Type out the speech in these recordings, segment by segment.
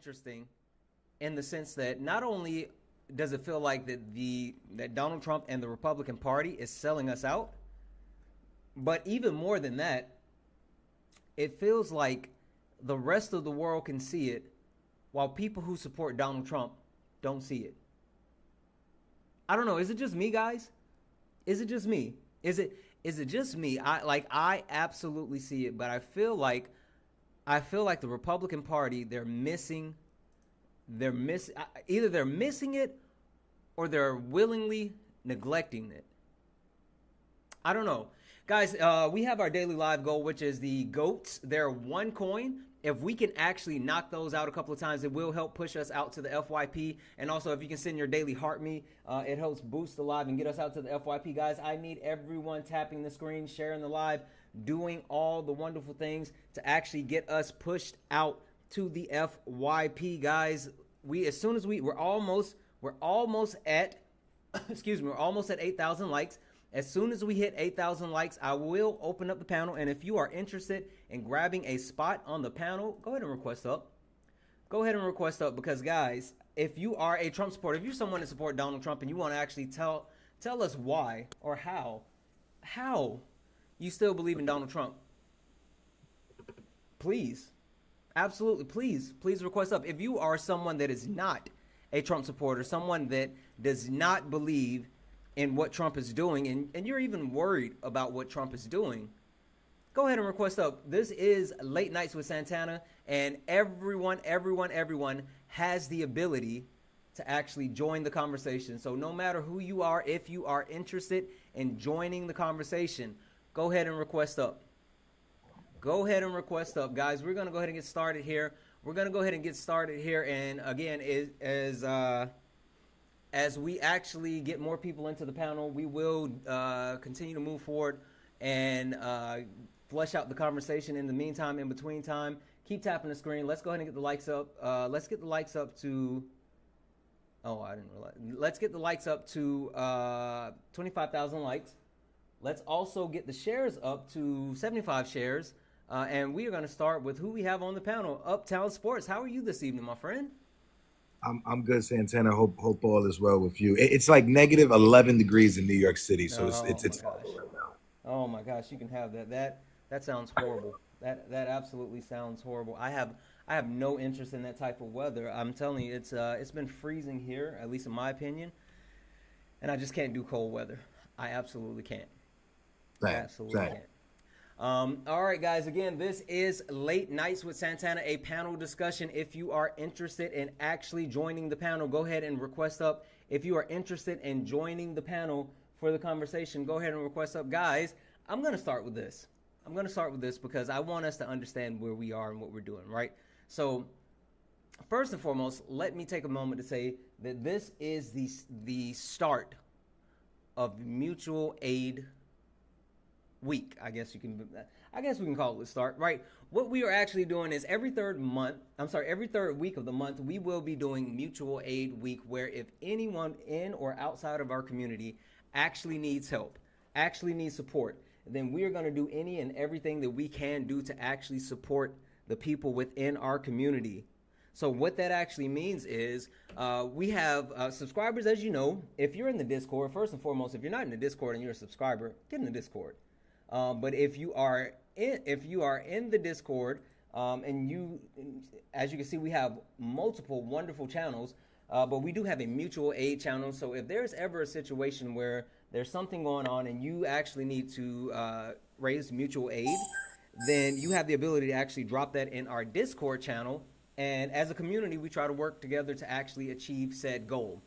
interesting in the sense that not only does it feel like that Donald Trump and the Republican Party is selling us out, but even more than that, it feels like the rest of the world can see it while people who support Donald Trump don't see it. I don't know. Is it just me, guys? Is it just me? Is it just me? I absolutely see it, but I feel like the Republican Party, they're missing either they're missing it or they're willingly neglecting it. I don't know. Guys, we have our daily live goal, which is the GOATs. They're one coin. If we can actually knock those out a couple of times, it will help push us out to the FYP. And also, if you can send your daily heart me, it helps boost the live and get us out to the FYP. Guys, I need everyone tapping the screen, sharing the live, doing all the wonderful things to actually get us pushed out to the FYP, guys. We're almost at we're almost at 8,000 likes. As soon as we hit 8,000 likes, I will open up the panel. And if you are interested in grabbing a spot on the panel, go ahead and request up. Go ahead and request up because, guys, if you are a Trump supporter, if you're someone that supports Donald Trump and you want to actually tell us why or how you still believe in Donald Trump, please, absolutely, please request up. If you are someone that is not a Trump supporter, someone that does not believe in what Trump is doing, and you're even worried about what Trump is doing, go ahead and request up. This is Late Nights with Santana, and everyone has the ability to actually join the conversation. So no matter who you are, if you are interested in joining the conversation, go ahead and request up. Go ahead and request up, guys. We're going to go ahead and get started here. And again, as we actually get more people into the panel, we will continue to move forward and flesh out the conversation. In the meantime, in between time, keep tapping the screen. Let's go ahead and get the likes up. Let's get the likes up to, let's get the likes up to 25,000 likes. Let's also get the shares up to 75 shares. And we are going to start with who we have on the panel. Uptown Sports, how are you this evening, my friend? I'm good, Santana. Hope all is well with you. It's like negative 11 degrees in New York City, so it's horrible right now. Oh my gosh, you can have that. That sounds horrible. That absolutely sounds horrible. I have no interest in that type of weather. I'm telling you, it's been freezing here, at least in my opinion, and I just can't do cold weather. I absolutely can't. Can't. All right, guys, again, this is Late Nights with Santana, a panel discussion. If you are interested in actually joining the panel, go ahead and request up. If you are interested in joining the panel for the conversation, go ahead and request up. Guys, I'm going to start with this. Because I want us to understand where we are and what we're doing, right? So first and foremost, let me take a moment to say that this is the start of mutual aid week. I guess we can call it the start, right? What we are actually doing is every third week of the month, we will be doing mutual aid week, where if anyone in or outside of our community actually needs help, actually needs support, then we are going to do any and everything that we can do to actually support the people within our community. So what that actually means is we have subscribers, as you know. If you're in the Discord, first and foremost, if you're not in the Discord and you're a subscriber, get in the Discord. But if you are in the Discord, and you, as you can see, we have multiple wonderful channels, but we do have a mutual aid channel. So if there's ever a situation where there's something going on and you actually need to raise mutual aid, then you have the ability to actually drop that in our Discord channel. And as a community, we try to work together to actually achieve said goal.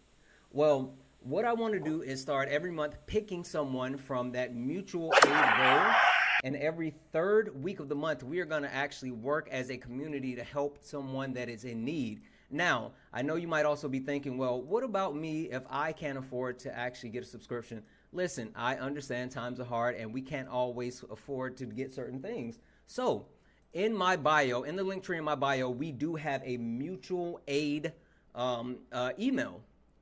Well, what I want to do is start every month picking someone from that mutual aid goal. And every third week of the month, we are going to actually work as a community to help someone that is in need. Now, I know you might also be thinking, well, what about me if I can't afford to actually get a subscription? Listen, I understand times are hard and we can't always afford to get certain things. So in my bio, in the link tree in my bio, we do have a mutual aid email.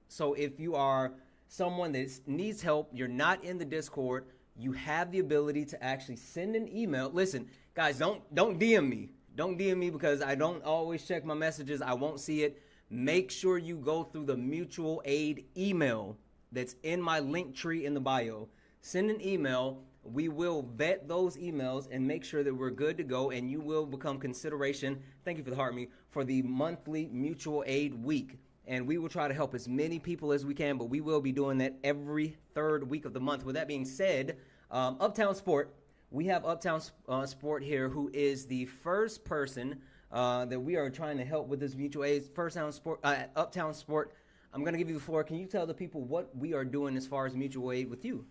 So if you are someone that needs help, you're not in the Discord, you have the ability to actually send an email. Listen, guys, don't DM me. Don't DM me because I don't always check my messages. I won't see it. Make sure you go through the mutual aid email that's in my link tree in the bio. Send an email. We will vet those emails and make sure that we're good to go, and you will become consideration. Thank you for the heart me for the monthly mutual aid week. And we will try to help as many people as we can, but we will be doing that every third week of the month. With that being said, Uptown Sport, we have Uptown Sport here, who is the first person that we are trying to help with this mutual aid. Uptown Sport. I'm going to give you the floor. Can you tell the people what we are doing as far as mutual aid with you?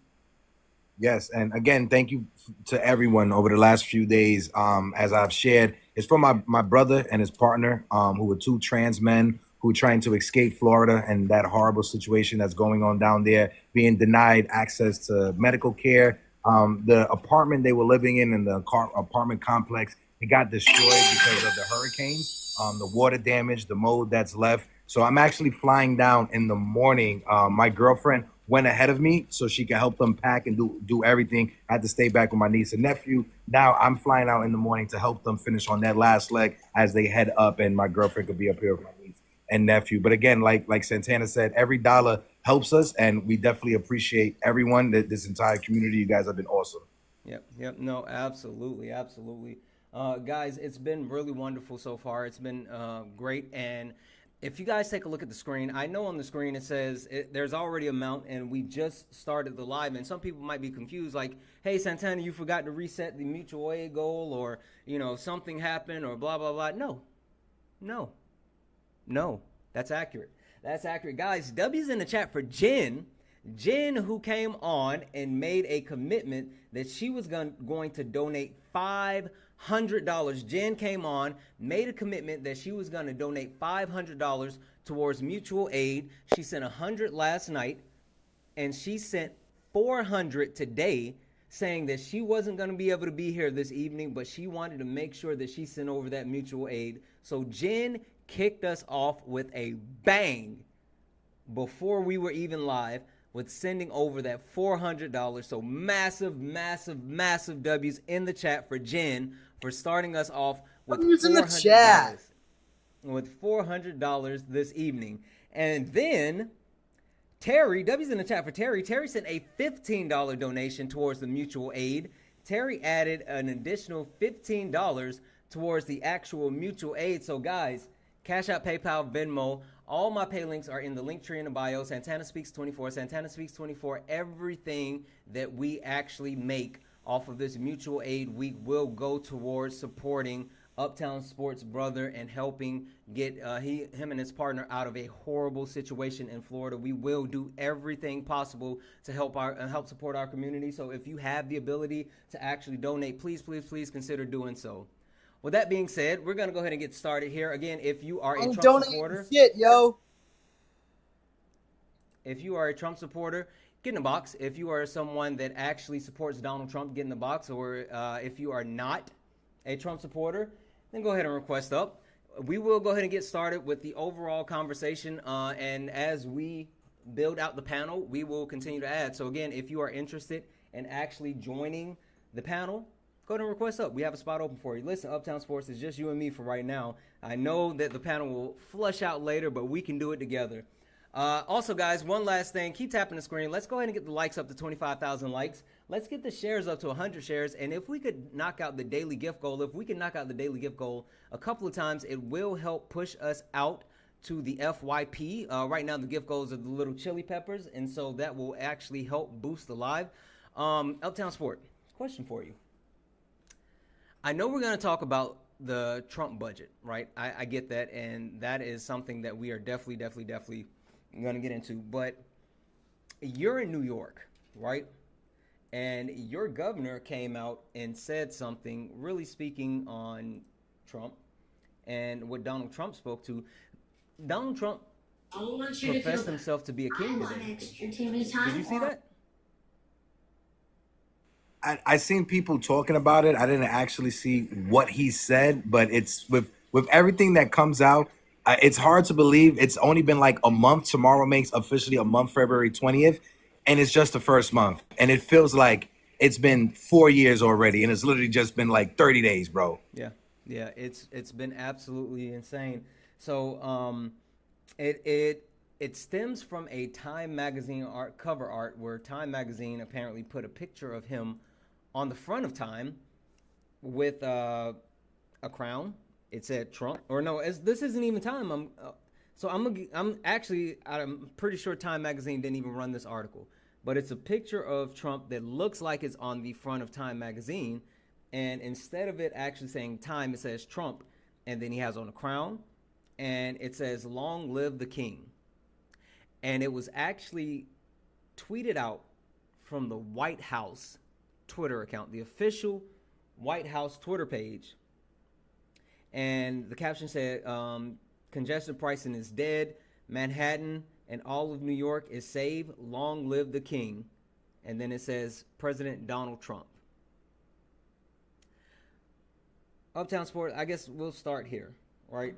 Yes, and again, thank you to everyone over the last few days. As I've shared, it's from my brother and his partner, who were two trans men who are trying to escape Florida and that horrible situation that's going on down there, being denied access to medical care. The apartment they were living in the apartment complex, it got destroyed because of the hurricanes, the water damage, the mold that's left. So I'm actually flying down in the morning. My girlfriend went ahead of me so she could help them pack and do everything. I had to stay back with my niece and nephew. Now I'm flying out in the morning to help them finish on that last leg as they head up, and my girlfriend could be up here with my niece and nephew. But again, like Santana said, every dollar helps us, and we definitely appreciate everyone. This entire community, you guys have been awesome. Yep. No, absolutely. Guys, it's been really wonderful so far. It's been great. And if you guys take a look at the screen, I know on the screen it says there's already a amount, and we just started the live. And some people might be confused, like, hey, Santana, you forgot to reset the mutual aid goal, or, something happened, or blah, blah, blah. No, that's accurate. Guys, W's in the chat for Jen. Jen, who came on and made a commitment that she was going to donate $500. Jen came on, made a commitment that she was going to donate $500 towards mutual aid. She sent $100 last night, and she sent $400 today, saying that she wasn't going to be able to be here this evening, but she wanted to make sure that she sent over that mutual aid. So Jen kicked us off with a bang before we were even live with sending over that $400. So massive W's in the chat for Jen for starting us off with $400. With $400 this evening. And then Terry, W's in the chat for Terry. Terry sent a $15 donation towards the mutual aid. Terry added an additional $15 towards the actual mutual aid. So guys, Cash App, PayPal, Venmo, all my pay links are in the link tree in the bio. Santana Speaks 24, Santana Speaks 24. Everything that we actually make off of this mutual aid week will go towards supporting Uptown Sports' brother and helping get him and his partner out of a horrible situation in Florida. We will do everything possible to help support our community. So if you have the ability to actually donate, please consider doing so. With that being said, we're going to go ahead and get started here. Again, if you are a Trump supporter, if you are a Trump supporter, get in the box. If you are someone that actually supports Donald Trump, get in the box. Or if you are not a Trump supporter, then go ahead and request up. We will go ahead and get started with the overall conversation. And as we build out the panel, we will continue to add. So again, if you are interested in actually joining the panel, go ahead and request up. We have a spot open for you. Listen, Uptown Sports is just you and me for right now. I know that the panel will flush out later, but we can do it together. Also, guys, one last thing. Keep tapping the screen. Let's go ahead and get the likes up to 25,000 likes. Let's get the shares up to 100 shares. And if we could knock out the daily gift goal, a couple of times, it will help push us out to the FYP. Right now, the gift goals are the little chili peppers, and so that will actually help boost the live. Uptown Sport, question for you. I know we're going to talk about the Trump budget, right? I get that, and that is something that we are definitely going to get into. But you're in New York, right? And your governor came out and said something really speaking on Trump and what Donald Trump spoke to. Donald Trump professed himself to be a king today. Did you see that? I seen people talking about it. I didn't actually see what he said, but it's with everything that comes out. It's hard to believe it's only been like a month. Tomorrow makes officially a month, February 20th, and it's just the first month. And it feels like it's been 4 years already, and it's literally just been like 30 days, bro. Yeah. Yeah, it's been absolutely insane. So it stems from a Time magazine art cover art where Time magazine apparently put a picture of him on the front of Time with a crown. It said Trump, or no, this isn't even Time. I'm pretty sure Time magazine didn't even run this article, but it's a picture of Trump that looks like it's on the front of Time magazine, and instead of it actually saying Time, it says Trump, and then he has on a crown, and it says "Long live the King," and it was actually tweeted out from the White House Twitter account, the official White House Twitter page, and the caption said, "Congestion pricing is dead. Manhattan and all of New York is saved. Long live the king." And then it says, "President Donald Trump." Uptown Sport. I guess we'll start here, right?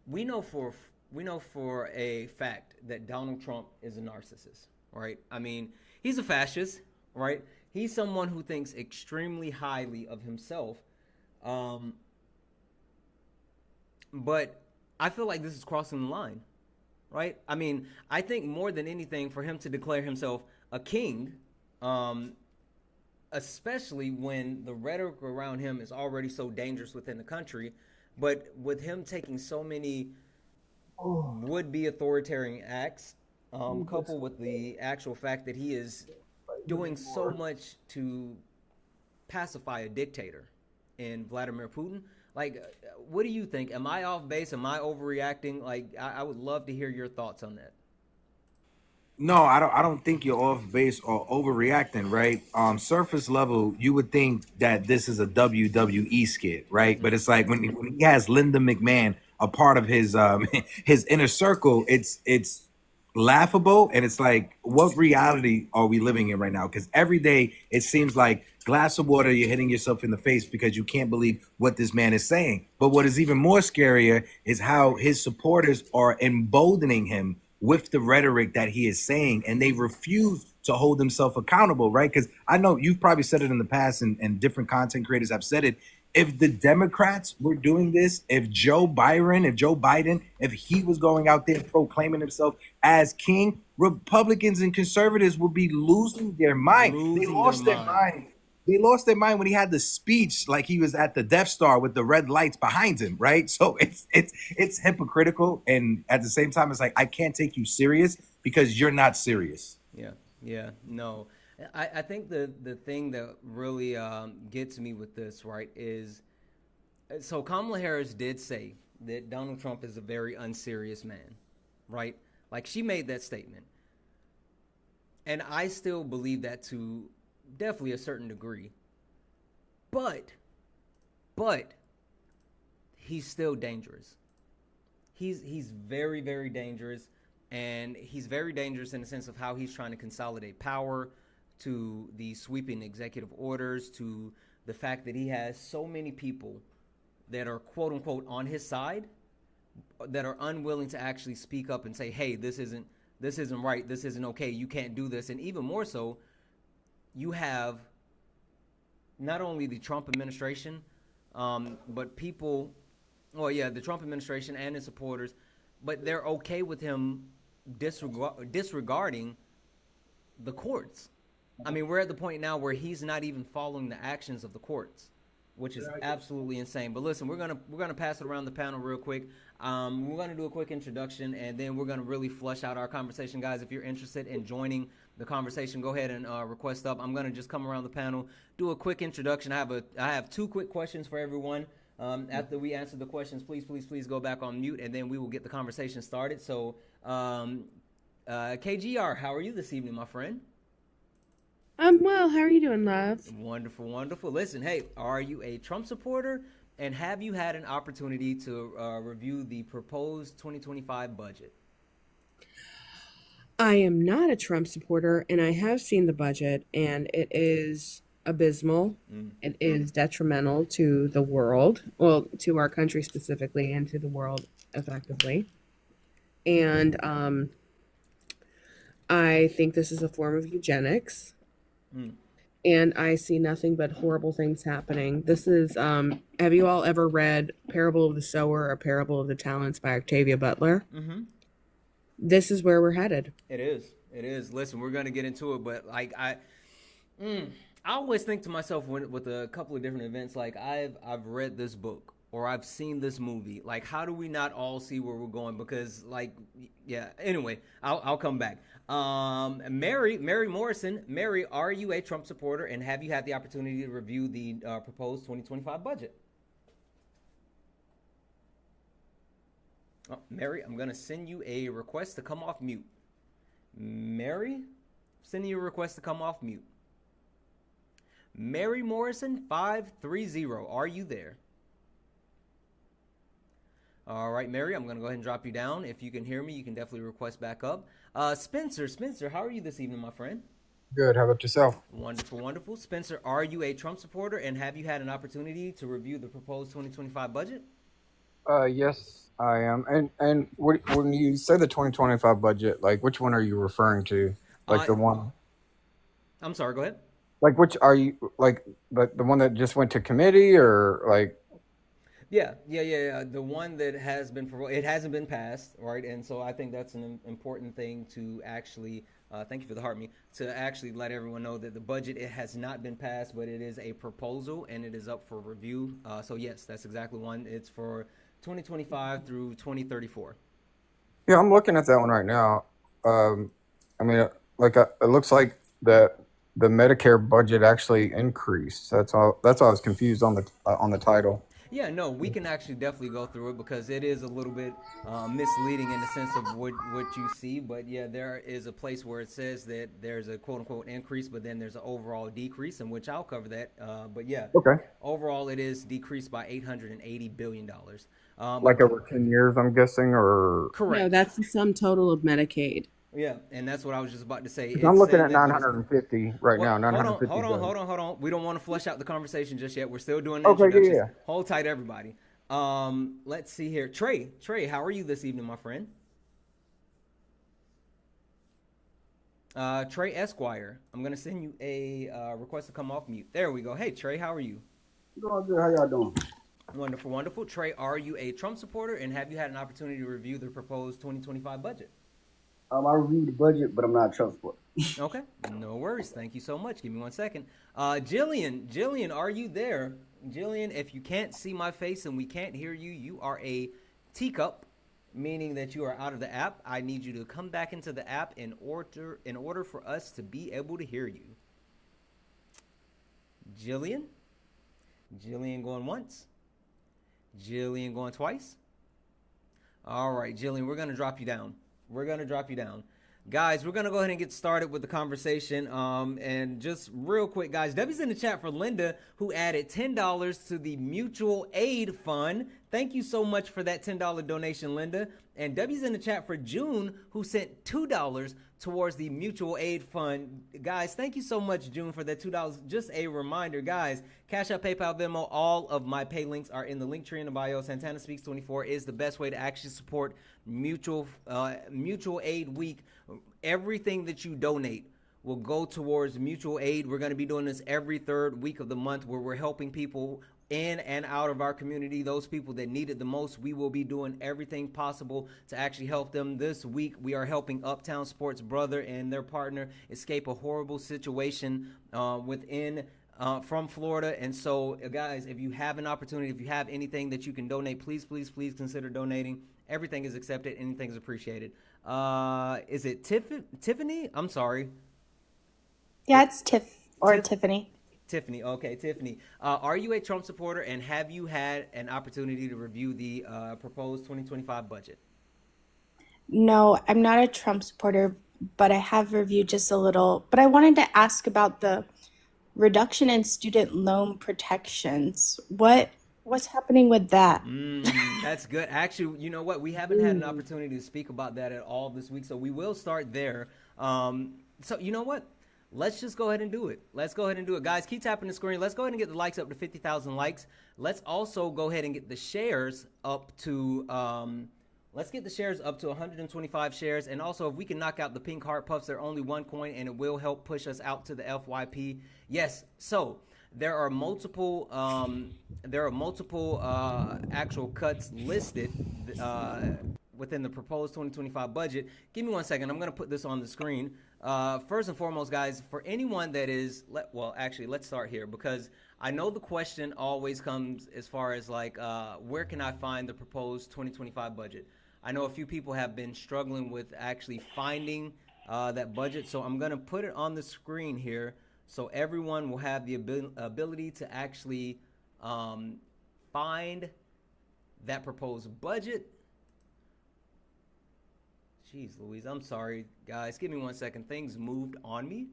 We know for we know for a fact that Donald Trump is a narcissist, right? I mean, he's a fascist, right? He's someone who thinks extremely highly of himself. Um, but I feel like this is crossing the line, right? I mean, I think more than anything, for him to declare himself a king, um, especially when the rhetoric around him is already so dangerous within the country, but with him taking so many would be authoritarian acts, coupled with the actual fact that he is doing so much to pacify a dictator in Vladimir Putin. Like, what do you think? Am I off base? Am I overreacting? Like, I would love to hear your thoughts on that. No, I don't. I don't think you're off base or overreacting, right? Surface level, you would think that this is a WWE skit, right? But it's like when he has Linda McMahon a part of his his inner circle, it's laughable, and it's like, what reality are we living in right now? Because every day it seems like glass of water, you're hitting yourself in the face because you can't believe what this man is saying. But what is even more scarier is how his supporters are emboldening him with the rhetoric that he is saying, and they refuse to hold himself accountable, right? Because I know you've probably said it in the past, and different content creators have said it. If the Democrats were doing this, if Joe Biden, if he was going out there proclaiming himself as king, Republicans and conservatives would be losing their mind. They Losing their lost their mind. mind. They lost their mind when he had the speech like he was at the Death Star with the red lights behind him, right? So it's hypocritical, and at the same time, it's like, I can't take you serious because you're not serious. Yeah, yeah, no. I think the thing that really gets me with this, right, is so Kamala Harris did say that Donald Trump is a very unserious man, right? Like, she made that statement. And I still believe that to definitely a certain degree. But, but he's still dangerous. He's very very dangerous, and he's very dangerous in the sense of how he's trying to consolidate power, to the sweeping executive orders, to the fact that he has so many people that are quote unquote on his side, that are unwilling to actually speak up and say, hey, this isn't right, this isn't okay, you can't do this. And even more so, you have not only the Trump administration, but people, well, yeah, the Trump administration and his supporters, but they're okay with him disregarding the courts. I mean, we're at the point now where he's not even following the actions of the courts, which is absolutely insane. But listen, we're gonna pass it around the panel real quick. We're gonna do a quick introduction, and then we're gonna really flush out our conversation, guys. If you're interested in joining the conversation, go ahead and request up. I'm gonna just come around the panel, do a quick introduction. I have two quick questions for everyone. After we answer the questions, please go back on mute, and then we will get the conversation started. So, KGR, how are you this evening, my friend? I'm well. How are you doing, love? Wonderful, wonderful. Listen, hey, are you a Trump supporter? And have you had an opportunity to review the proposed 2025 budget? I am not a Trump supporter, and I have seen the budget, and it is abysmal. Mm. It is detrimental to the world, well, to our country specifically, and to the world effectively. And I think this is a form of eugenics. Mm. and I see nothing but horrible things happening. This is have you all ever read Parable of the Sower or Parable of the Talents by Octavia Butler? Mm-hmm. This is where we're headed. It is. It is. Listen, we're gonna get into it, but like I always think to myself with a couple of different events, like I've read this book or I've seen this movie. Like, how do we not all see where we're going? Because, like, yeah. Anyway, I'll come back. Mary Morrison, Mary, are you a Trump supporter, and have you had the opportunity to review the proposed 2025 budget? Oh, Mary, I'm gonna send you a request to come off mute. Mary, sending you a request to come off mute. Mary Morrison 530. Are you there? All right, Mary, I'm going to go ahead and drop you down. If you can hear me, you can definitely request back up. Spencer, how are you this evening, my friend? Good. How about yourself? Wonderful, wonderful. Spencer, are you a Trump supporter, and have you had an opportunity to review the proposed 2025 budget? Yes, I am. And when you say the 2025 budget, like which one are you referring to? Like the one? I'm sorry, go ahead. Like which are you like the one that just went to committee or like? Yeah. The one that has been it hasn't been passed, right? And so I think that's an important thing to actually. Thank you for the heart me to actually let everyone know that the budget it has not been passed, but it is a proposal and it is up for review. So yes, that's exactly one. It's for 2025 through 2034. Yeah, I'm looking at that one right now. I mean, like it looks like the Medicare budget actually increased. That's all. That's why I was confused on the title. Yeah, no, we can actually definitely go through it because it is a little bit misleading in the sense of what you see. But yeah, there is a place where it says that there's a quote unquote increase, but then there's an overall decrease, in which I'll cover that. But yeah, Okay. Overall it is decreased by $880 billion. Like over 10 years, I'm guessing, or Correct. No, that's the sum total of Medicaid. Yeah, and that's what I was just about to say. I'm looking at 950 right now. 950. Hold on. We don't want to flush out the conversation just yet. We're still doing Okay, introductions. yeah. Hold tight, everybody. Let's see here. Trey, how are you this evening, my friend? Trey Esquire, I'm gonna send you a request to come off mute. There we go. Hey, Trey, how are you? Doing good. How y'all doing? Wonderful, wonderful. Trey, are you a Trump supporter, and have you had an opportunity to review the proposed 2025 budget? I reviewed the budget, but I'm not a Trump supporter. Okay, no worries. Thank you so much. Give me 1 second. Jillian, are you there? Jillian, if you can't see my face and we can't hear you, you are a teacup, meaning that you are out of the app. I need you to come back into the app in order for us to be able to hear you. Jillian going once. Jillian going twice. All right, Jillian, we're going to drop you down. Guys, we're going to go ahead and get started with the conversation. And just real quick, guys, Debbie's in the chat for Linda, who added $10 to the mutual aid fund. Thank you so much for that $10 donation, Linda. And Debbie's in the chat for June, who sent $2 towards the mutual aid fund. Guys, thank you so much, June, for that $2. Just a reminder, guys, Cash App, PayPal, Venmo, all of my pay links are in the link tree in the bio. Santana Speaks 24 is the best way to actually support mutual aid week. Everything that you donate will go towards mutual aid. We're going to be doing this every third week of the month, where we're helping people in and out of our community, those people that need it the most. We will be doing everything possible to actually help them. This week, we are helping Uptown Sports Brother and their partner escape a horrible situation from Florida. And so, guys, if you have an opportunity, if you have anything that you can donate, please consider donating. Everything is accepted. Anything is appreciated. Is it Tiffany? I'm sorry. Yeah, it's Tiffany. Tiffany. Okay, Tiffany. Are you a Trump supporter, and have you had an opportunity to review the proposed 2025 budget? No, I'm not a Trump supporter, but I have reviewed just a little. But I wanted to ask about the reduction in student loan protections. What's happening with that? That's good. Actually, you know what? We haven't had an opportunity to speak about that at all this week, so we will start there. So you know what? Let's just go ahead and do it. Guys, keep tapping the screen. Let's go ahead and get the likes up to 50,000 likes. Let's also go ahead and get the shares up to, Let's get the shares up to 125 shares. And also, if we can knock out the pink heart puffs, they're only 1 coin, and it will help push us out to the FYP. Yes, so there are multiple actual cuts listed within the proposed 2025 budget. Give me 1 second. I'm going to put this on the screen. First and foremost, guys, for anyone that is, actually, let's start here, because I know the question always comes as far as like, where can I find the proposed 2025 budget? I know a few people have been struggling with actually finding that budget, so I'm going to put it on the screen here so everyone will have the ability to actually find that proposed budget. Jeez Louise, I'm sorry, guys. Give me 1 second. Things moved on me.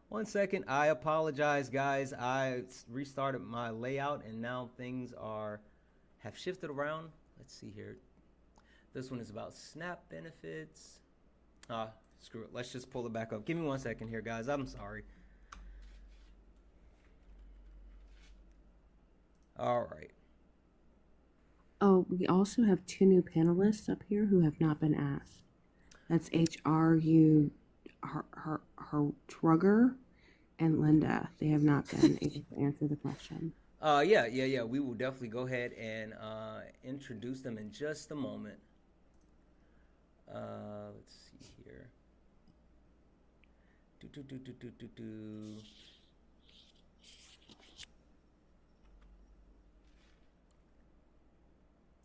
1 second. I apologize, guys. I restarted my layout, and now things have shifted around. Let's see here. This one is about SNAP benefits. Screw it. Let's just pull it back up. Give me 1 second here, guys. I'm sorry. All right. Oh, we also have 2 new panelists up here who have not been asked. That's HRU Trugger and Linda. They have not been able to answer the question. Yeah. We will definitely go ahead and introduce them in just a moment. Let's see here.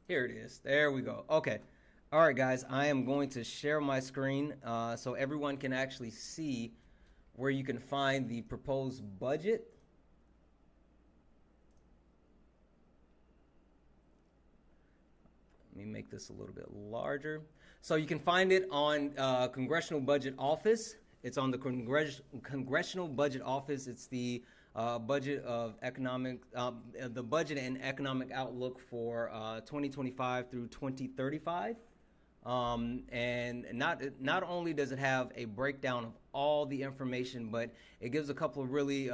Here it is. There we go. Okay. All right, guys. I am going to share my screen so everyone can actually see where you can find the proposed budget. Let me make this a little bit larger. So you can find it on Congressional Budget Office. It's on the Congressional Budget Office. It's the budget of the budget and economic outlook for 2025 through 2035. And not only does it have a breakdown of all the information, but it gives a couple of really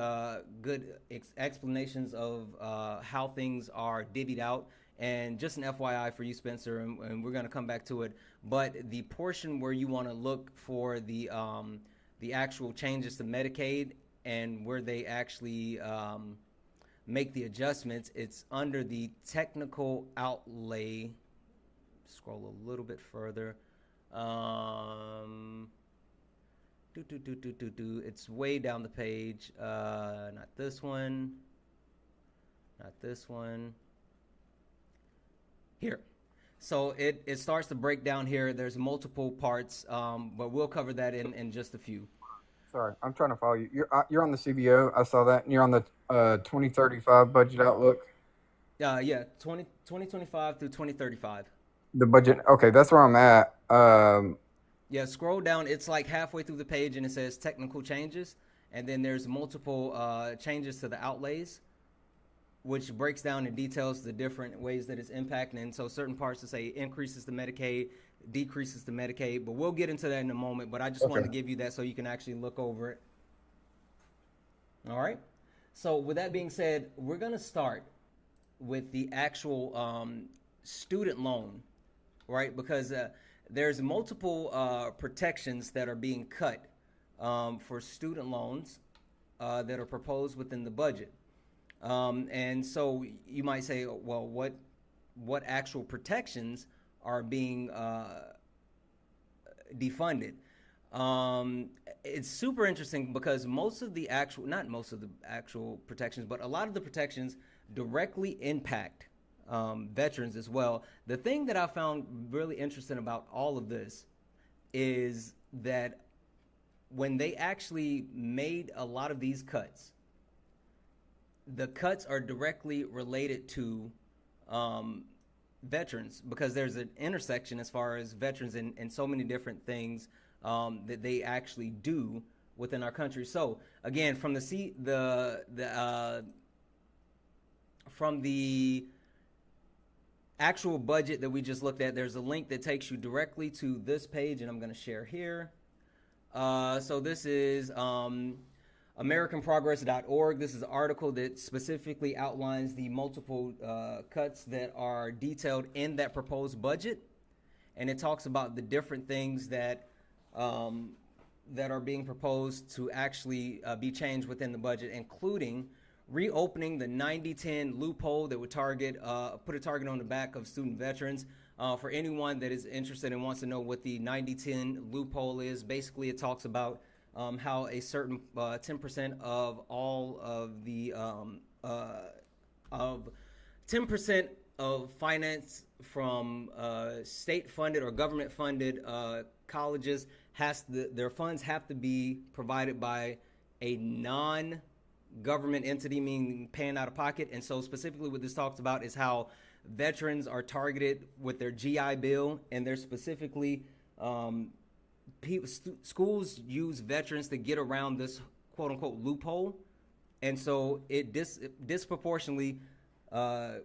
good explanations of how things are divvied out. And just an FYI for you, Spencer, and we're going to come back to it, but the portion where you want to look for the actual changes to Medicaid and where they actually make the adjustments, it's under the technical outlay. Scroll a little bit further. It's way down the page. Not this one. Not this one. Here. So it starts to break down here. There's multiple parts, but we'll cover that in just a few. Sorry, I'm trying to follow you. You're on the CBO. I saw that. And you're on the 2035 budget outlook. 2025 through 2035. The budget. Okay, that's where I'm at. Yeah, scroll down. It's like halfway through the page, and it says technical changes, and then there's multiple changes to the outlays, which breaks down and details the different ways that it's impacting. And so certain parts to say increases the Medicaid, decreases the Medicaid, but we'll get into that in a moment. But I just wanted to give you that so you can actually look over it. All right. So with that being said, we're going to start with the actual student loan, right? Because there's multiple protections that are being cut for student loans that are proposed within the budget. And so you might say, well, what actual protections are being defunded? It's super interesting because not most of the actual protections, but a lot of the protections directly impact veterans as well. The thing that I found really interesting about all of this is that when they actually made a lot of these cuts, the cuts are directly related to veterans, because there's an intersection as far as veterans and so many different things that they actually do within our country. So again, from the actual budget that we just looked at, there's a link that takes you directly to this page, and I'm going to share here. So this is AmericanProgress.org. This is an article that specifically outlines the multiple cuts that are detailed in that proposed budget, and it talks about the different things that that are being proposed to actually be changed within the budget, including reopening the 90-10 loophole that would put a target on the back of student veterans. For anyone that is interested and wants to know what the 90-10 loophole is, basically it talks about how a certain 10% of all of the of 10% of finance from state-funded or government-funded colleges their funds have to be provided by a non-government entity, meaning paying out of pocket. And so specifically what this talks about is how veterans are targeted with their GI Bill, and they're specifically schools use veterans to get around this quote-unquote loophole, and so it disproportionately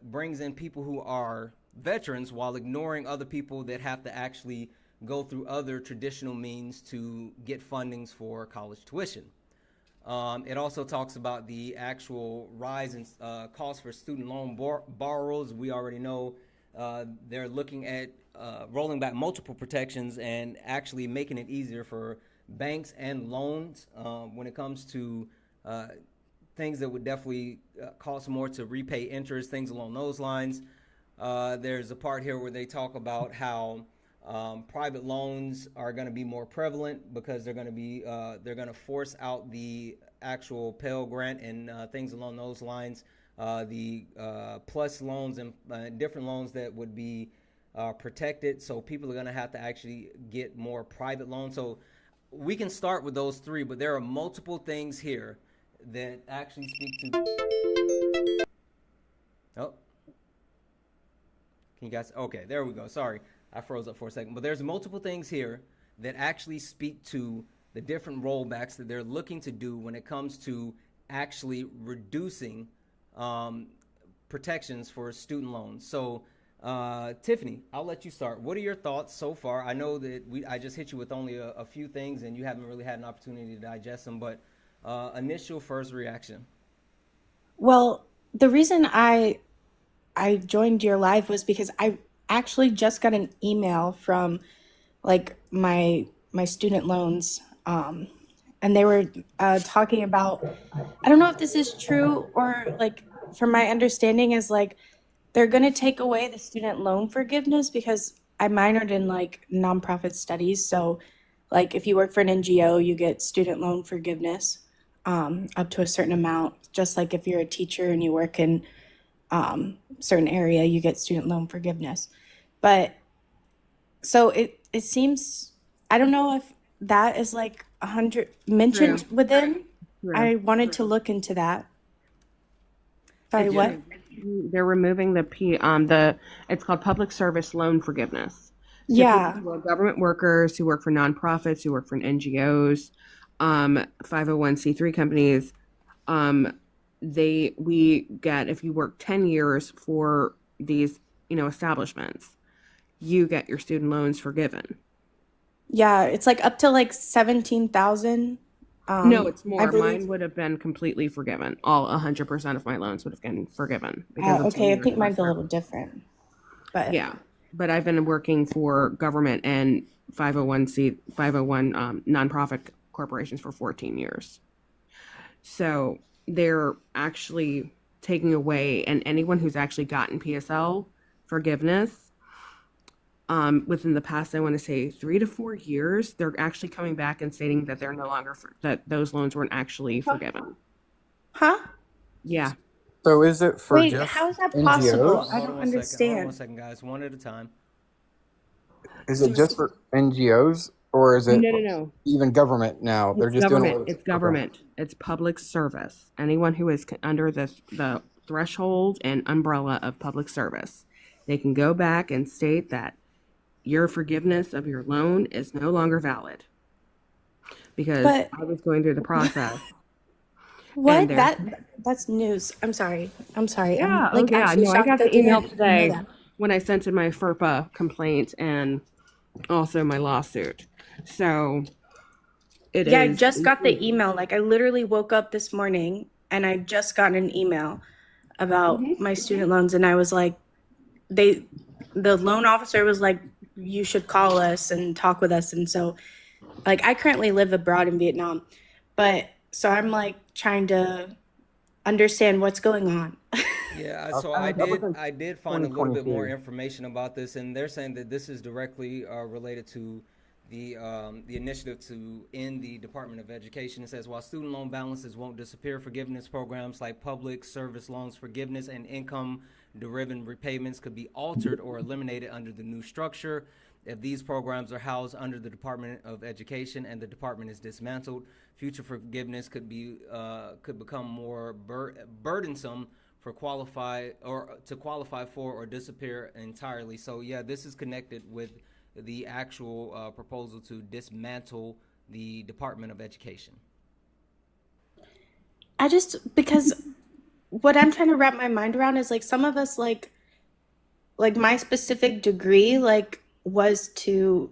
brings in people who are veterans while ignoring other people that have to actually go through other traditional means to get fundings for college tuition. It also talks about the actual rise in costs for student loan borrowers. We already know they're looking at rolling back multiple protections and actually making it easier for banks and loans when it comes to things that would definitely cost more to repay interest, things along those lines. There's a part here where they talk about how private loans are going to be more prevalent because they're going to force out the actual Pell Grant and things along those lines. The plus loans and different loans that would be protected. So people are going to have to actually get more private loans. So we can start with those three, but there are multiple things here that actually speak to. Oh, can you guys? Okay, there we go. Sorry, I froze up for a second. But there's multiple things here that actually speak to the different rollbacks that they're looking to do when it comes to actually reducing protections for student loans. So, Tiffany, I'll let you start. What are your thoughts so far? I know that I just hit you with only a few things, and you haven't really had an opportunity to digest them, but initial first reaction. Well, the reason I joined your live was because I actually just got an email from like my student loans, and they were talking about, I don't know if this is true, or like from my understanding is like they're going to take away the student loan forgiveness, because I minored in like nonprofit studies. So like if you work for an NGO, you get student loan forgiveness up to a certain amount. Just like if you're a teacher and you work in certain area, you get student loan forgiveness. But so it seems, I don't know if that is like 100 mentioned within. True. I wanted to look into that. Sorry, what? They're removing it's called public service loan forgiveness. So Yeah. people who are government workers who work for nonprofits, who work for NGOs, 501c3 companies, we get, if you work 10 years for these, establishments, you get your student loans forgiven. Yeah, it's like up to like 17,000. No, it's more. I believe. Mine would have been completely forgiven. All 100% of my loans would have been forgiven. Because of 10 Okay, I years think of my mine's a little service. different. But Yeah, but I've been working for government and 501 nonprofit corporations for 14 years. So they're actually taking away, and anyone who's actually gotten PSL forgiveness within the past, I want to say 3 to 4 years, they're actually coming back and stating that they're no longer that those loans weren't actually forgiven. huh? Yeah. So is it for Wait, just how is that NGOs? possible? Hold I on don't one second. Hold on understand. one second, guys. One at a time. Is it just for NGOs, or is it No. even government now? They're It's just doing government. away with It's government. It's public service. Anyone who is under the threshold and umbrella of public service, they can go back and state that your forgiveness of your loan is no longer valid. Because But I was going through the process. what? And there's That's news. I'm sorry. I'm Yeah, like actually no, I shocked got that the email didn't know today that. when I sent in my FERPA complaint and also my lawsuit. So It Yeah, I is. just got the email. Like I literally woke up this morning and I just got an email about Mhm. my student loans, and I was like, they the loan officer was like, you should call us and talk with us. And so like I currently live abroad in Vietnam, but so I'm like trying to understand what's going on. Yeah, I, so I was in I did find a little bit more 2022. information about this, and they're saying that this is directly related to the initiative to end the Department of Education. It says while student loan balances won't disappear, forgiveness programs like public service loans forgiveness and income derivative repayments could be altered or eliminated under the new structure. If these programs are housed under the Department of Education and the department is dismantled, future forgiveness could become more burdensome for qualify or to qualify for or disappear entirely. So yeah, this is connected with the actual proposal to dismantle the Department of Education. I just because what I'm trying to wrap my mind around is like some of us like my specific degree like was to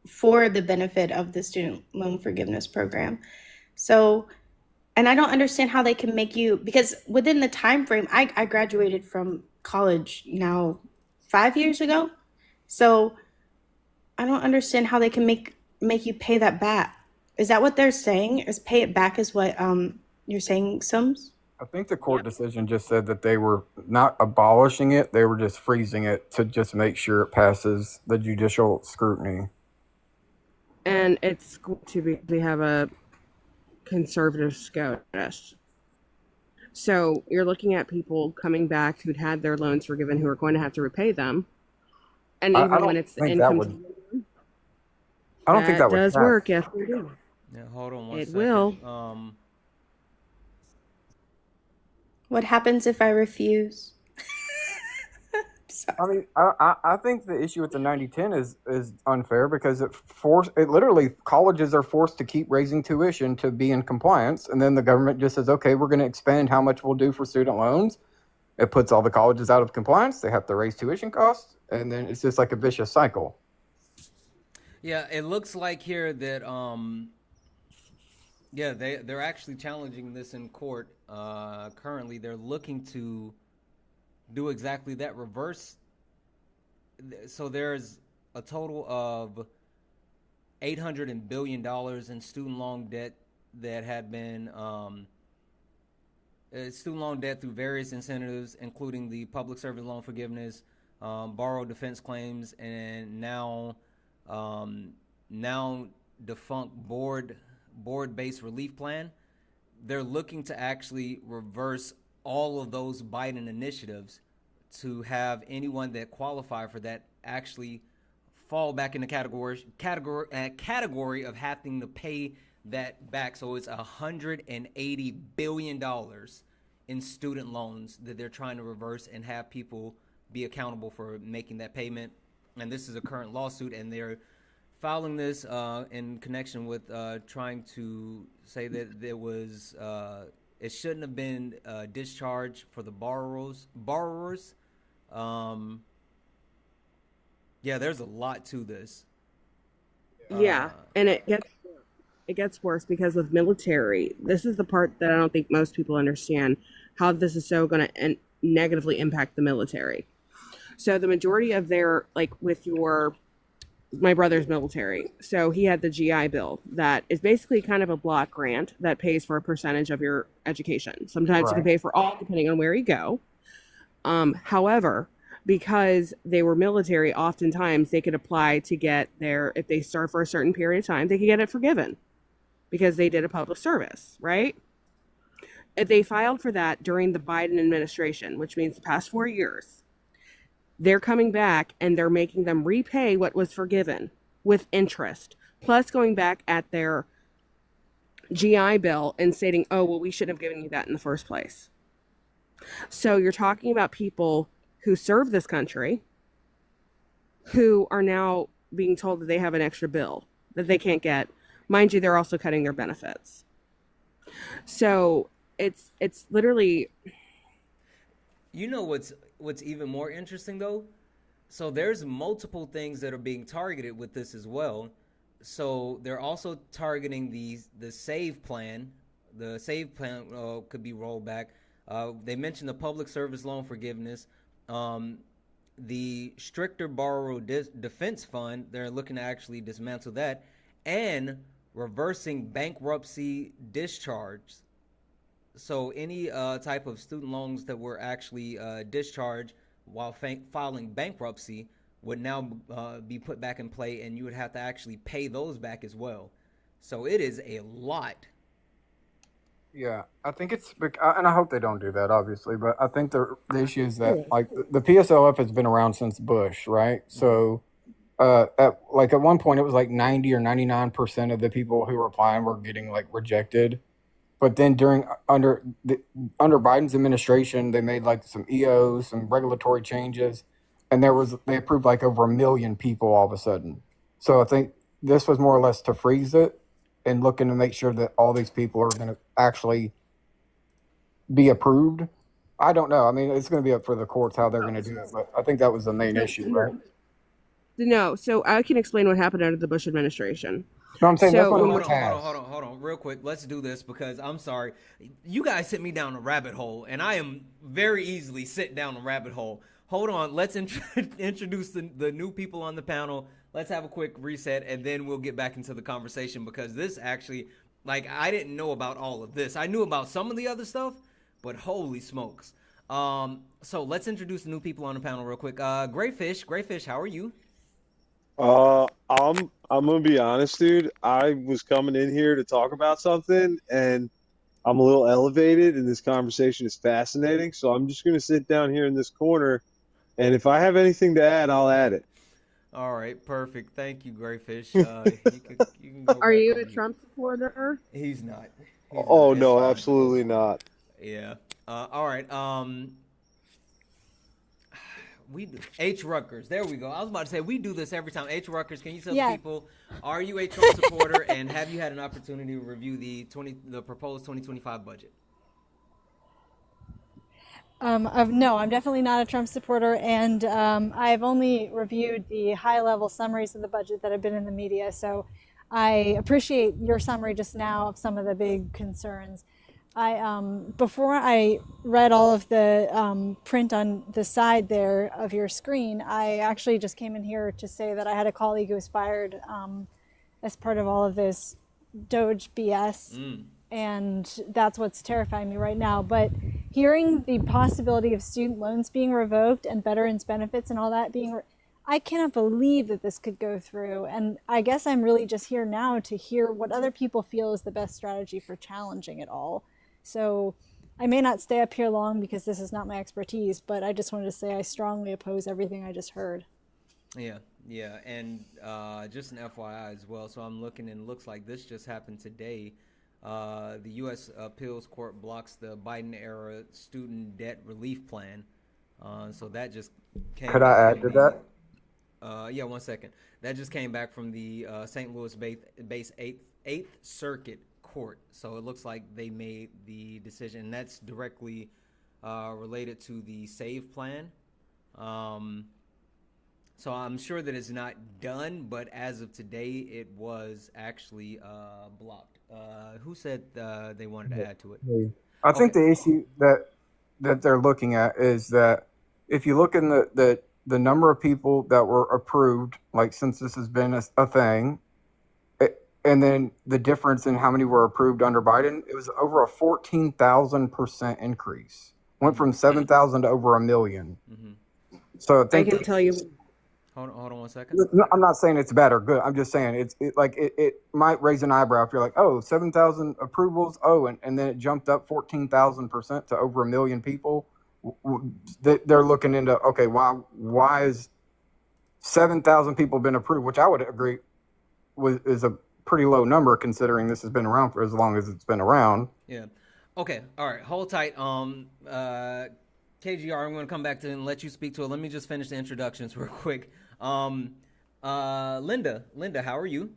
for the benefit of the student loan forgiveness program. So, and I don't understand how they can make you because within the time frame, I graduated from college now 5 years ago. So I don't understand how they can make you pay that back. Is that what they're saying? Is pay it back is what you're saying, Sims? I think the court Yep. decision just said that they were not abolishing it; they were just freezing it to just make sure it passes the judicial scrutiny. And it's going to be, they have a conservative SCOTUS. So you're looking at people coming back who'd had their loans forgiven who are going to have to repay them. And I even when don't it's the think that income, would. I don't think that that would does pass. work. Yes, we do. Yeah, hold on one It second. will. What happens if I refuse? I mean, I think the issue with the 90/10 is unfair because it literally colleges are forced to keep raising tuition to be in compliance, and then the government just says, okay, we're going to expand how much we'll do for student loans. It puts all the colleges out of compliance. They have to raise tuition costs, and then it's just like a vicious cycle. Yeah, it looks like here that yeah, they're actually challenging this in court. Currently, they're looking to do exactly that, reverse. So there's a total of $800 billion in student loan debt that had been student loan debt through various incentives, including the public service loan forgiveness, borrowed defense claims, and now defunct board-based relief plan. They're looking to actually reverse all of those Biden initiatives to have anyone that qualify for that actually fall back in the category of having to pay that back. So it's $180 billion in student loans that they're trying to reverse and have people be accountable for making that payment. And this is a current lawsuit, and they're filing this in connection with trying to say that there was it shouldn't have been discharged for the borrowers. Yeah, there's a lot to this. Yeah, and it gets worse because with military, this is the part that I don't think most people understand how this is so going to negatively impact the military. So the majority of their like with my brother's military. So he had the GI Bill that is basically kind of a block grant that pays for a percentage of your education. Sometimes you can Right. pay for all depending on where you go. However, because they were military, oftentimes they could apply to get if they serve for a certain period of time, they could get it forgiven because they did a public service, right? If they filed for that during the Biden administration, which means the past 4 years. They're coming back and they're making them repay what was forgiven with interest, plus going back at their GI Bill and stating, oh, well, we shouldn't have given you that in the first place. So you're talking about people who serve this country who are now being told that they have an extra bill that they can't get. Mind you, they're also cutting their benefits. So it's literally. You know what's even more interesting though? So there's multiple things that are being targeted with this as well. So they're also targeting the save plan. The save plan could be rolled back. They mentioned the public service loan forgiveness, um, the stricter borrower defense fund. They're looking to actually dismantle that, and reversing bankruptcy discharge. So any type of student loans that were actually discharged while filing bankruptcy would now be put back in play, and you would have to actually pay those back as well. So it is a lot. Yeah, I think and I hope they don't do that, obviously. But I think the issue is that like the PSLF has been around since Bush, right? So at one point it was like 90 or 99% of the people who were applying were getting like rejected. But then under Biden's administration, they made like some EOs, some regulatory changes, and they approved like over 1 million people all of a sudden. So I think this was more or less to freeze it and looking to make sure that all these people are going to actually be approved. I don't know. I mean, it's going to be up for the courts how they're going to do it, but I think that was the main issue, right? No, so I can explain what happened under the Bush administration. No, I'm saying that's So what when it we're- has. Hold on, real quick. Let's do this because I'm sorry, you guys sent me down a rabbit hole, and I am very easily sent down a rabbit hole. Hold on, let's introduce the new people on the panel. Let's have a quick reset, and then we'll get back into the conversation because this actually, like, I didn't know about all of this. I knew about some of the other stuff, but holy smokes. So let's introduce the new people on the panel real quick. Grayfish, how are you? I'm gonna be honest, dude. I was coming in here to talk about something, and I'm a little elevated, and this conversation is fascinating. So I'm just gonna sit down here in this corner, and if I have anything to add, I'll add it. All right, perfect. Thank you, Grayfish. You can go are back you on a mute. Trump supporter? He's not. Oh It's no, fine. absolutely not. Yeah. All right. We do H. Rutgers. There we go. I was about to say we do this every time. H. Rutgers. Can you tell the Yeah. people, are you a Trump supporter, and have you had an opportunity to review the proposed 2025 budget? No, I'm definitely not a Trump supporter, and I've only reviewed the high-level summaries of the budget that have been in the media. So I appreciate your summary just now of some of the big concerns. Before I read all of the print on the side there of your screen, I actually just came in here to say that I had a colleague who was fired as part of all of this Doge BS. And that's what's terrifying me right now. But hearing the possibility of student loans being revoked and veterans benefits and all that I cannot believe that this could go through. And I guess I'm really just here now to hear what other people feel is the best strategy for challenging it all. So I may not stay up here long because this is not my expertise, but I just wanted to say I strongly oppose everything I just heard. Yeah, and just an FYI as well. So I'm looking, and it looks like this just happened today. The U.S. Appeals Court blocks the Biden-era student debt relief plan. So that just came. Could I add to that? Yeah, 1 second. That just came back from the St. Louis-based Eighth Circuit Court. So it looks like they made the decision, and that's directly related to the SAVE plan. So I'm sure that it's not done, but as of today, it was actually blocked. Who said they wanted to add to it? I think the issue that they're looking at is that if you look in the number of people that were approved, like since this has been a thing, and then the difference in how many were approved under Biden, it was over a 14,000% increase. Went from 7,000 to over 1 million. So I can tell you. Hold on 1 second. No, I'm not saying it's bad or good. I'm just saying it might raise an eyebrow if you're like, oh, 7,000 approvals. Oh, and then it jumped up 14,000% to over 1 million people. They're looking into, okay, why is 7,000 people been approved, which I would agree is a pretty low number considering this has been around for as long as it's been around. Yeah. Okay. All right. Hold tight. KGR, I'm going to come back to it and let you speak to it. Let me just finish the introductions real quick. Linda, how are you?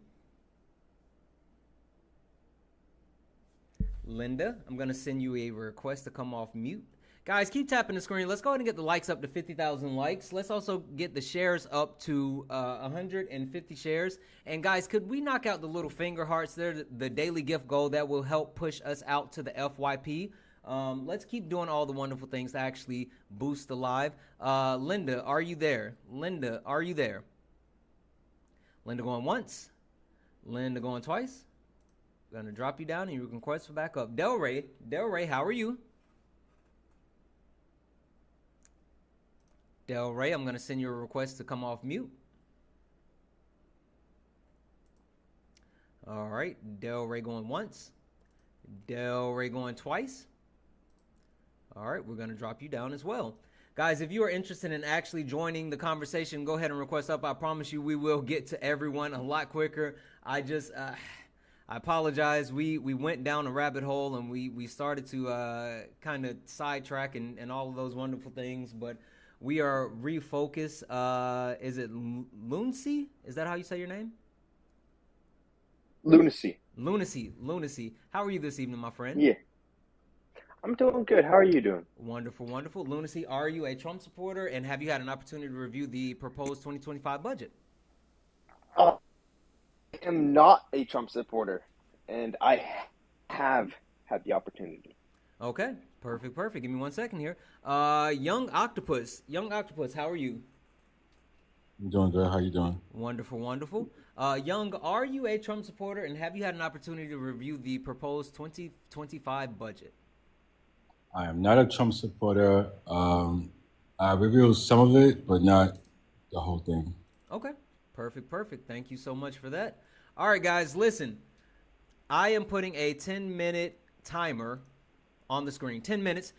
Linda, I'm going to send you a request to come off mute. Guys, keep tapping the screen. Let's go ahead and get the likes up to 50,000 likes. Let's also get the shares up to 150 shares. And guys, could we knock out the little finger hearts there, the daily gift goal that will help push us out to the FYP? Let's keep doing all the wonderful things to actually boost the live. Linda, are you there? Linda, are you there? Linda going once. Linda going twice. I'm gonna drop you down and you can request for back up. Delray, how are you? Delray, I'm gonna send you a request to come off mute. All right, Delray going once. Delray going twice. All right, we're gonna drop you down as well. Guys, if you are interested in actually joining the conversation, go ahead and request up. I promise you we will get to everyone a lot quicker. I apologize. We went down a rabbit hole and we started to kind of sidetrack and all of those wonderful things, but we are refocused. Is it Lunacy? Is that how you say your name? Lunacy. Lunacy. How are you this evening, my friend? Yeah. I'm doing good. How are you doing? Wonderful. Lunacy, are you a Trump supporter, and have you had an opportunity to review the proposed 2025 budget? I am not a Trump supporter, and I have had the opportunity. Okay, perfect. Give me 1 second here. Young Octopus, how are you? I'm doing good. How you doing? Wonderful. Young, are you a Trump supporter, and have you had an opportunity to review the proposed 2025 budget? I am not a Trump supporter. I reviewed some of it, but not the whole thing. Okay, perfect. Thank you so much for that. All right, guys, listen. I am putting a 10-minute timer on the screen. 10 minutes.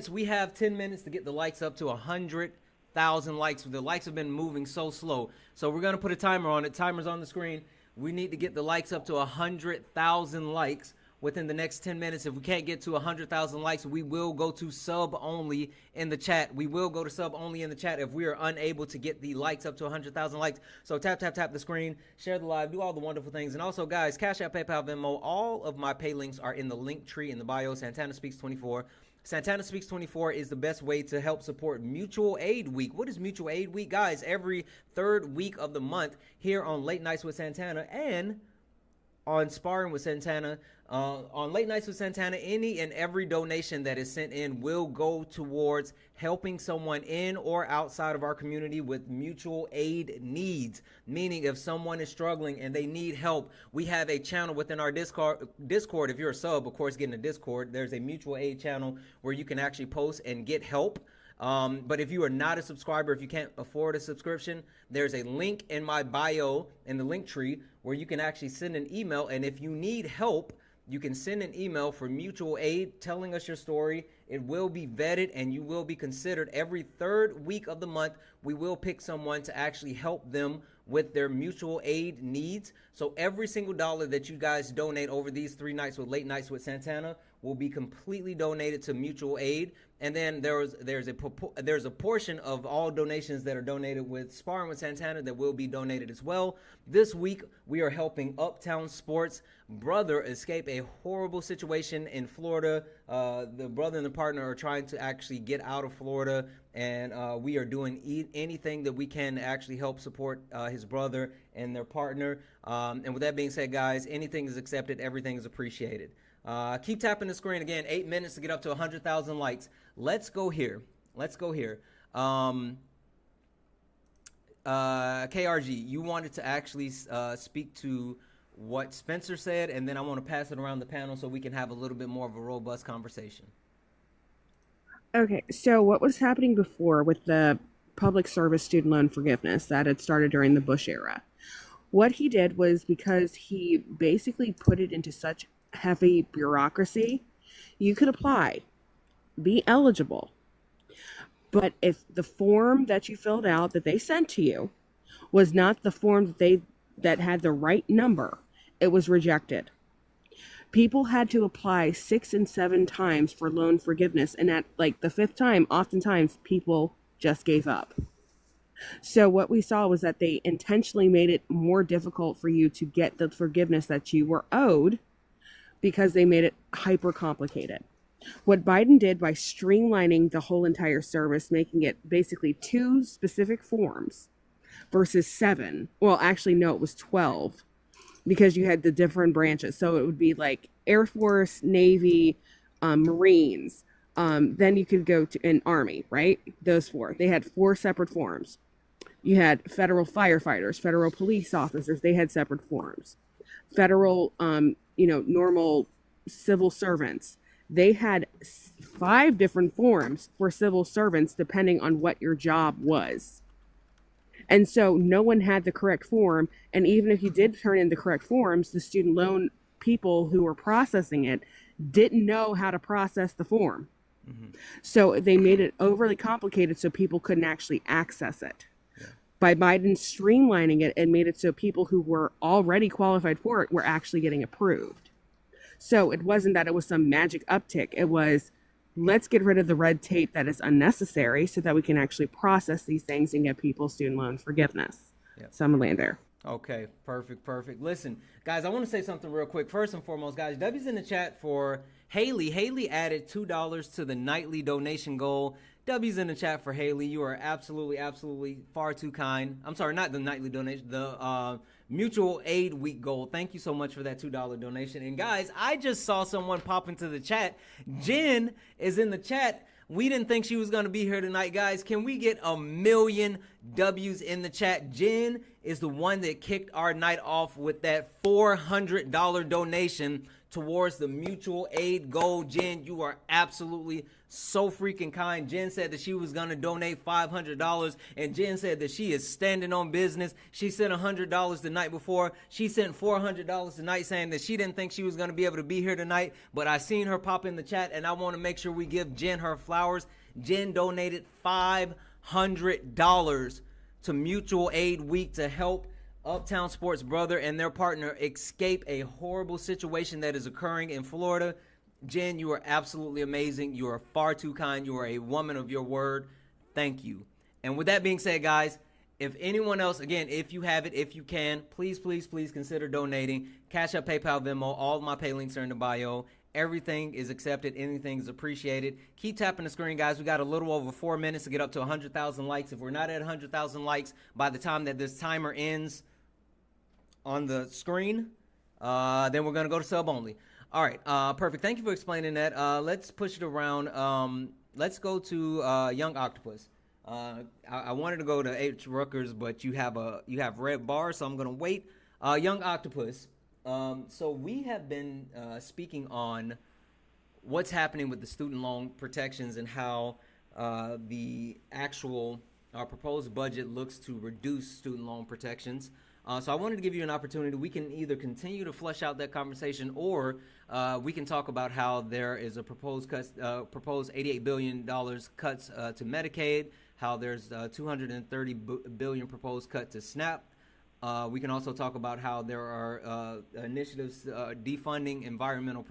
We have 10 minutes to get the likes up to 100,000 likes. The likes have been moving so slow. So we're going to put a timer on it. Timer's on the screen. We need to get the likes up to 100,000 likes within the next 10 minutes. If we can't get to 100,000 likes, we will go to sub only in the chat. If we are unable to get the likes up to 100,000 likes. So tap the screen, share the live, do all the wonderful things. And also, guys, Cash App, PayPal, Venmo, all of my pay links are in the link tree in the bio. Santana Speaks 24. Santana Speaks 24 is the best way to help support Mutual Aid Week. What is Mutual Aid Week? Guys, every third week of the month here on Late Nights with Santana and on Sparring with Santana, on Late Nights with Santana, any and every donation that is sent in will go towards helping someone in or outside of our community with mutual aid needs. Meaning, if someone is struggling and they need help, we have a channel within our Discord. If you're a sub, of course, getting a Discord, there's a mutual aid channel where you can actually post and get help. But if you are not a subscriber, if you can't afford a subscription, there's a link in my bio in the link tree where you can actually send an email. And if you need help, you can send an email for mutual aid telling us your story. It will be vetted and you will be considered. Every third week of the month, we will pick someone to actually help them with their mutual aid needs. So every single dollar that you guys donate over these 3 nights with Late Nights with Santana will be completely donated to mutual aid. And then there's a portion of all donations that are donated with Sparring with Santana that will be donated as well. This week, we are helping Uptown Sports brother escape a horrible situation in Florida. The brother and the partner are trying to actually get out of Florida, and we are doing anything that we can to actually help support his brother and their partner. And with that being said, guys, anything is accepted. Everything is appreciated. Keep tapping the screen. Again, 8 minutes to get up to 100,000 likes. Let's go here. KRG, you wanted to actually speak to what Spencer said, and then I want to pass it around the panel so we can have a little bit more of a robust conversation. Okay, so what was happening before with the public service student loan forgiveness that had started during the Bush era? What he did was, because he basically put it into such heavy bureaucracy, you could apply, be eligible, but if the form that you filled out that they sent to you was not the form that had the right number, it was rejected. People had to apply 6 and 7 times for loan forgiveness, and at like the 5th time, oftentimes people just gave up. So what we saw was that they intentionally made it more difficult for you to get the forgiveness that you were owed, because they made it hyper complicated. What Biden did by streamlining the whole entire service, making it basically 2 specific forms versus 7. Well, actually, no, it was 12 because you had the different branches. So it would be like Air Force, Navy, Marines. Then you could go to an Army, right? Those 4. They had 4 separate forms. You had federal firefighters, federal police officers. They had separate forms. Federal, normal civil servants. They had 5 different forms for civil servants depending on what your job was. And so no one had the correct form. And even if you did turn in the correct forms, the student loan people who were processing it didn't know how to process the form. Mm-hmm. So they made it overly complicated so people couldn't actually access it. By Biden streamlining it and made it so people who were already qualified for it were actually getting approved. So it wasn't that it was some magic uptick. It was, let's get rid of the red tape that is unnecessary so that we can actually process these things and get people student loan forgiveness. Yep. So I'm going to land there. Okay, perfect. Listen, guys, I want to say something real quick. First and foremost, guys, W's in the chat for Haley. Haley added $2 to the nightly donation goal. W's in the chat for Haley. You are absolutely far too kind. I'm sorry, not the nightly donation, the mutual aid week goal. Thank you so much for that $2 donation. And guys, I just saw someone pop into the chat. Jen is in the chat. We didn't think she was going to be here tonight, guys. Can we get 1,000,000 W's in the chat? Jen is the one that kicked our night off with that $400 donation towards the mutual aid goal. Jen, you are absolutely so freaking kind. Jen said that she was going to donate $500, and Jen said that she is standing on business. She sent $100 the night before. She sent $400 tonight, saying that she didn't think she was going to be able to be here tonight, but I seen her pop in the chat, and I want to make sure we give Jen her flowers. Jen donated $500 to Mutual Aid Week to help Uptown Sports Brother and their partner escape a horrible situation that is occurring in Florida. Jen, you are absolutely amazing. You are far too kind. You are a woman of your word. Thank you. And with that being said, guys, if anyone else, again, if you have it, if you can, please consider donating. Cash App, PayPal, Venmo, all of my pay links are in the bio. Everything is accepted. Anything is appreciated. Keep tapping the screen, guys. We got a little over 4 minutes to get up to 100,000 likes. If we're not at 100,000 likes by the time that this timer ends on the screen, then we're going to go to sub only. All right, perfect. Thank you for explaining that. Let's push it around. Let's go to Young Octopus. I wanted to go to H. Rutgers, but you have red bar, so I'm going to wait. Young Octopus. So we have been speaking on what's happening with the student loan protections and how the actual proposed budget looks to reduce student loan protections. So I wanted to give you an opportunity. We can either continue to flesh out that conversation, or we can talk about how there is a proposed $88 billion cuts to Medicaid, how there's $230 billion proposed cut to SNAP. We can also talk about how there are initiatives defunding environmental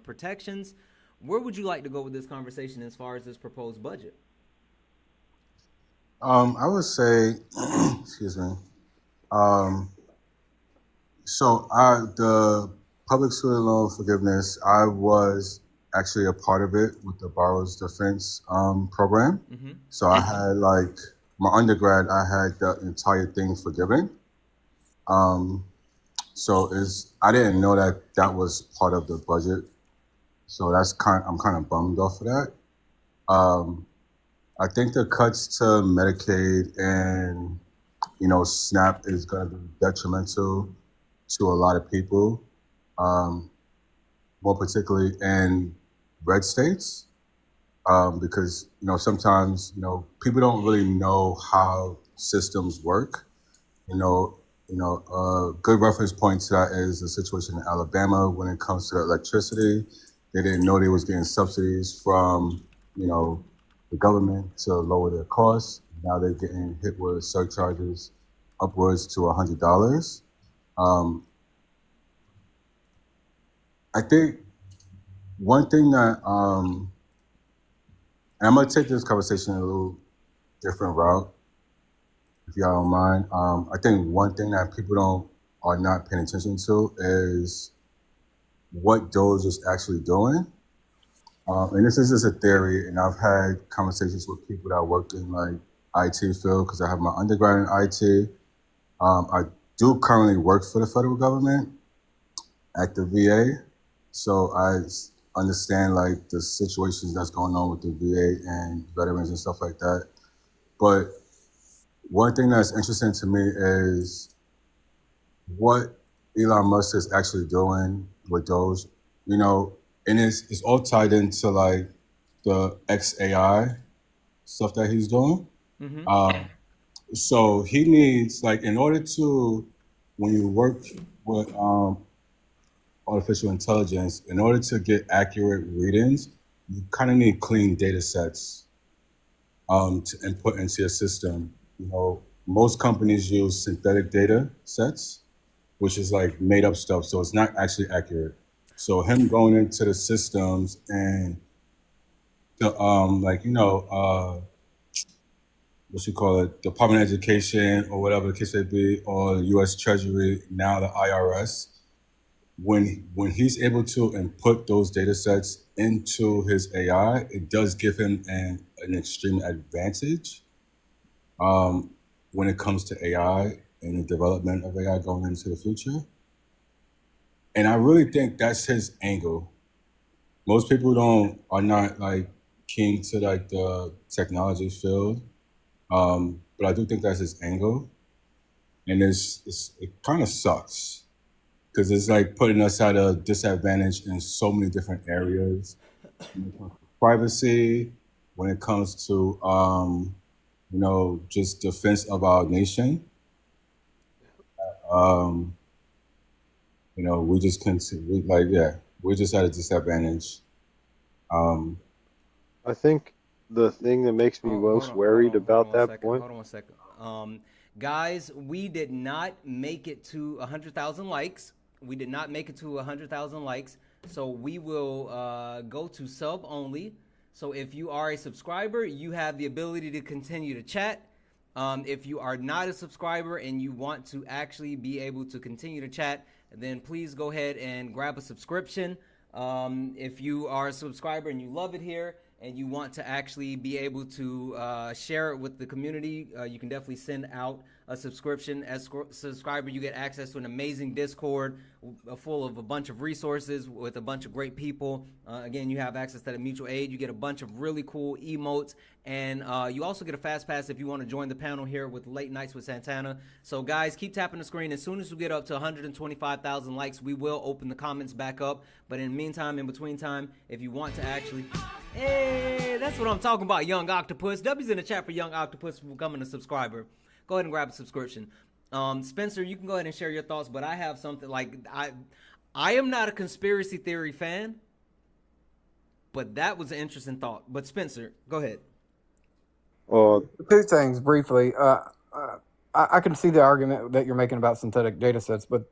protections. Where would you like to go with this conversation as far as this proposed budget? I would say, excuse me. The public student loan forgiveness, I was actually a part of it with the Borrower's Defense program. Mm-hmm. So I had my undergrad, I had the entire thing forgiven. I didn't know that was part of the budget. So I'm kind of bummed off of that. I think the cuts to Medicaid and SNAP is going to be detrimental to a lot of people, more particularly in red states, because sometimes people don't really know how systems work. A good reference point to that is the situation in Alabama when it comes to electricity. They didn't know they was getting subsidies from the government to lower their costs. Now they're getting hit with surcharges upwards to $100. I think one thing that, and I'm going to take this conversation a little different route, if y'all don't mind. I think one thing that people are not paying attention to is what DOGE is actually doing. And this is just a theory, and I've had conversations with people that work in like IT field because I have my undergrad in IT. I do currently work for the federal government at the VA, so I understand like the situations that's going on with the VA and veterans and stuff like that. But one thing that's interesting to me is what Elon Musk is actually doing with those, you know, and it's all tied into like the XAI stuff that he's doing. Mm-hmm. So he needs like in order to when you work with artificial intelligence, in order to get accurate readings, you kind of need clean data sets to input into your system. You know, most companies use synthetic data sets, which is like made up stuff, so it's not actually accurate. So him going into the systems and the like what you call it, Department of Education or whatever the case may be, or U.S. Treasury, now the IRS. When he's able to input those data sets into his AI, it does give him an extreme advantage when it comes to AI and the development of AI going into the future. And I really think that's his angle. Most people are not like keen to like the technology field, but I do think that's his angle, and it kind of sucks because it's like putting us at a disadvantage in so many different areas. When it comes to privacy, when it comes to just defense of our nation. Um, we just continue, we're just at a disadvantage. Um, I think the thing that makes me most worried about that point. Hold on 1 second. Guys, we did not make it to 100,000 likes. We did not make it to 100,000 likes. So we will go to sub only. So if you are a subscriber, you have the ability to continue to chat. If you are not a subscriber and you want to actually be able to continue to chat, then please go ahead and grab a subscription. If you are a subscriber and you love it here and you want to actually be able to share it with the community, you can definitely send out a subscription. As a subscriber, you get access to an amazing Discord full of a bunch of resources with a bunch of great people. Again, you have access to the mutual aid. You get a bunch of really cool emotes, and you also get a fast pass if you want to join the panel here with Late Nights with Santana. So guys, keep tapping the screen. As soon as we get up to 125,000 likes, we will open the comments back up. But in the meantime, in between time, if you want to actually... Hey, that's what I'm talking about, Young Octopus. W's in the chat for Young Octopus for becoming a subscriber. Go ahead and grab a subscription. Spencer, you can go ahead and share your thoughts, but I have something like I am not a conspiracy theory fan, but that was an interesting thought. But Spencer, go ahead. Two things briefly. I can see the argument that you're making about synthetic data sets, but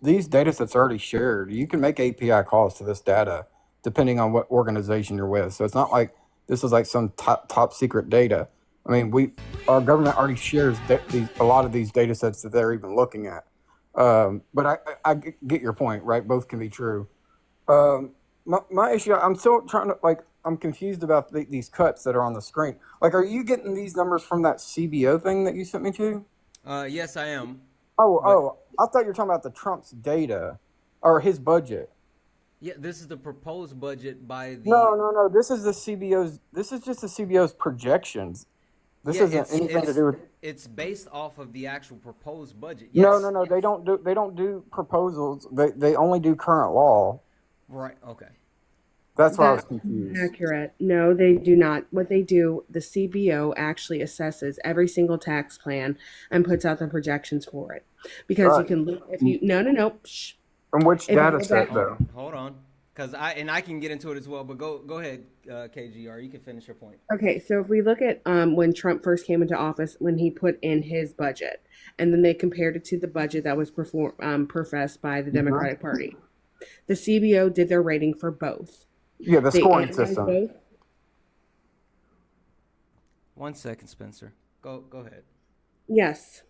these data sets are already shared. You can make API calls to this data depending on what organization you're with. So it's not like this is like some top secret data. I mean, our government already shares a lot of these data sets that they're even looking at. But I get your point, right? Both can be true. My issue, I'm still trying to, I'm confused about these cuts that are on the screen. Like, are you getting these numbers from that CBO thing that you sent me to? Yes, I am. I thought you were talking about the Trump's data or his budget. Yeah, this is the proposed budget by the... No. This is just the CBO's projections. This isn't anything to do with... It's based off of the actual proposed budget. Yes. No. They don't do proposals. They only do current law. Right. Okay. That's why I was confused. Accurate. No, they do not. What they do, the CBO actually assesses every single tax plan and puts out the projections for it. Because you can look if you no. Shh. From which data set though? Hold on. Because I can get into it as well, but go ahead, KGR. You can finish your point. Okay, so if we look at when Trump first came into office, when he put in his budget, and then they compared it to the budget that was professed by the Democratic Party, the CBO did their rating for both. Yeah, the scoring system. Both. 1 second, Spencer. Go ahead. Yes.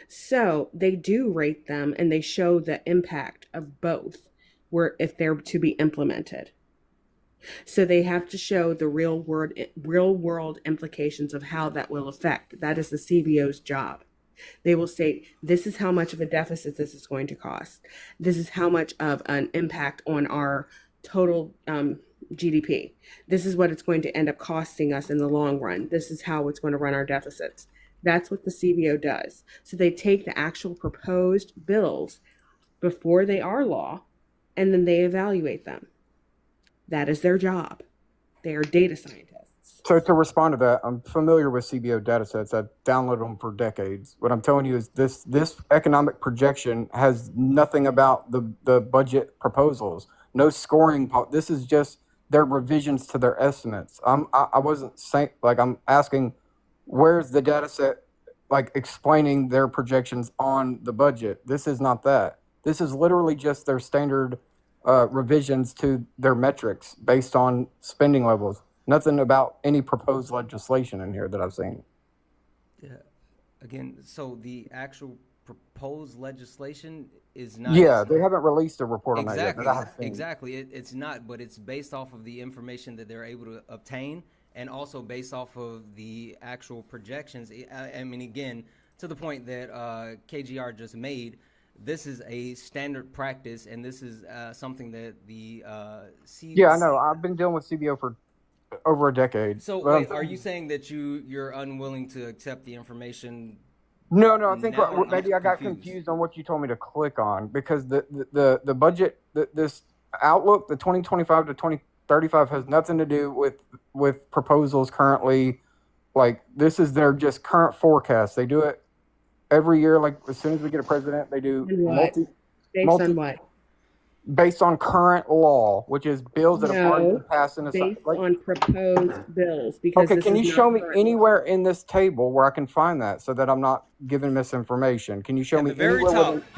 So they do rate them, and they show the impact of both, where if they're to be implemented. So they have to show the real world implications of how that will affect. That is the CBO's job. They will state, this is how much of a deficit this is going to cost. This is how much of an impact on our total GDP. This is what it's going to end up costing us in the long run. This is how it's going to run our deficits. That's what the CBO does. So they take the actual proposed bills before they are law, and then they evaluate them. That is their job. They are data scientists. So to respond to that, I'm familiar with CBO data sets. I've downloaded them for decades. What I'm telling you is this economic projection has nothing about the budget proposals. No scoring. This is just their revisions to their estimates. I wasn't saying, like, I'm asking, where's the data set, like, explaining their projections on the budget? This is not that. This is literally just their standard revisions to their metrics based on spending levels. Nothing about any proposed legislation in here that I've seen. Yeah. Again, so the actual proposed legislation is not. Yeah, they haven't released a report on that yet. Exactly. That I have seen. Exactly. It's not, but it's based off of the information that they're able to obtain, and also based off of the actual projections. I mean, again, to the point that KGR just made, this is a standard practice, and this is something that the Yeah, I know. I've been dealing with CBO for over a decade. So But wait, are you saying that you're unwilling to accept the information? No, I think Now I'm maybe I got confused on what you told me to click on, because the budget, this outlook, the 2025 to 2035 has nothing to do with proposals currently. Like, this is their just current forecast. They do it every year. Like, as soon as we get a president, they do Based on what? based on current law, which is bills that have already No, been passed in the based on proposed bills. Because Okay, this can is you not show me current. anywhere in this table where I can find that, so that I'm not giving misinformation? Can you show At me the very anywhere top. within-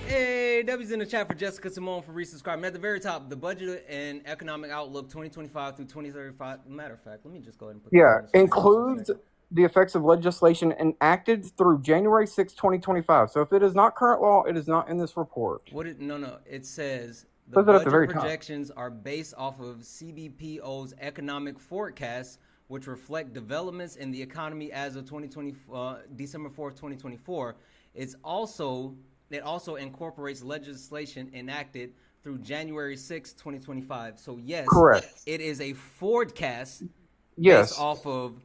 Hey, W's in the chat for Jessica Simone for resubscribing. At the very top, the budget and economic outlook 2025 through 2035. Matter of fact, let me just go ahead and put Yeah, this on the screen. includes the effects of legislation enacted through January 6, 2025. So if it is not current law, it is not in this report. No. It says the Says it at the budget very top. projections are based off of CBPO's economic forecasts, which reflect developments in the economy as of December 4th, 2024. It also incorporates legislation enacted through January 6, 2025. So yes, Correct. it is a forecast Yes. based off of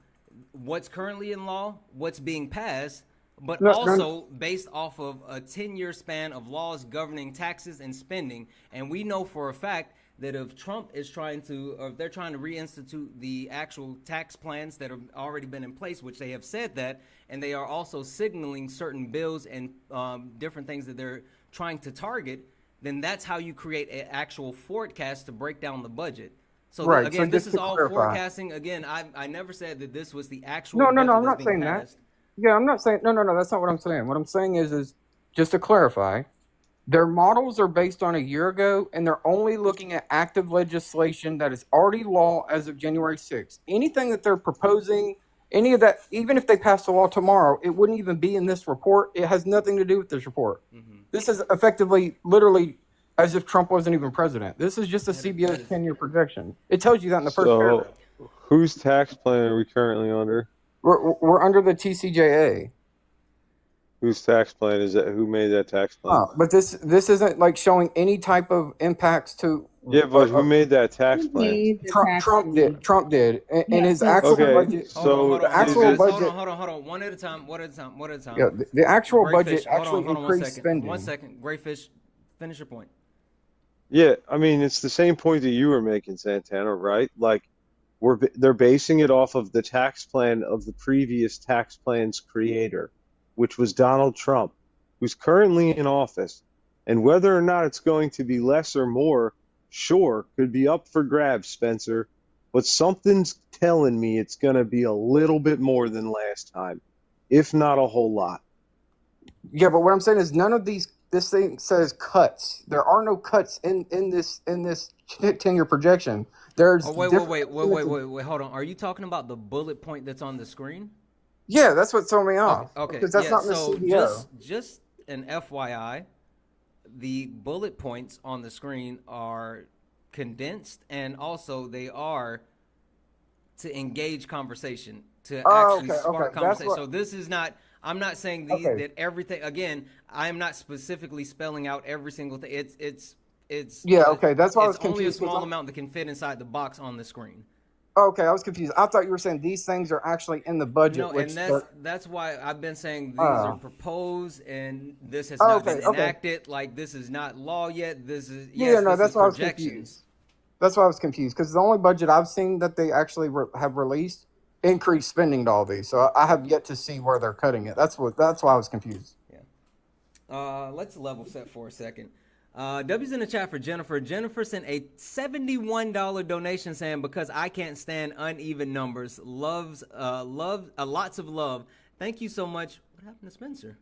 what's currently in law, what's being passed, but No, also based off of a 10-year span of laws governing taxes and spending. And we know for a fact that if Trump is trying to, or if they're trying to reinstitute the actual tax plans that have already been in place, which they have said that, and they are also signaling certain bills and different things that they're trying to target, then that's how you create an actual forecast to break down the budget. So Right, again, so this just is to all clarify. forecasting. Again, I never said that this was the actual No, budget I'm that's not being saying that. passed. Yeah, I'm not saying, no, that's not what I'm saying. What I'm saying is just to clarify, their models are based on a year ago, and they're only looking at active legislation that is already law as of January 6th. Anything that they're proposing, any of that, even if they pass the law tomorrow, it wouldn't even be in this report. It has nothing to do with this report. This is effectively, literally, as if Trump wasn't even president. This is just a CBO's 10-year projection. It tells you that in the first paragraph. Whose tax plan are we currently under? We're under the TCJA. Whose tax plan is that? Who made that tax plan? But this isn't like showing any type of impacts to. Yeah, but who made that tax plan? Trump did, and his actual Okay, budget. so the actual budget. Hold on. One at a time. Yeah, the actual budget Grayfish, hold actually on, increased spending. 1 second. Grayfish, finish your point. Yeah, I mean, it's the same point that you were making, Santana, right? Like, they're basing it off of the tax plan of the previous tax plan's creator, which was Donald Trump, who's currently in office. And whether or not it's going to be less or more, sure, could be up for grabs, Spencer. But something's telling me it's going to be a little bit more than last time, if not a whole lot. Yeah, but what I'm saying is none of these. This thing says cuts. There are no cuts in this 10-year projection. There's wait. Hold on. Are you talking about the bullet point that's on the screen? Yeah, that's what threw me off. Okay. Because that's not in the so CBO. just an FYI, the bullet points on the screen are condensed, and also they are to engage conversation, to Oh, actually okay, spark okay. That's conversation. what. So this is not. I'm not saying Okay. that everything. Again, I am not specifically spelling out every single thing. It's Yeah. Okay. That's why I it's was only a confused because small amount that can fit inside the box on the screen. okay, I was confused. I thought you were saying these things are actually in the budget, No, and which they're. that's why I've been saying these are Uh, proposed, and this has not okay. been Okay. enacted. Like, this is not law yet. This is, Yeah. yes, No, this is that's why I was projections. confused. That's why I was confused because the only budget I've seen that they actually have released increased spending to all these. So I have yet to see where they're cutting it. That's why I was confused. Yeah. Let's level set for a second. W's in the chat for Jennifer. Jennifer sent a $71 donation saying, because I can't stand uneven numbers. Loves, lots of love. Thank you so much. What happened to Spencer?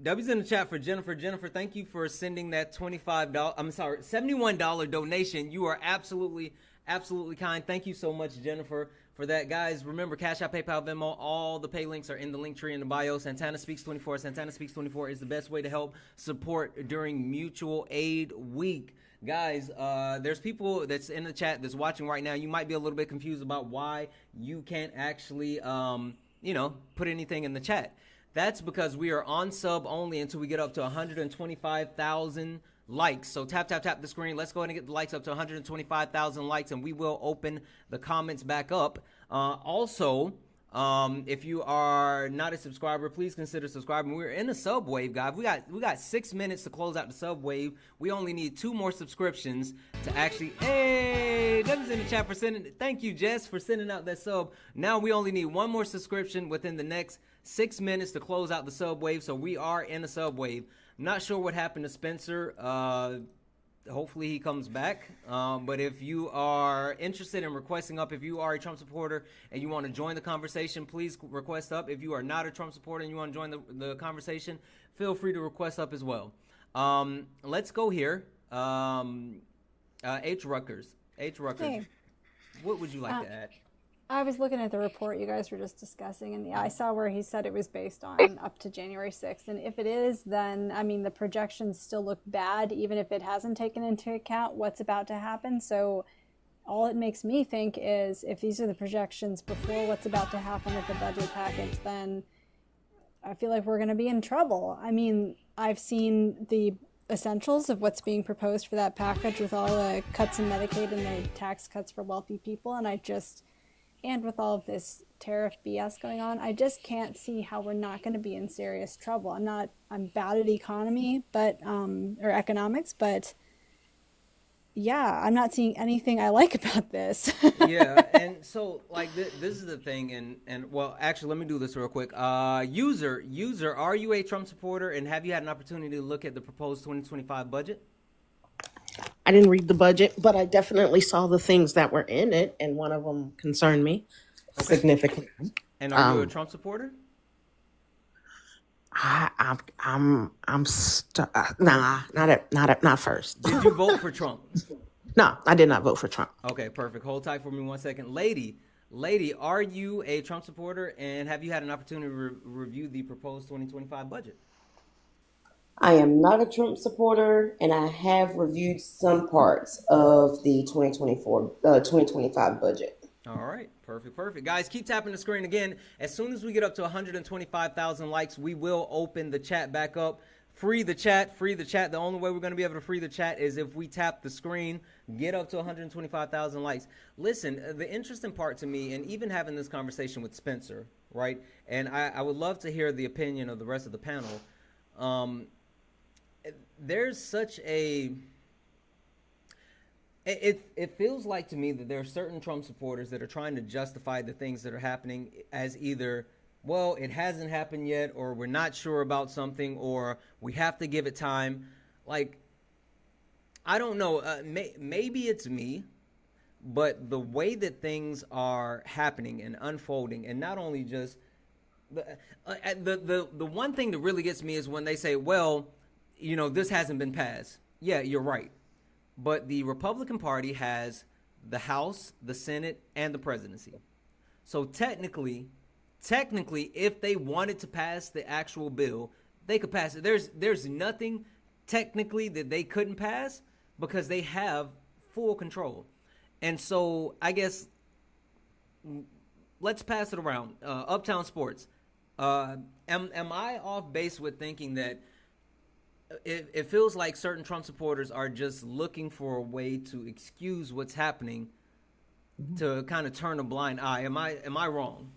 W's in the chat for Jennifer. Jennifer, thank you for sending that $71 donation. You are absolutely kind. Thank you so much, Jennifer, for that. Guys, remember, Cash App, PayPal, Venmo, all the pay links are in the link tree in the bio. Santana Speaks 24. Santana Speaks 24 is the best way to help support during Mutual Aid Week. Guys, there's people that's in the chat that's watching right now. You might be a little bit confused about why you can't actually, put anything in the chat. That's because we are on sub only until we get up to 125,000 likes. So tap the screen. Let's go ahead and get the likes up to 125,000 likes, and we will open the comments back up. Also, if you are not a subscriber, please consider subscribing. We're in the sub wave, guys. We got 6 minutes to close out the sub wave. We only need 2 more subscriptions to actually. Hey, Devin's in the chat for sending. Thank you, Jess, for sending out that sub. Now we only need 1 more subscription within the next 6 minutes to close out the sub wave. So we are in the sub wave. I'm not sure what happened to Spencer. Hopefully he comes back. But if you are interested in requesting up, if you are a Trump supporter and you want to join the conversation, please request up. If you are not a Trump supporter and you want to join the conversation, feel free to request up as well. Let's go here. H. Ruckers. Hey. What would you like to add? I was looking at the report you guys were just discussing, and I saw where he said it was based on up to January 6th. And if it is, then, I mean, the projections still look bad, even if it hasn't taken into account what's about to happen. So all it makes me think is if these are the projections before what's about to happen with the budget package, then I feel like we're going to be in trouble. I mean, I've seen the essentials of what's being proposed for that package with all the cuts in Medicaid and the tax cuts for wealthy people, and with all of this tariff BS going on, I just can't see how we're not going to be in serious trouble. I'm bad at economy, or economics, but yeah, I'm not seeing anything I like about this. Yeah, and so like this is the thing, and well, actually, let me do this real quick. User, are you a Trump supporter, and have you had an opportunity to look at the proposed 2025 budget? I didn't read the budget, but I definitely saw the things that were in it, and one of them concerned me significantly. And are you a Trump supporter? I'm not first. Did you vote for Trump? No, I did not vote for Trump. Okay, perfect. Hold tight for me 1 second. Lady, are you a Trump supporter, and have you had an opportunity to review the proposed 2025 budget? I am not a Trump supporter, and I have reviewed some parts of the 2025 budget. All right, perfect. Guys, keep tapping the screen again. As soon as we get up to 125,000 likes, we will open the chat back up. Free the chat. The only way we're going to be able to free the chat is if we tap the screen, get up to 125,000 likes. Listen, the interesting part to me, and even having this conversation with Spencer, right? And I would love to hear the opinion of the rest of the panel. There's such a it feels like to me that there are certain Trump supporters that are trying to justify the things that are happening as either, well, it hasn't happened yet, or we're not sure about something, or we have to give it time. Like, I don't know, maybe it's me, but the way that things are happening and unfolding, and not only just the one thing that really gets me is when they say, well, this hasn't been passed. Yeah, you're right. But the Republican Party has the House, the Senate, and the presidency. So technically, if they wanted to pass the actual bill, they could pass it. There's nothing technically that they couldn't pass because they have full control. And so I guess let's pass it around. Uptown Sports. Am I off base with thinking that it feels like certain Trump supporters are just looking for a way to excuse what's happening to kind of turn a blind eye? Am I wrong?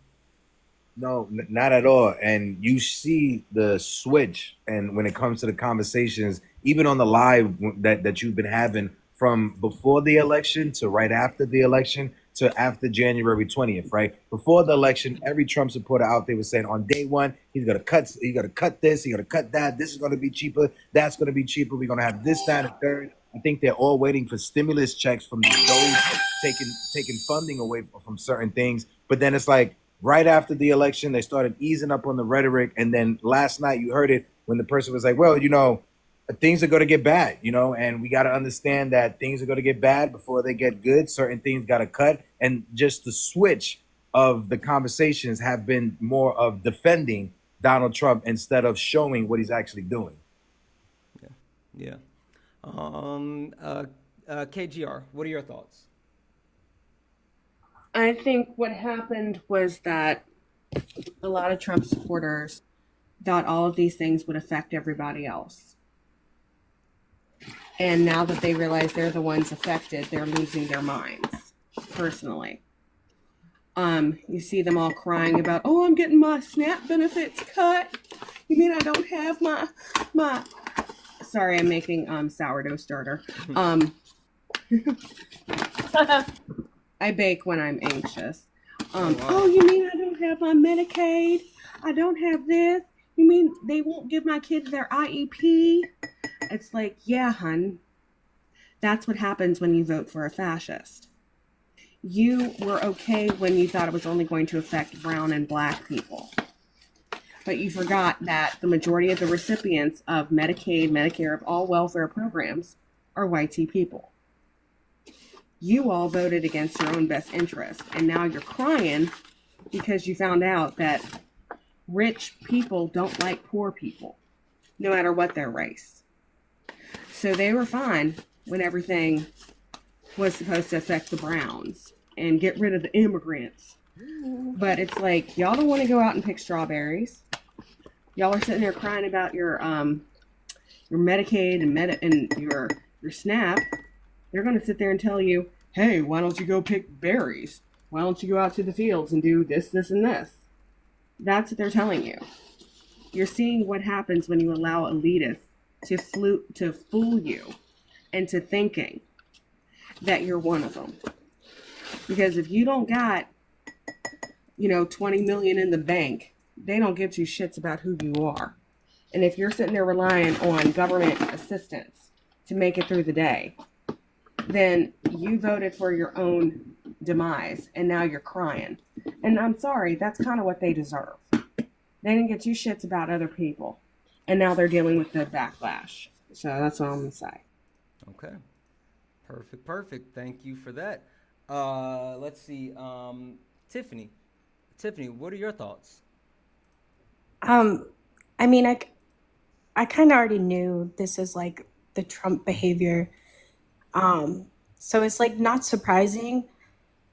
No, not at all. And you see the switch, and when it comes to the conversations, even on the live that you've been having from before the election to right after the election to after January 20th, right? Before the election, every Trump supporter out there was saying on day one, he's gonna cut this, he's gonna cut that, this is gonna be cheaper, that's gonna be cheaper, we're gonna have this, that, and third. I think they're all waiting for stimulus checks from those taking funding away from certain things. But then it's like right after the election, they started easing up on the rhetoric. And then last night you heard it when the person was like, well, things are going to get bad, and we got to understand that things are going to get bad before they get good. Certain things got to cut. And just the switch of the conversations have been more of defending Donald Trump instead of showing what he's actually doing. Yeah. KGR, what are your thoughts? I think what happened was that a lot of Trump supporters thought all of these things would affect everybody else. And now that they realize they're the ones affected, they're losing their minds, personally. You see them all crying about, oh, I'm getting my SNAP benefits cut. You mean I don't have my sorry, I'm making sourdough starter. I bake when I'm anxious. Oh, you mean I don't have my Medicaid? I don't have this? You mean they won't give my kids their IEP? It's like, yeah, hun. That's what happens when you vote for a fascist. You were okay when you thought it was only going to affect brown and black people. But you forgot that the majority of the recipients of Medicaid, Medicare, of all welfare programs are white people. You all voted against your own best interest, and now you're crying because you found out that rich people don't like poor people, no matter what their race. So they were fine when everything was supposed to affect the Browns and get rid of the immigrants. But it's like, y'all don't want to go out and pick strawberries. Y'all are sitting there crying about your Medicaid and your SNAP. They're going to sit there and tell you, hey, why don't you go pick berries? Why don't you go out to the fields and do this, this, and this? That's what they're telling you. You're seeing what happens when you allow elitists to fool you into thinking that you're one of them. Because if you don't got, 20 million in the bank, they don't give two shits about who you are. And if you're sitting there relying on government assistance to make it through the day, then you voted for your own demise, and now you're crying. And I'm sorry, that's kind of what they deserve. They didn't get two shits about other people, and now they're dealing with the backlash. So that's what I'm going to say. Okay. Perfect. Thank you for that. Let's see. Tiffany, what are your thoughts? I mean, I kind of already knew this is like the Trump behavior. So it's like not surprising,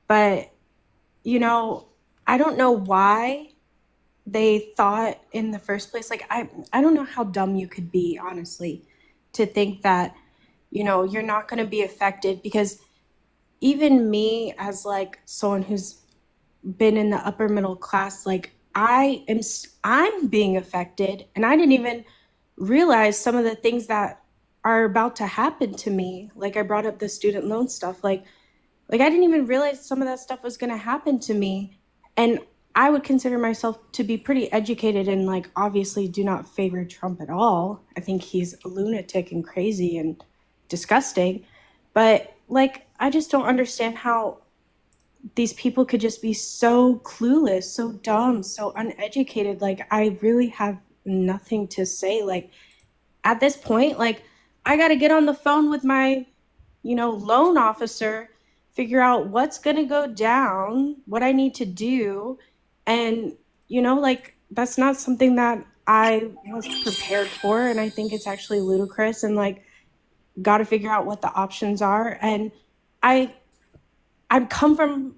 but I don't know why they thought in the first place, like, I don't know how dumb you could be, honestly, to think that, you're not going to be affected, because even me as like someone who's been in the upper middle class, like I'm being affected, and I didn't even realize some of the things that are about to happen to me. Like I brought up the student loan stuff, like I didn't even realize some of that stuff was going to happen to me. And I would consider myself to be pretty educated and like obviously do not favor Trump at all. I think he's a lunatic and crazy and disgusting. But like, I just don't understand how these people could just be so clueless, so dumb, so uneducated. Like, I really have nothing to say. Like, at this point, like, I got to get on the phone with my, loan officer, figure out what's going to go down, what I need to do. And, like, that's not something that I was prepared for, and I think it's actually ludicrous, and like got to figure out what the options are. And I I've come from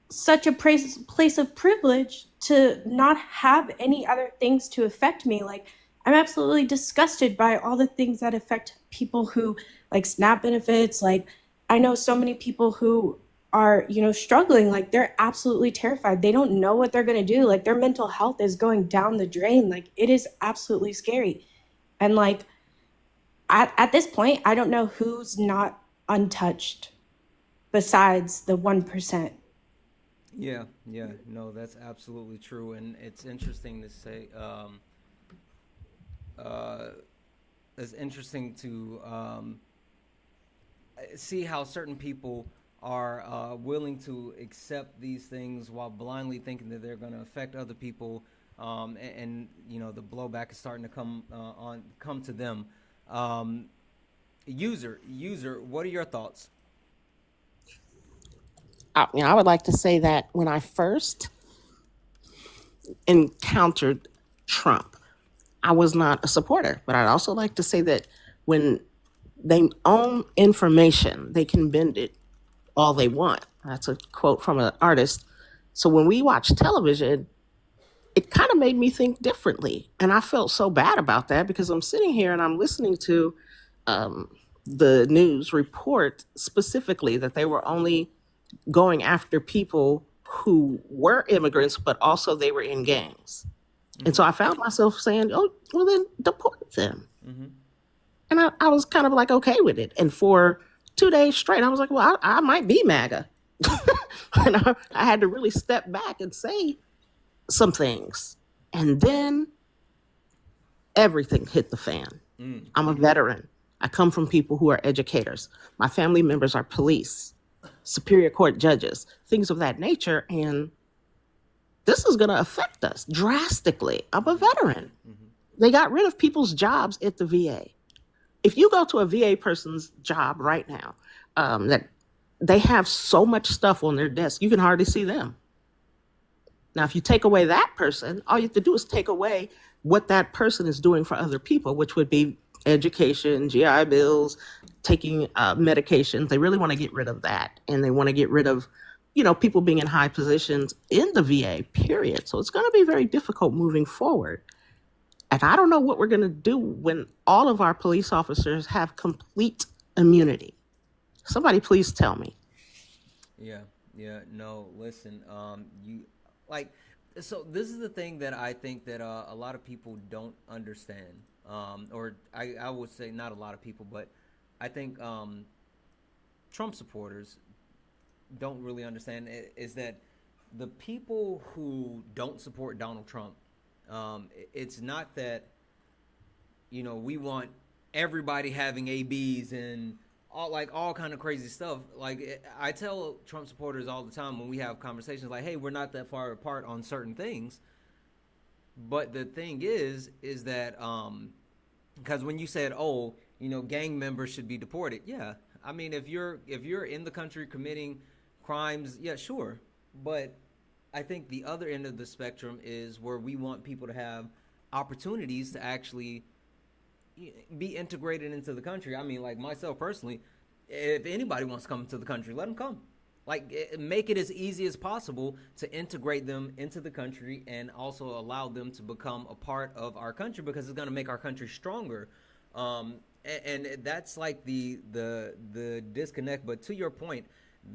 such a place of privilege to not have any other things to affect me. Like, I'm absolutely disgusted by all the things that affect people who like SNAP benefits. Like, I know so many people who are, struggling. Like, they're absolutely terrified. They don't know what they're going to do. Like, their mental health is going down the drain. Like, it is absolutely scary. And like, at this point, I don't know who's not untouched besides the 1%. Yeah, yeah, no, that's absolutely true, and it's interesting to say. Uh, it's interesting to see how certain people are willing to accept these things while blindly thinking that they're going to affect other people, and the blowback is starting to come to them. Um, user, what are your thoughts? I would like to say that when I first encountered Trump, I was not a supporter. But I'd also like to say that when they own information, they can bend it all they want. That's a quote from an artist. So when we watch television, it kind of made me think differently. And I felt so bad about that because I'm sitting here and I'm listening to um, the news report specifically that they were only going after people who were immigrants, but also they were in gangs. And so I found myself saying, oh, well, then deport them. Mm-hmm. And I was kind of like okay with it. And for 2 days straight, I was like, well, I might be MAGA. And I had to really step back and say some things. And then everything hit the fan. I'm a veteran. I come from people who are educators. My family members are police, Superior Court judges, things of that nature. And this is going to affect us drastically. I'm a veteran. They got rid of people's jobs at the VA. If you go to a VA person's job right now, that they have so much stuff on their desk, you can hardly see them. Now, if you take away that person, all you have to do is take away what that person is doing for other people, which would be education, GI bills, taking medications. They really want to get rid of that. And they want to get rid of, people being in high positions in the VA, period. So it's going to be very difficult moving forward. And I don't know what we're going to do when all of our police officers have complete immunity. Somebody please tell me. Yeah, no, listen, so this is the thing that I think that a lot of people don't understand, or I would say not a lot of people, but I think Trump supporters don't really understand is that the people who don't support Donald Trump, it's not that, we want everybody having ABs and all kind of crazy stuff. I tell Trump supporters all the time when we have conversations like, hey, we're not that far apart on certain things. But the thing is that because when you said, oh, gang members should be deported, yeah, I mean, if you're in the country committing crimes, yeah, sure. But I think the other end of the spectrum is where we want people to have opportunities to actually be integrated into the country. I mean, like myself personally, if anybody wants to come to the country, let them come. Make it as easy as possible to integrate them into the country and also allow them to become a part of our country because it's going to make our country stronger. And that's like the disconnect. But to your point,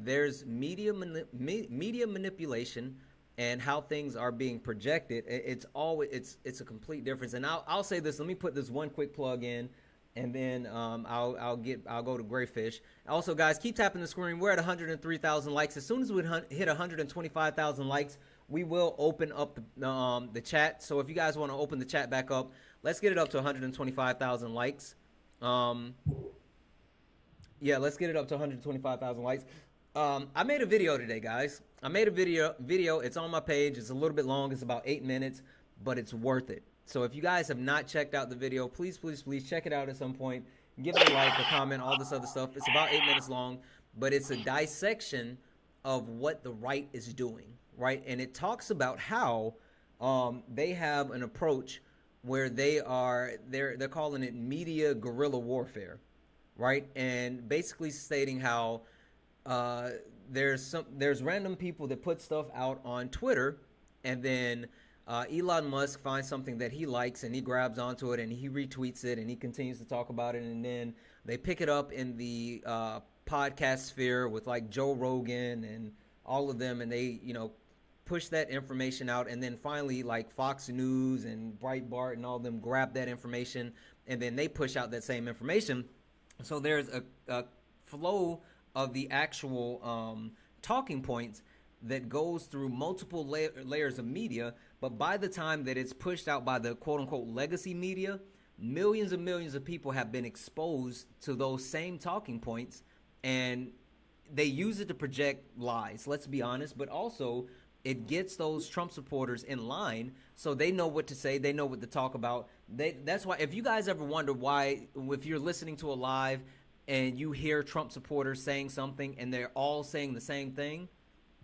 there's media manipulation and how things are being projected. It's a complete difference. And I'll say this. Let me put this one quick plug in, and then I'll go to Grayfish. Also, guys, keep tapping the screen. We're at 103,000 likes. As soon as we hit 125,000 likes, we will open up the chat. So if you guys want to open the chat back up, let's get it up to 125,000 likes. Yeah, let's get it up to 125,000 likes. I made a video today, guys. I made a video. It's on my page. It's a little bit long. It's about 8 minutes, but it's worth it. So if you guys have not checked out the video, please check it out at some point. Give it a like, a comment, all this other stuff. It's about 8 minutes long, but it's a dissection of what the right is doing, right? And it talks about how they have an approach where they're calling it media guerrilla warfare, right? And basically stating how uh, there's random people that put stuff out on Twitter, and then Elon Musk finds something that he likes and he grabs onto it and he retweets it and he continues to talk about it, and then they pick it up in the podcast sphere with like Joe Rogan and all of them, and they push that information out, and then finally like Fox News and Breitbart and all of them grab that information, and then they push out that same information. So there's a flow of the actual talking points that goes through multiple layers of media, but by the time that it's pushed out by the quote-unquote legacy media, millions and millions of people have been exposed to those same talking points, and they use it to project lies, let's be honest, but also it gets those Trump supporters in line so they know what to say, they know what to talk about. That's why, if you guys ever wonder why, if you're listening to a live and you hear Trump supporters saying something and they're all saying the same thing,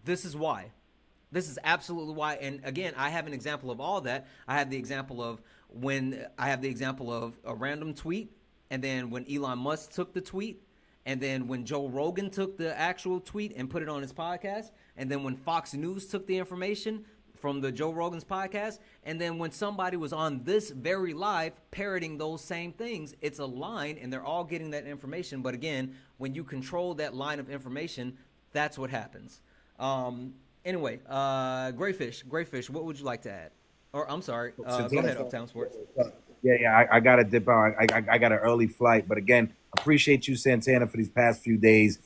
this is why. This is absolutely why. And again, I have an example of all that. I have the example of a random tweet, and then when Elon Musk took the tweet, and then when Joe Rogan took the actual tweet and put it on his podcast, and then when Fox News took the information from the Joe Rogan's podcast, and then when somebody was on this very live parroting those same things, it's a line and they're all getting that information. But again, when you control that line of information, that's what happens. Anyway, Grayfish, what would you like to add? Or I'm sorry, go ahead, Uptown Sports. Yeah, I got to dip out. I got an early flight, but again, appreciate you, Santana, for these past few days.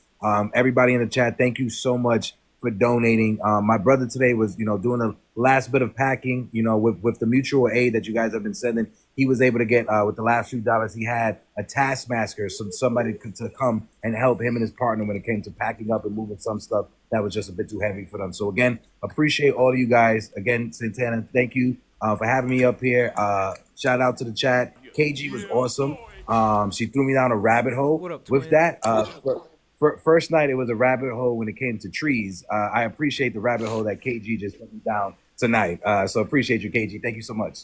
Everybody in the chat, thank you so much for donating. My brother today was, doing the last bit of packing, with the mutual aid that you guys have been sending. He was able to get, with the last few dollars he had, a taskmaster, so somebody to come and help him and his partner when it came to packing up and moving some stuff that was just a bit too heavy for them. So again, appreciate all of you guys. Again, Santana, thank you for having me up here. Shout out to the chat. KG was awesome. She threw me down a rabbit hole with that. First night, it was a rabbit hole when it came to trees. I appreciate the rabbit hole that KG just put me down tonight. So appreciate you, KG. Thank you so much.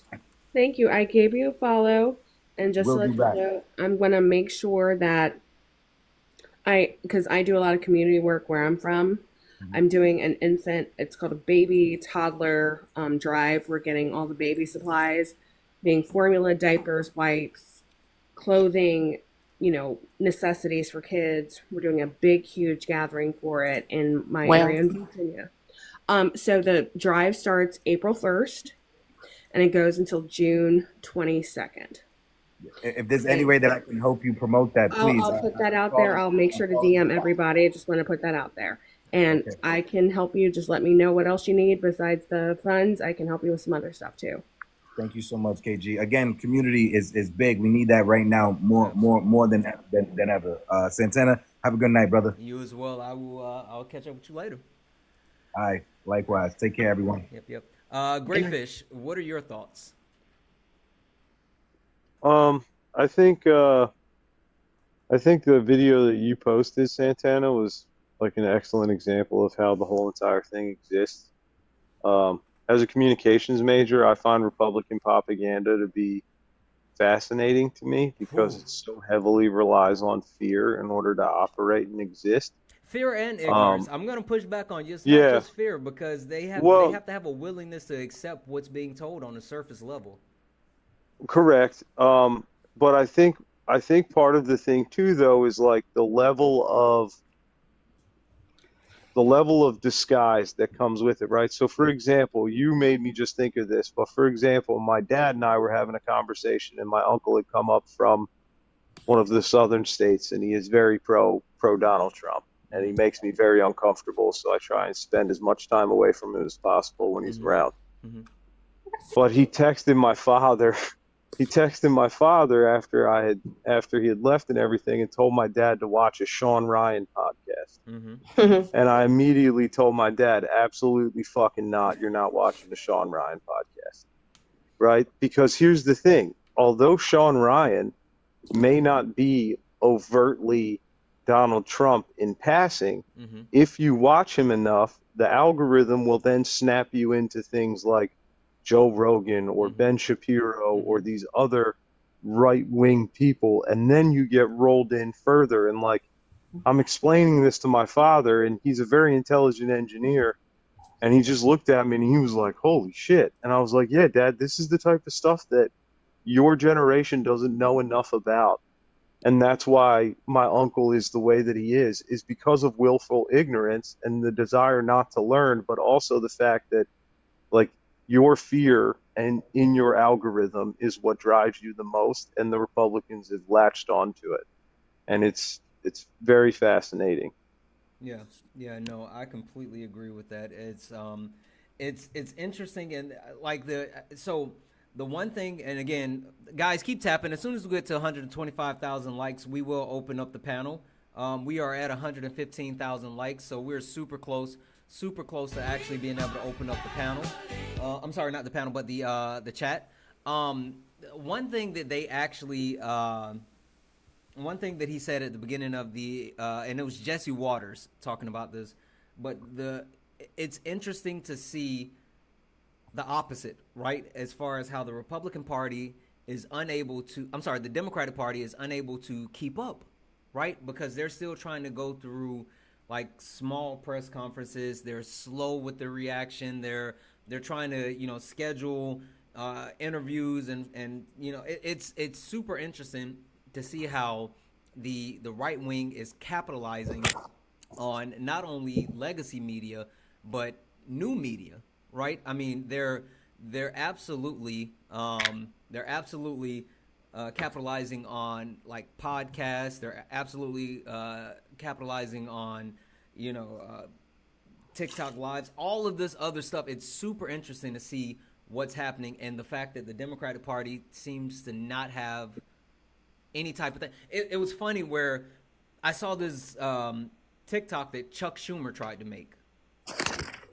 Thank you. I gave you a follow, and just to let you know, I'm going to make sure that because I do a lot of community work where I'm from. I'm doing an infant, it's called a baby toddler drive. We're getting all the baby supplies, being formula, diapers, wipes, clothing, necessities for kids. We're doing a big, huge gathering for it in my area in Virginia. So the drive starts April 1st and it goes until June 22nd. If there's any way that I can help you promote that, please. I'll put that out there. I'll make sure to DM everybody. I just want to put that out there. And I can help you. Just let me know what else you need besides the funds. I can help you with some other stuff too. Thank you so much, KG. Again, community is big. We need that right now more than ever. Santana, have a good night, brother. You as well. I'll catch up with you later. All right. Likewise. Take care, everyone. Yep. Grayfish, what are your thoughts? I think the video that you posted, Santana, was like an excellent example of how the whole entire thing exists. As a communications major, I find Republican propaganda to be fascinating to me because it so heavily relies on fear in order to operate and exist. Fear and ignorance. I'm going to push back on you. It's not just fear, because they have to have a willingness to accept what's being told on a surface level. Correct. But I think part of the thing too, though, is like the level of disguise that comes with it, right? So, for example, you made me just think of this, but for example, my dad and I were having a conversation, and my uncle had come up from one of the southern states, and he is very pro Donald Trump, and he makes me very uncomfortable. So I try and spend as much time away from him as possible when he's around. Mm-hmm. But he texted my father. He texted my father after he had left and everything, and told my dad to watch a Sean Ryan podcast. Mm-hmm. And I immediately told my dad, absolutely fucking not. You're not watching the Sean Ryan podcast, right? Because here's the thing. Although Sean Ryan may not be overtly Donald Trump in passing, if you watch him enough, the algorithm will then snap you into things like Joe Rogan or Ben Shapiro or these other right wing people, and then you get rolled in further. And like, I'm explaining this to my father, and he's a very intelligent engineer, and he just looked at me and he was like, "Holy shit!" And I was like, "Yeah, Dad, this is the type of stuff that your generation doesn't know enough about." And that's why my uncle is the way that he is because of willful ignorance and the desire not to learn, but also the fact that, like, your fear and in your algorithm is what drives you the most, and the Republicans have latched onto it. And it's very fascinating. Yeah, yeah, no, I completely agree with that. It's interesting, and like the one thing, and again, guys, keep tapping. As soon as we get to 125,000 likes, we will open up the panel. We are at 115,000 likes, so we're super close to actually being able to open up the panel. I'm sorry, not the panel, but the chat. One thing that they actually. One thing that he said at the beginning of and it was Jesse Waters talking about this, but it's interesting to see the opposite, right? As far as how the Republican Party is the Democratic Party is unable to keep up, right? Because they're still trying to go through like small press conferences. They're slow with their reaction. They're trying to, schedule interviews and it's super interesting to see how the right wing is capitalizing on not only legacy media but new media, right? I mean, they're absolutely capitalizing on like podcasts. They're absolutely capitalizing on TikTok lives, all of this other stuff. It's super interesting to see what's happening, and the fact that the Democratic Party seems to not have any type of thing. It was funny where I saw this TikTok that Chuck Schumer tried to make.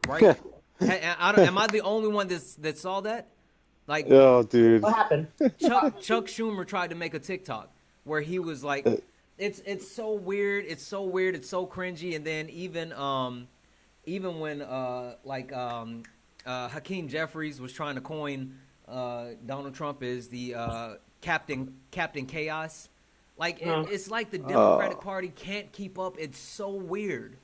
Right? Am I the only one that saw that? Like, oh, dude, What happened? Chuck Schumer tried to make a TikTok where he was like, it's so weird, it's so weird, it's so cringy, and then even when Hakeem Jeffries was trying to coin Donald Trump as the Captain Chaos. Like, it's like the Democratic Party can't keep up. It's so weird.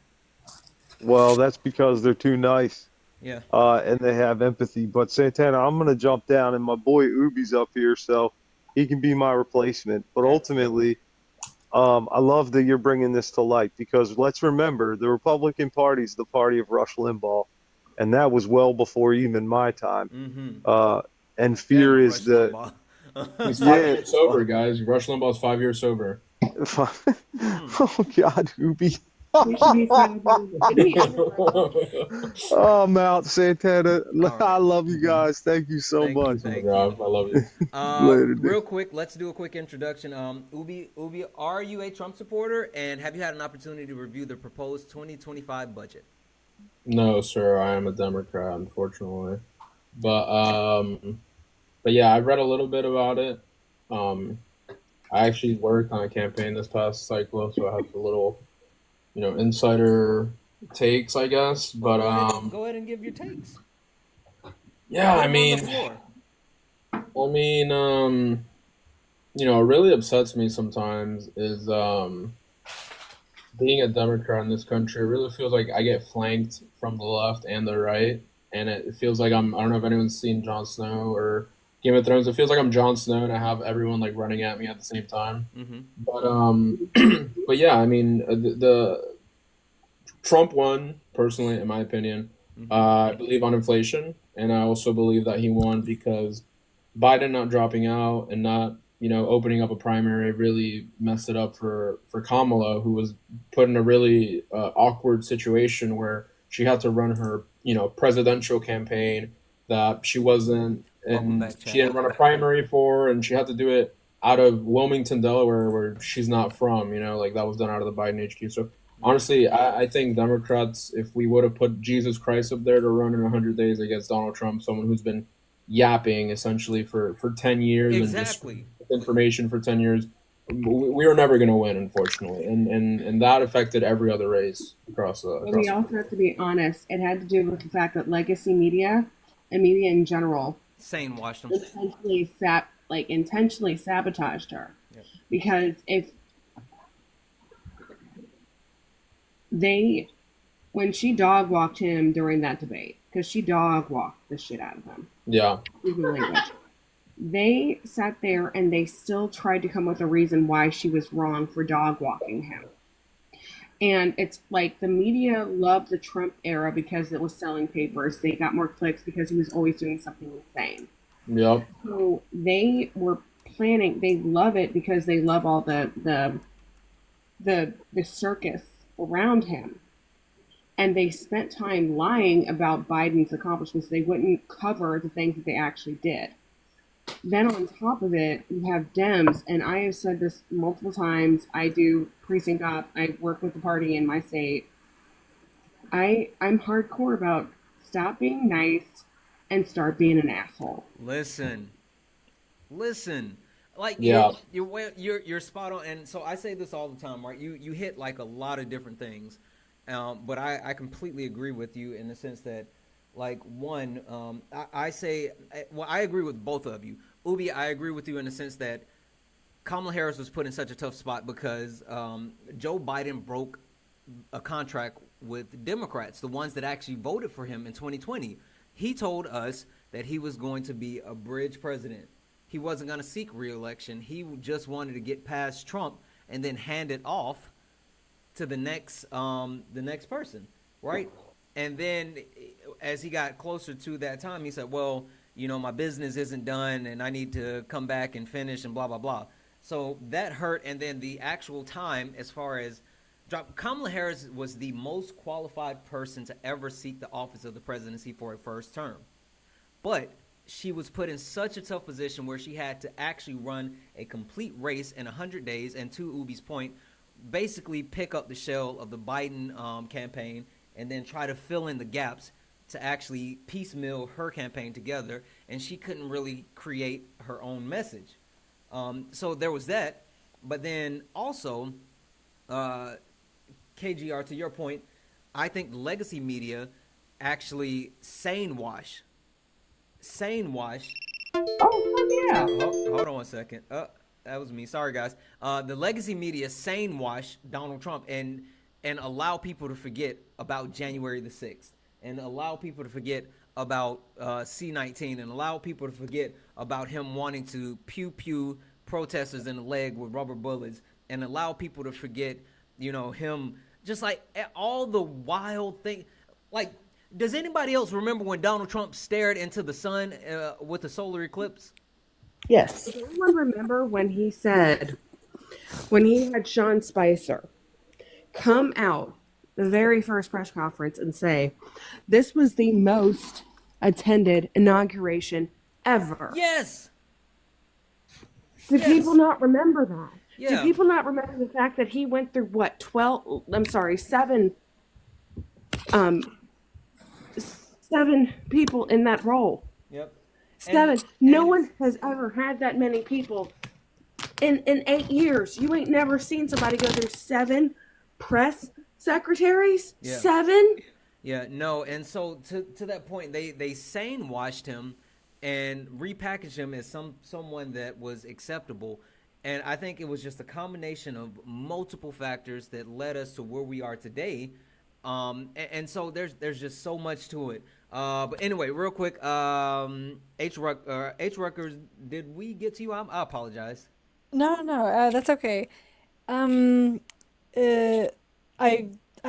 well, that's because they're too nice. Yeah. And they have empathy. But Santana, I'm gonna jump down, and my boy Ubi's up here, so he can be my replacement. But ultimately, I love that you're bringing this to light, because let's remember, the Republican Party is the party of Rush Limbaugh, and that was well before even my time. Mm-hmm. And fear is the He's 5 years sober, guys. Rush Limbaugh's 5 years sober. Oh God, Ubi. We should be friends. Oh, I'm out, Santana. Right. I love you guys. Thank you so much. Thank you. I love you. Later, dude. Real quick, let's do a quick introduction. Ubi, are you a Trump supporter, and have you had an opportunity to review the proposed 2025 budget? No, sir. I am a Democrat, unfortunately. But yeah, I've read a little bit about it. I actually worked on a campaign this past cycle, so I have a little, insider takes, I guess. But go ahead and give your takes. Yeah, Put 'em on the floor. What really upsets me sometimes is being a Democrat in this country. It really feels like I get flanked from the left and the right, and it feels like I don't know if anyone's seen Jon Snow or Game of Thrones. It feels like I'm Jon Snow and I have everyone like running at me at the same time. Mm-hmm. But yeah, I mean, the Trump won personally, in my opinion. Mm-hmm. I believe on inflation, and I also believe that he won because Biden not dropping out and not opening up a primary really messed it up for Kamala, who was put in a really awkward situation where she had to run her presidential campaign that she wasn't, and she didn't run a primary for, and she had to do it out of Wilmington, Delaware, where she's not from. Like that was done out of the Biden HQ. So honestly, I think Democrats, if we would have put Jesus Christ up there to run in 100 days against Donald Trump, someone who's been yapping essentially for 10 years exactly. and just information for 10 years, we were never going to win, unfortunately, and that affected every other race across the. But we also have to be honest. It had to do with the fact that legacy media and media in general Sane washed them. intentionally sabotaged her. Yep. Because if they, when she dog walked him during that debate, because she dog walked the shit out of him, Yeah. excuse my language, they sat there and they still tried to come with a reason why she was wrong for dog walking him. And it's like the media loved the Trump era because it was selling papers. They got more clicks because he was always doing something insane. Yep. So they were planning. They love it because they love all the circus around him. And they spent time lying about Biden's accomplishments. They wouldn't cover the things that they actually did. Then on top of it, you have Dems, and I have said this multiple times. I do precinct ops. I work with the party in my state. I'm hardcore about stop being nice and start being an asshole. Listen, like Yeah. you're spot on. And so I say this all the time, right? You hit like a lot of different things, but I completely agree with you in the sense that, like, one, I say, well, I agree with both of you. Ubi, I agree with you in the sense that Kamala Harris was put in such a tough spot because Joe Biden broke a contract with Democrats, the ones that actually voted for him in 2020. He told us that he was going to be a bridge president. He wasn't going to seek re-election. He just wanted to get past Trump and then hand it off to the next person, right? And then as he got closer to that time, he said, well, my business isn't done and I need to come back and finish and blah, blah, blah. So that hurt. And then the actual time, as far as Kamala Harris was the most qualified person to ever seek the office of the presidency for a first term. But she was put in such a tough position where she had to actually run a complete race in 100 days. And to Ubi's point, basically pick up the shell of the Biden campaign and then try to fill in the gaps to actually piecemeal her campaign together. And she couldn't really create her own message. So there was that. But then also, KGR, to your point, I think legacy media actually sane wash. Oh, yeah. Hold on one second. That was me. Sorry, guys. The legacy media sane wash Donald Trump and allow people to forget about January the 6th and allow people to forget about C-19 and allow people to forget about him wanting to pew protesters in the leg with rubber bullets and allow people to forget, him just like all the wild thing. Like, does anybody else remember when Donald Trump stared into the sun with the solar eclipse? Yes. Does anyone remember when he had Sean Spicer come out the very first press conference and say, this was the most attended inauguration ever? Yes. Do people not remember that? Yeah. Do people not remember the fact that he went through seven people in that role? Yep. Seven. No one has ever had that many people in 8 years. You ain't never seen somebody go through 7 press secretaries. Yeah. 7. Yeah, no, and so to that point, they sane washed him and repackaged him as someone that was acceptable. And I think it was just a combination of multiple factors that led us to where we are today. And so there's just so much to it. But anyway, real quick, H. Ruckers, did we get to you? I apologize. No, that's okay. I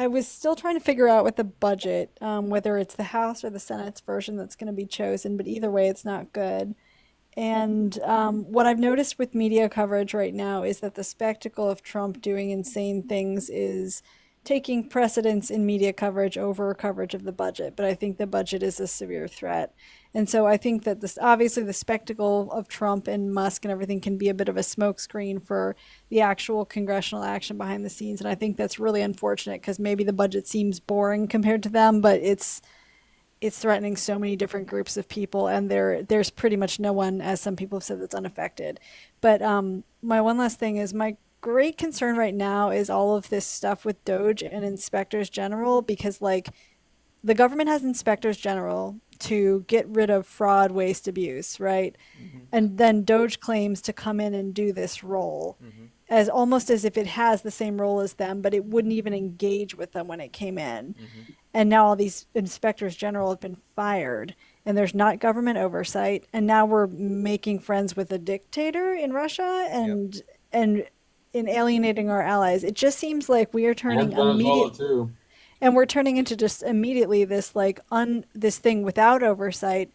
was still trying to figure out with the budget, whether it's the House or the Senate's version that's going to be chosen, but either way, it's not good. And what I've noticed with media coverage right now is that the spectacle of Trump doing insane things is taking precedence in media coverage over coverage of the budget. But I think the budget is a severe threat. And so I think that obviously the spectacle of Trump and Musk and everything can be a bit of a smokescreen for the actual congressional action behind the scenes. And I think that's really unfortunate because maybe the budget seems boring compared to them, but it's threatening so many different groups of people, and there's pretty much no one, as some people have said, that's unaffected. But my one last thing is my great concern right now is all of this stuff with Doge and inspectors general, because like the government has inspectors general to get rid of fraud, waste, abuse, right? Mm-hmm. And then Doge claims to come in and do this role Mm-hmm. as almost as if it has the same role as them, but it wouldn't even engage with them when it came in. Mm-hmm. And now all these inspectors general have been fired, and there's not government oversight, and now we're making friends with a dictator in Russia and in alienating our allies. It just seems like we are And turning Venezuela too. and we're turning into just immediately this like this thing without oversight.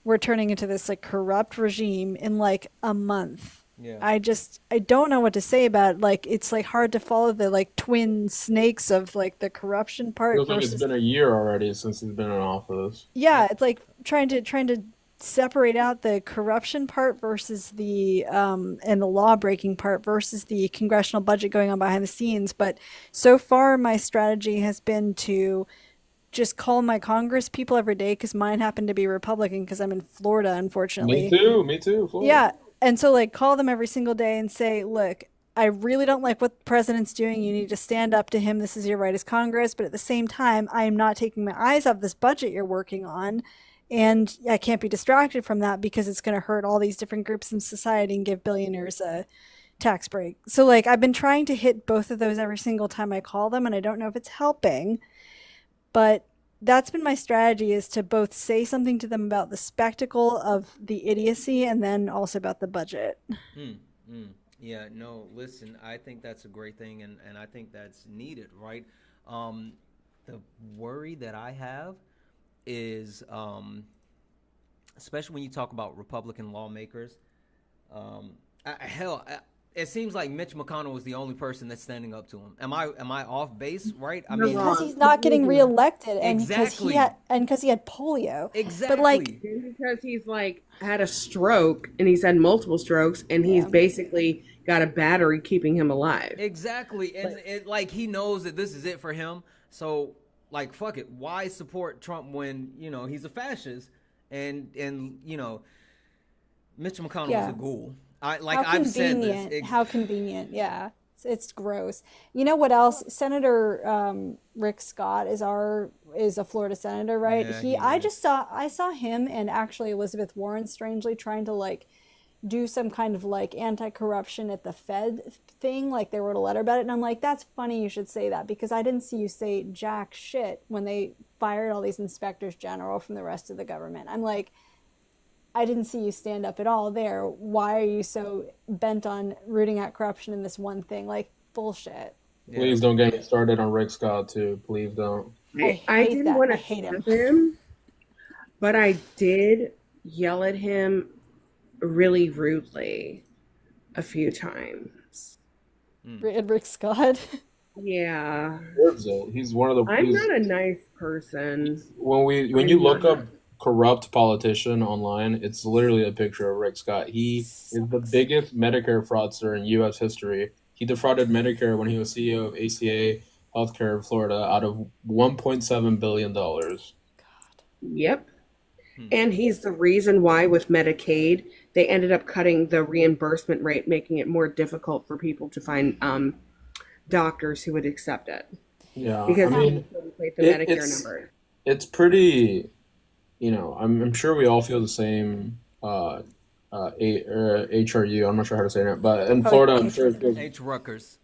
We're turning into this like corrupt regime in like a month. Yeah. I don't know what to say about it. Like it's like hard to follow the like twin snakes of like the corruption part Feels like it's versus been a year already since he's been in office. yeah, it's like trying to separate out the corruption part versus the and the law breaking part versus the congressional budget going on behind the scenes. But so far, my strategy has been to just call my Congress people every day because mine happen to be Republican because I'm in Florida, unfortunately. Me too, Florida. Yeah, and so like call them every single day and say, look, I really don't like what the president's doing. You need to stand up to him. This is your right as Congress. But at the same time, I am not taking my eyes off this budget you're working on. And I can't be distracted from that because it's going to hurt all these different groups in society and give billionaires a tax break. So, like, I've been trying to hit both of those every single time I call them, and I don't know if it's helping. But that's been my strategy is to both say something to them about the spectacle of the idiocy and then also about the budget. Yeah, no, listen, I think that's a great thing, and I think that's needed, right? The worry that I have is, especially when you talk about Republican lawmakers, it seems like Mitch McConnell is the only person that's standing up to him. Am I off base, right? I mean, Because he's not getting reelected, and Exactly. because he had polio. Exactly. But like, Because he's like had a stroke and he's had multiple strokes and he's basically got a battery keeping him alive. Exactly, and it like he knows that this is it for him. So like, fuck it. Why support Trump when he's a fascist and Mitch McConnell is a ghoul. I've said this. How convenient. Yeah. It's gross. You know what else? Senator Rick Scott is a Florida senator, right? Yeah, I saw him and actually Elizabeth Warren strangely trying to like do some kind of like anti-corruption at the Fed thing. Like they wrote a letter about it, and I'm like, that's funny you should say that because I didn't see you say jack shit when they fired all these inspectors general from the rest of the government. I'm like, I didn't see you stand up at all there. Why are you so bent on rooting out corruption in this one thing? Like, bullshit. Yeah. Please don't get me started on Rick Scott too. Please don't. I didn't want to hate him, but I did yell at him really rudely a few times. Rick Scott? Yeah. He's one of the. I'm not a nice person. When you look up corrupt politician online, it's literally a picture of Rick Scott. He is the biggest Medicare fraudster in U.S. history. He defrauded Medicare when he was CEO of ACA Healthcare in Florida out of $1.7 billion. God. Yep. And he's the reason why with Medicaid, they ended up cutting the reimbursement rate, making it more difficult for people to find doctors who would accept it. Yeah. Because I mean, the Medicare number. It's pretty, I'm sure we all feel the same HRU. I'm not sure how to say it, but in Florida, I'm sure it feels H. Rutgers.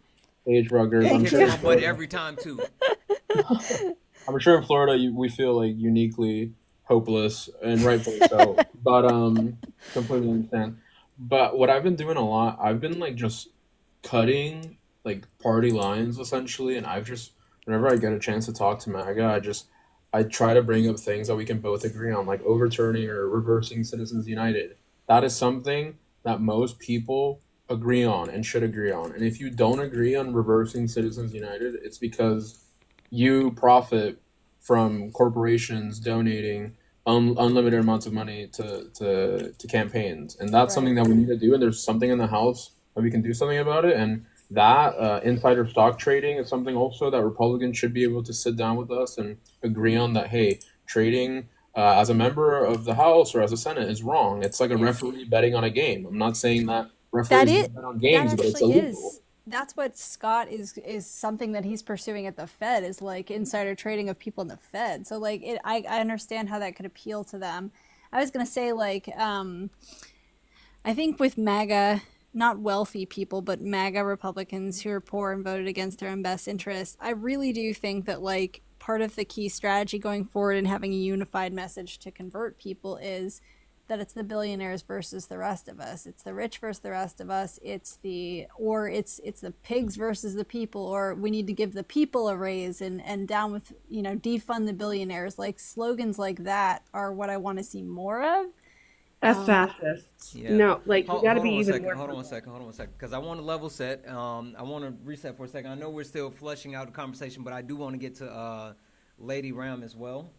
H. Rutgers. I'm sure. But every time too. I'm sure in Florida we feel like uniquely hopeless and rightfully so. But completely understand. But what I've been doing a lot, I've been like just cutting like party lines essentially, and I've just whenever I get a chance to talk to MAGA, I try to bring up things that we can both agree on, like overturning or reversing Citizens United. That is something that most people agree on and should agree on. And if you don't agree on reversing Citizens United, it's because you profit from corporations donating unlimited amounts of money to campaigns. And that's something that we need to do. And there's something in the House that we can do something about it. And that insider stock trading is something also that Republicans should be able to sit down with us and agree on that, hey, trading as a member of the House or as a Senate is wrong. It's like a referee betting on a game. I'm not saying that referees bet on games, but it's illegal. that's what Scott is something that he's pursuing at the Fed, is like insider trading of people in the Fed. So like I understand how that could appeal to them. I was gonna say like I think with MAGA, not wealthy people, but MAGA Republicans who are poor and voted against their own best interests, I really do think that like part of the key strategy going forward and having a unified message to convert people is that it's the billionaires versus the rest of us. It's the rich versus the rest of us. It's the pigs versus the people, or we need to give the people a raise and down with, defund the billionaires. Like slogans like that are what I want to see more of. That's fascist. Yeah. No, like you got to be even more. Hold on one second, because I want to level set. I want to reset for a second. I know we're still fleshing out the conversation, but I do want to get to Lady Ram as well,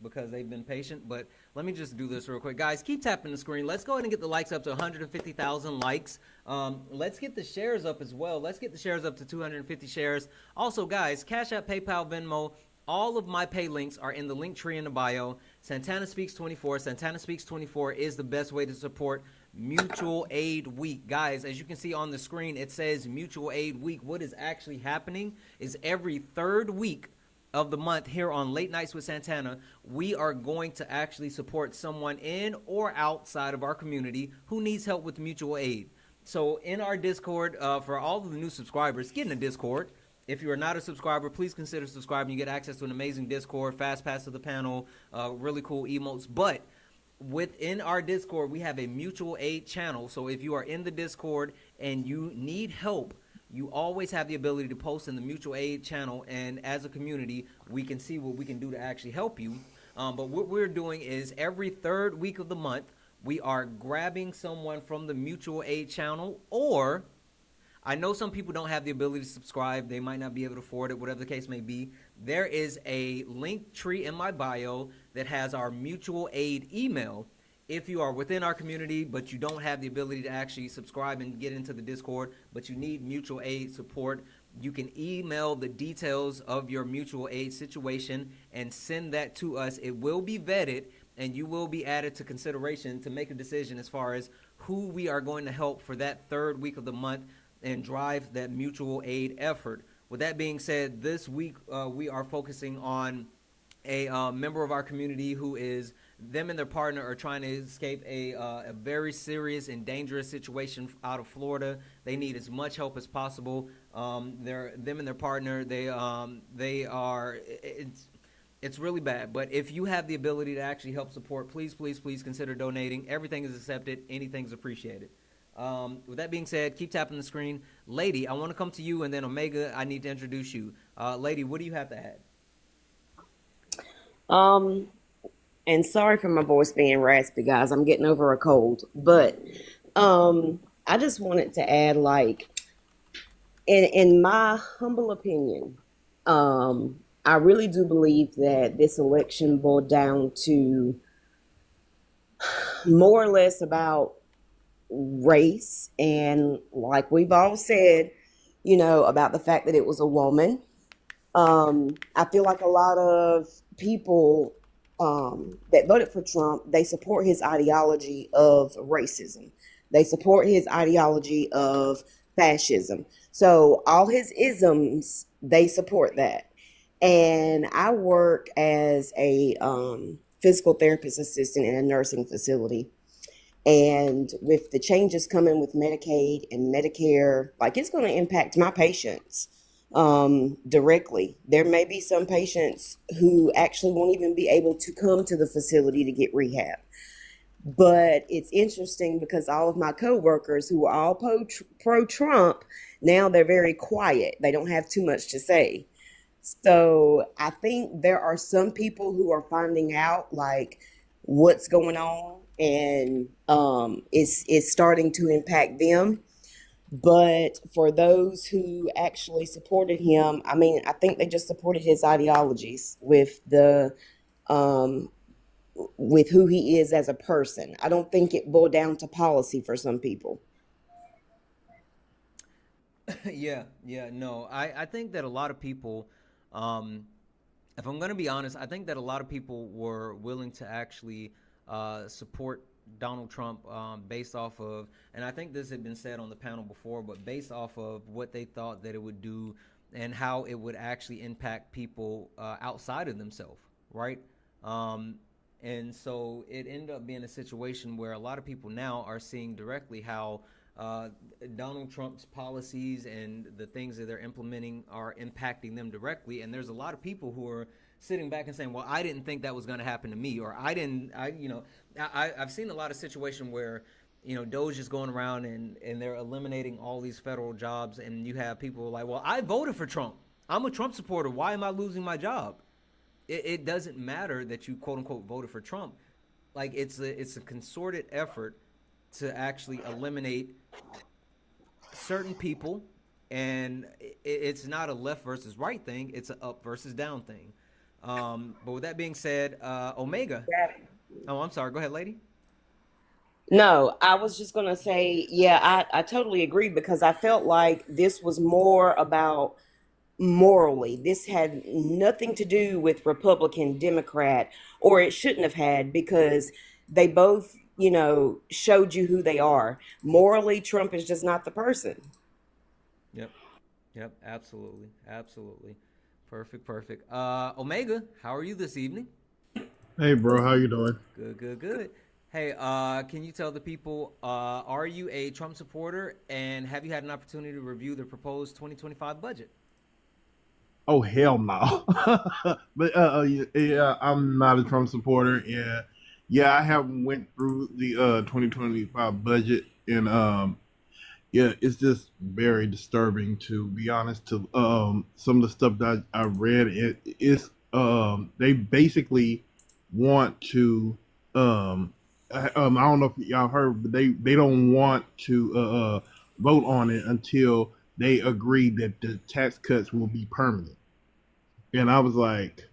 because they've been patient. But let me just do this real quick. Guys, keep tapping the screen. Let's go ahead and get the likes up to 150,000 likes. Let's get the shares up as well. Let's get the shares up to 250 shares. Also, guys, Cash App, PayPal, Venmo, all of my pay links are in the link tree in the bio. Santana Speaks 24. Santana Speaks 24 is the best way to support Mutual Aid Week. Guys, as you can see on the screen, it says Mutual Aid Week. What is actually happening is every third week of the month here on Late Nights with Santana, we are going to actually support someone in or outside of our community who needs help with mutual aid. So in our Discord, for all of the new subscribers, get in the Discord. If you are not a subscriber, please consider subscribing. You get access to an amazing Discord, fast pass to the panel, really cool emotes. But within our Discord, we have a mutual aid channel. So if you are in the Discord and you need help, you always have the ability to post in the mutual aid channel. And as a community, we can see what we can do to actually help you. But what we're doing is every third week of the month, we are grabbing someone from the mutual aid channel, or I know some people don't have the ability to subscribe. They might not be able to afford it, whatever the case may be. There is a link tree in my bio that has our mutual aid email. If you are within our community, but you don't have the ability to actually subscribe and get into the Discord, but you need mutual aid support, you can email the details of your mutual aid situation and send that to us. It will be vetted, and you will be added to consideration to make a decision as far as who we are going to help for that third week of the month and drive that mutual aid effort. With that being said, this week we are focusing on a member of our community who is, them and their partner are trying to escape a very serious and dangerous situation out of Florida. They need as much help as possible. Them and their partner, it's really bad. But if you have the ability to actually help support, please consider donating. Everything is accepted. Anything's appreciated. With that being said, keep tapping the screen. Lady, I want to come to you, and then Omega, I need to introduce you. Lady, what do you have to add? And sorry for my voice being raspy, guys. I'm getting over a cold. But I just wanted to add, like, in my humble opinion, I really do believe that this election boiled down to more or less about race, and like we've all said, about the fact that it was a woman. I feel like a lot of people that voted for Trump, they support his ideology of racism. They support his ideology of fascism. So all his isms, they support that. And I work as a physical therapist assistant in a nursing facility. And with the changes coming with Medicaid and Medicare, like, it's going to impact my patients directly. There may be some patients who actually won't even be able to come to the facility to get rehab. But it's interesting because all of my coworkers who are all pro-Trump, now they're very quiet. They don't have too much to say. So I think there are some people who are finding out, like, what's going on, and it's starting to impact them. But for those who actually supported him, I mean, I think they just supported his ideologies with the with who he is as a person. I don't think it boiled down to policy for some people. No, I think that a lot of people, if I'm going to be honest, I think that a lot of people were willing to actually support Donald Trump based off of, and I think this had been said on the panel before, but based off of what they thought that it would do and how it would actually impact people outside of themselves, right? Um, and so it ended up being a situation where a lot of people now are seeing directly how uh, Donald Trump's policies and the things that they're implementing are impacting them directly. And there's a lot of people who are sitting back and saying, "Well, I didn't think that was going to happen to me," or "I didn't." I've seen a lot of situation where Doge is going around and they're eliminating all these federal jobs, and you have people like, "Well, I voted for Trump. I'm a Trump supporter. Why am I losing my job?" It doesn't matter that you quote unquote voted for Trump. Like it's a concerted effort to actually eliminate certain people, and it's not a left versus right thing. It's an up versus down thing. But with that being said, Omega. Oh, I'm sorry. Go ahead, lady. No, I was just going to say, yeah, I totally agree because I felt like this was more about morally. This had nothing to do with Republican, Democrat, or it shouldn't have had because they both, showed you who they are. Morally, Trump is just not the person. Yep. Yep. Absolutely. Absolutely. Perfect. Perfect. Omega, how are you this evening? Hey, bro, how you doing? Good. Good. Good. Hey, can you tell the people, are you a Trump supporter, and have you had an opportunity to review the proposed 2025 budget? Oh, hell no. But yeah, I'm not a Trump supporter, and yeah, I haven't went through the 2025 budget, and yeah, it's just very disturbing to be honest. To some of the stuff that I read, it's they basically want to I don't know if y'all heard, but they don't want to vote on it until they agree that the tax cuts will be permanent. And I was like,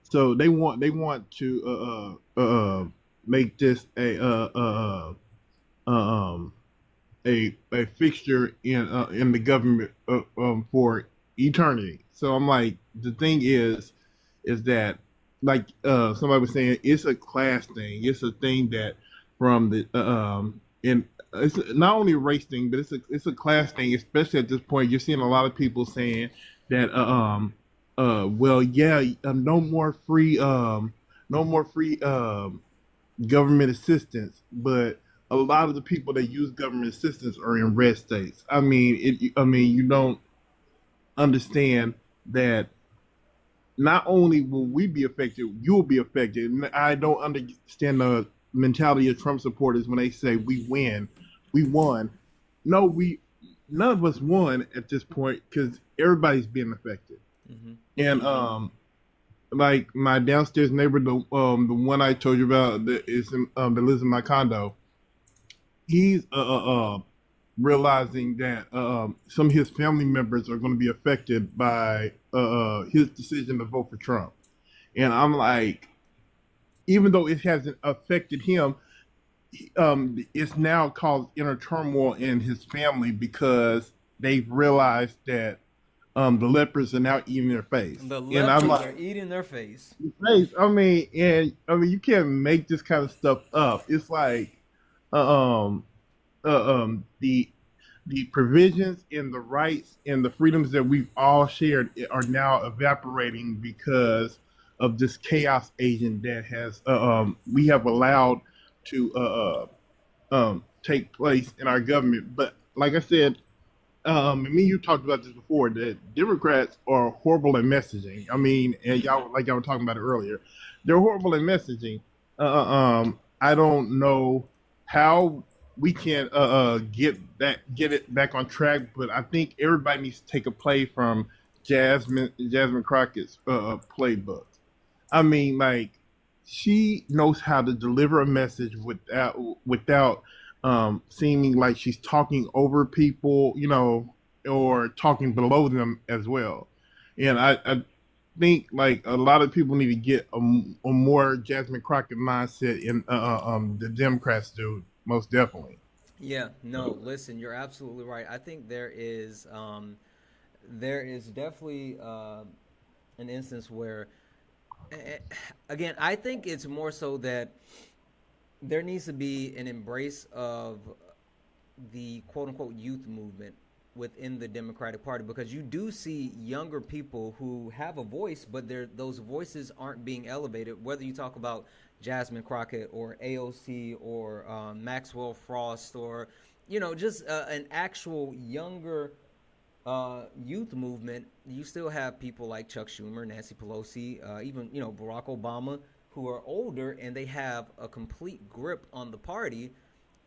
so they want to make this um a fixture in the government for eternity. So I'm like, the thing is that like somebody was saying, it's a class thing. It's a thing that from the and it's not only a race thing, but it's a class thing. Especially at this point, you're seeing a lot of people saying that well, yeah, no more free government assistance, but a lot of the people that use government assistance are in red states. I mean, you don't understand that not only will we be affected, you will be affected. And I don't understand the mentality of Trump supporters when they say we won. No, we none of us won at this point because everybody's being affected. Mm-hmm. And like my downstairs neighbor, the one I told you about that that lives in my condo, he's realizing that some of his family members are going to be affected by his decision to vote for Trump. And I'm like, even though it hasn't affected him, it's now caused inner turmoil in his family because they've realized that the lepers are now eating their face. The And I'm lepers are like, eating their face. face. I mean, you can't make this kind of stuff up. It's like, um, the provisions and the rights and the freedoms that we've all shared are now evaporating because of this chaos agent that has we have allowed to take place in our government. But like I said, and me and you talked about this before, that Democrats are horrible at messaging. I mean, and y'all were talking about it earlier. They're horrible at messaging. I don't know how we can get it back on track, but I think everybody needs to take a play from Jasmine Crockett's playbook. I mean, like, she knows how to deliver a message without seeming like she's talking over people, or talking below them as well. And I think like a lot of people need to get a more Jasmine Crockett mindset in the Democrats do, most definitely. Yeah, no, listen, you're absolutely right. I think there is definitely an instance where, again, I think it's more so that there needs to be an embrace of the quote unquote youth movement within the Democratic Party, because you do see younger people who have a voice, but those voices aren't being elevated. Whether you talk about Jasmine Crockett or AOC or Maxwell Frost or just an actual younger youth movement, you still have people like Chuck Schumer, Nancy Pelosi, even Barack Obama, who are older and they have a complete grip on the party.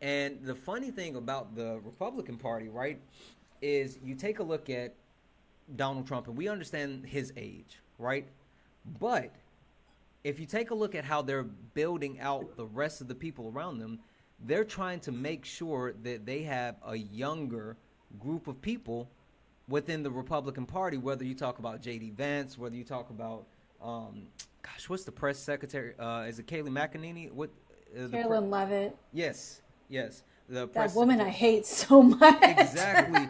And the funny thing about the Republican Party, right, is you take a look at Donald Trump, and we understand his age, right? But if you take a look at how they're building out the rest of the people around them, they're trying to make sure that they have a younger group of people within the Republican Party, whether you talk about J.D. Vance, whether you talk about, what's the press secretary? Is it Kayleigh McEnany? Carolyn Levitt. Yes. That woman I hate so much. Exactly.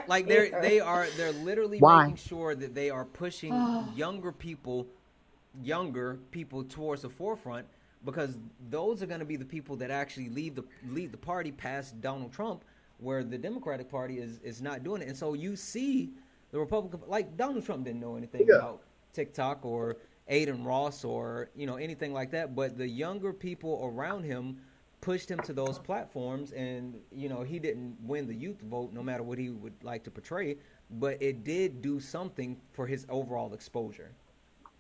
Like they're literally making sure that they are pushing younger people towards the forefront, because those are going to be the people that actually lead the party past Donald Trump, where the Democratic Party is not doing it. And so you see the Republican, like Donald Trump didn't know anything about TikTok or Aiden Ross or anything like that, but the younger people around him pushed him to those platforms, and he didn't win the youth vote, no matter what he would like to portray, but it did do something for his overall exposure.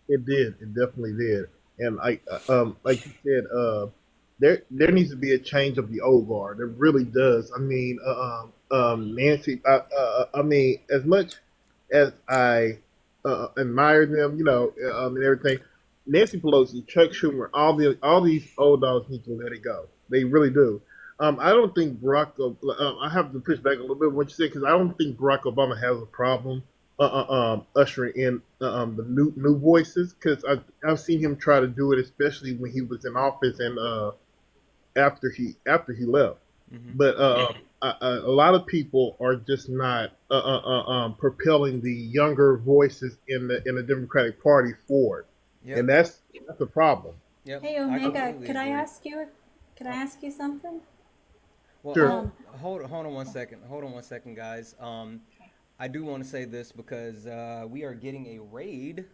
It did. It definitely did. And like you said, there needs to be a change of the old guard. There really does. I mean, Nancy. I mean, as much as I admire them, and everything, Nancy Pelosi, Chuck Schumer, all these old dogs need to let it go. They really do. I don't think Barack. I have to push back a little bit what you said, because I don't think Barack Obama has a problem ushering in the new voices, because I've seen him try to do it, especially when he was in office and after he left. Mm-hmm. But a lot of people are just not propelling the younger voices in the Democratic Party forward, and that's a problem. Yep. Hey Omega, could I ask you something? Well, sure. Hold on one second, guys. I do want to say this because we are getting a raid.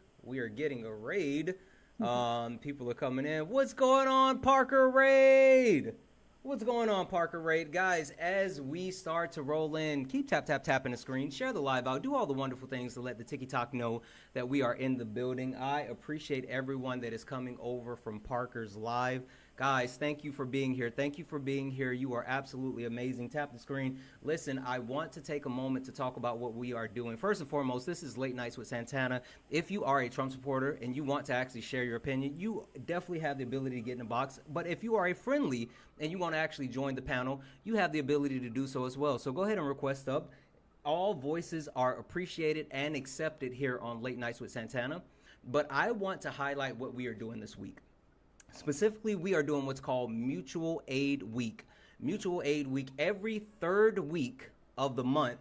People are coming in. What's going on, Parker Raid? What's going on, Parker Raid? Guys, as we start to roll in, keep tapping the screen, share the live out, do all the wonderful things to let the TikTok know that we are in the building. I appreciate everyone that is coming over from Parker's Live. Guys, thank you for being here. You are absolutely amazing. Tap the screen. Listen, I want to take a moment to talk about what we are doing. First and foremost, this is Late Nights with Santana. If you are a Trump supporter and you want to actually share your opinion, you definitely have the ability to get in the box. But if you are a friendly and you want to actually join the panel, you have the ability to do so as well. So go ahead and request up. All voices are appreciated and accepted here on Late Nights with Santana. But I want to highlight what we are doing this week. Specifically, we are doing what's called Mutual Aid Week. Mutual Aid Week, every third week of the month,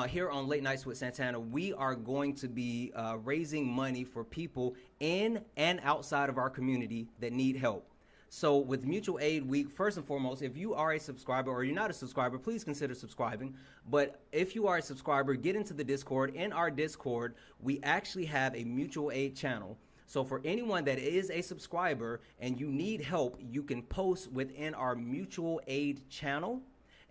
here on Late Nights with Santana, we are going to be raising money for people in and outside of our community that need help. So with Mutual Aid Week, first and foremost, if you are a subscriber or you're not a subscriber, please consider subscribing. But if you are a subscriber, get into the Discord. In our Discord, we actually have a mutual aid channel. So for anyone that is a subscriber and you need help, you can post within our mutual aid channel.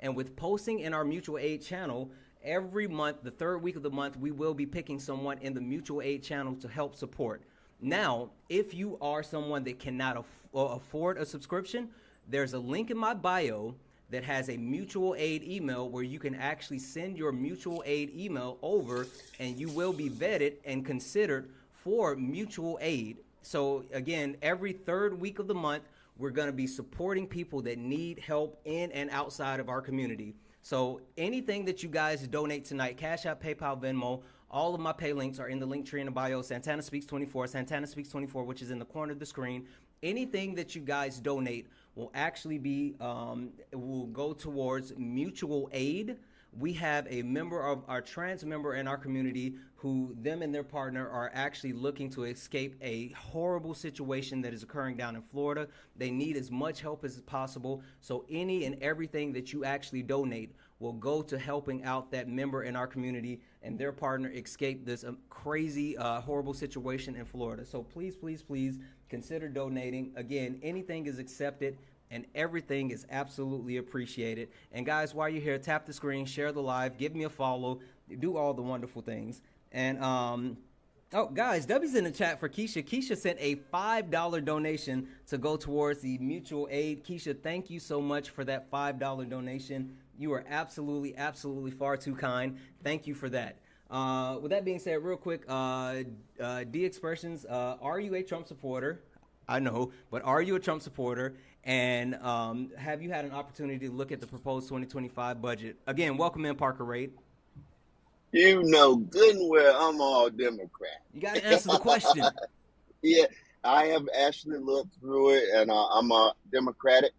And with posting in our mutual aid channel, every month, the third week of the month, we will be picking someone in the mutual aid channel to help support. Now, if you are someone that cannot afford a subscription, there's a link in my bio that has a mutual aid email where you can actually send your mutual aid email over, and you will be vetted and considered for mutual aid. So again, every third week of the month, we're going to be supporting people that need help in and outside of our community. So anything that you guys donate tonight, Cash App, PayPal, Venmo, all of my pay links are in the link tree in the bio. Santana Speaks 24, Santana Speaks 24, which is in the corner of the screen. Anything that you guys donate will actually be, will go towards mutual aid, we have a member of our trans member in our community who them and their partner are actually looking to escape a horrible situation that is occurring down in Florida. They need as much help as possible. So any and everything that you actually donate will go to helping out that member in our community and their partner escape this crazy, horrible situation in Florida. So please, please, please consider donating. Again, anything is accepted and everything is absolutely appreciated. And guys, while you're here, tap the screen, share the live, give me a follow, do all the wonderful things. And oh, guys, W's in the chat for Keisha. Keisha sent a $5 donation to go towards the mutual aid. Keisha, thank you so much for that $5 donation. You are absolutely, absolutely far too kind. Thank you for that. With that being said, real quick, D Expressions, are you a Trump supporter? I know, but are you a Trump supporter? And have you had an opportunity to look at the proposed 2025 budget? Again, welcome in, Parker Raid. You know good and well I'm all Democrat. You got to answer the question. Yeah, I have actually looked through it, and I'm a Democratic.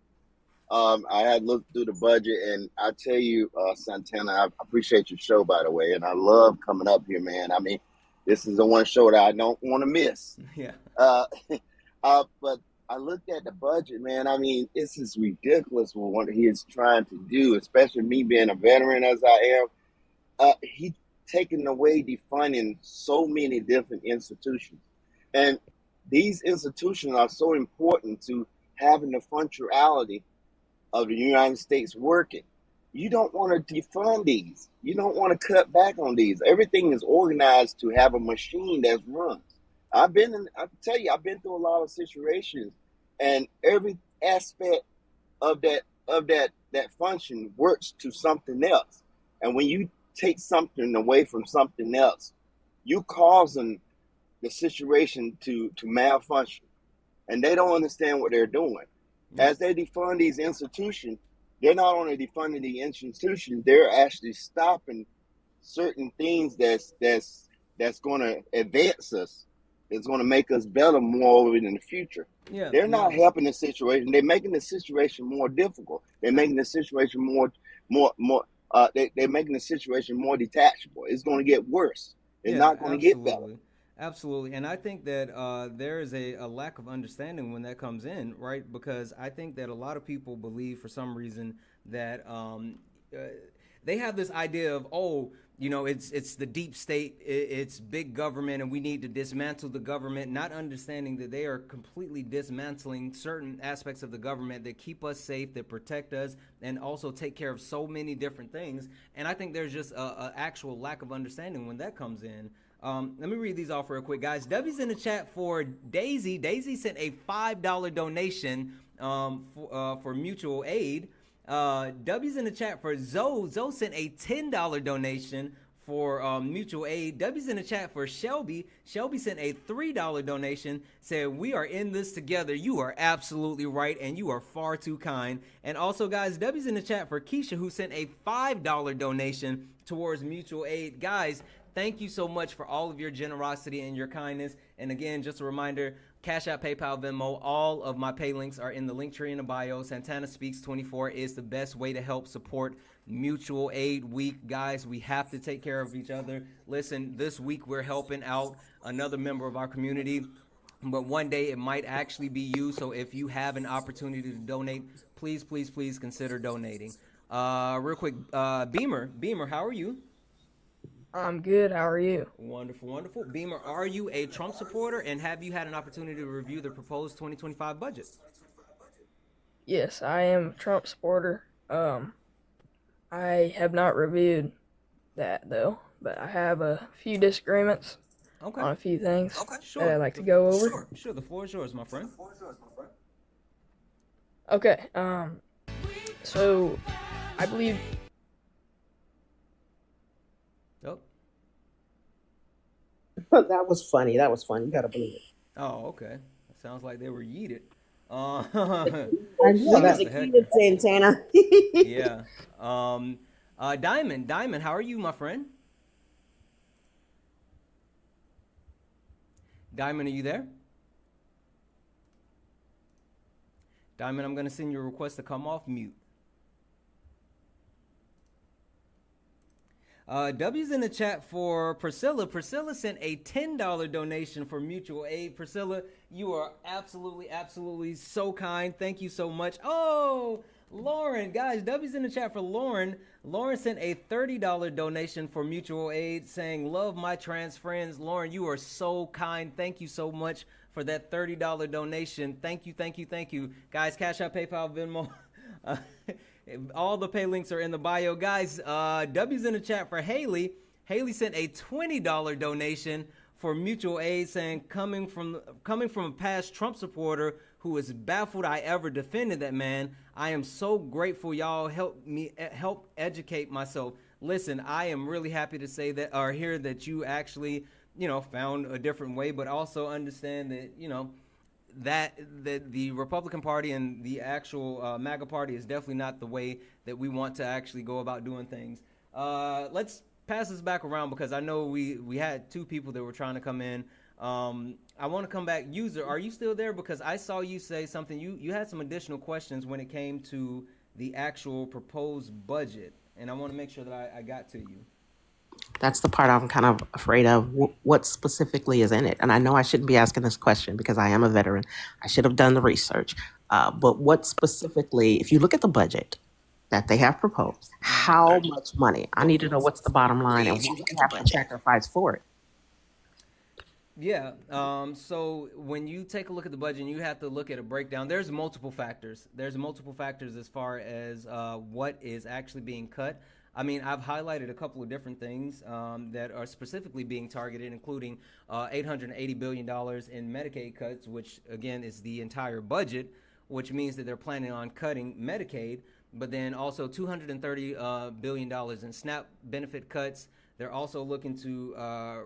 I had looked through the budget, and I tell you, Santana, I appreciate your show, by the way, and I love coming up here, man. I mean, this is the one show that I don't want to miss. Yeah. But I looked at the budget, man. I mean, this is ridiculous what he is trying to do, especially me being a veteran as I am. He taking away defunding so many different institutions. And these institutions are so important to having the functionality of the United States working. You don't want to defund these. You don't want to cut back on these. Everything is organized to have a machine that runs. I can tell you, I've been through a lot of situations, and every aspect of that function works to something else. And when you take something away from something else, you causing the situation to malfunction. And they don't understand what they're doing. As they defund these institutions, they're not only defunding the institutions, they're actually stopping certain things that's going to advance us. It's going to make us better more in the future. Yeah, they're not helping the situation. They're making the situation more difficult. They're making the situation they're making the situation more detachable. It's going to get worse. It's not going to get better. Absolutely. And I think that there is a lack of understanding when that comes in, right? Because I think that a lot of people believe for some reason that they have this idea of, oh, you know, it's the deep state, it's big government, and we need to dismantle the government, not understanding that they are completely dismantling certain aspects of the government that keep us safe, that protect us, and also take care of so many different things. And I think there's just a actual lack of understanding when that comes in. Let me read these off real quick, guys. W's in the chat for Daisy. Daisy sent a $5 donation for mutual aid. W's in the chat for Zoe. Zoe sent a $10 donation for mutual aid. W's in the chat for Shelby. Shelby sent a $3 donation, said, we are in this together. You are absolutely right, and you are far too kind. And also, guys, W's in the chat for Keisha, who sent a $5 donation towards mutual aid. Guys, thank you so much for all of your generosity and your kindness. And again, just a reminder, Cash App, PayPal, Venmo, all of my pay links are in the link tree in the bio. Santana Speaks 24 is the best way to help support Mutual Aid Week. Guys, we have to take care of each other. Listen, this week we're helping out another member of our community, but one day it might actually be you. So if you have an opportunity to donate, please, please, please consider donating. Real quick, Beamer, how are you? I'm good. How are you? Wonderful, wonderful. Beamer, are you a Trump supporter, and have you had an opportunity to review the proposed 2025 budget? Yes, I am a Trump supporter. I have not reviewed that though, but I have a few disagreements on a few things that I'd like to go over. Sure, the floor is yours, my friend. Okay, so I believe. Oh. That was funny. That was fun. You gotta believe it. Oh, okay. Sounds like they were yeeted. That's a cute Santana. Yeah. Diamond, how are you, my friend? Diamond, are you there? Diamond, I'm going to send you a request to come off mute. W's in the chat for Priscilla. Priscilla sent a $10 donation for mutual aid. Priscilla, you are absolutely, absolutely so kind. Thank you so much. Oh, Lauren, guys, W's in the chat for Lauren. Lauren sent a $30 donation for mutual aid saying, love my trans friends. Lauren, you are so kind. Thank you so much for that $30 donation. Thank you, thank you, thank you. Guys, Cash App, PayPal, Venmo. All the pay links are in the bio. Guys, W's in the chat for Haley. Haley sent a $20 donation for mutual aid saying, coming from a past Trump supporter who is baffled I ever defended that man. I am so grateful y'all help educate myself. Listen, I am really happy to say that or hear that you actually, found a different way, but also understand that, that the Republican Party and the actual MAGA Party is definitely not the way that we want to actually go about doing things. Let's pass this back around because I know we had two people that were trying to come in. I want to come back. User, are you still there? Because I saw you say something. You had some additional questions when it came to the actual proposed budget, and I want to make sure that I got to you. That's the part I'm kind of afraid of. What specifically is in it? And I know I shouldn't be asking this question because I am a veteran. I should have done the research. But what specifically, if you look at the budget that they have proposed, how much money? I need to know what's the bottom line and what we have to sacrifice for it. Yeah. So when you take a look at the budget, you have to look at a breakdown. There's multiple factors. As far as what is actually being cut. I mean, I've highlighted a couple of different things that are specifically being targeted, including $880 billion in Medicaid cuts, which, again, is the entire budget, which means that they're planning on cutting Medicaid, but then also $230 billion in SNAP benefit cuts. They're also looking to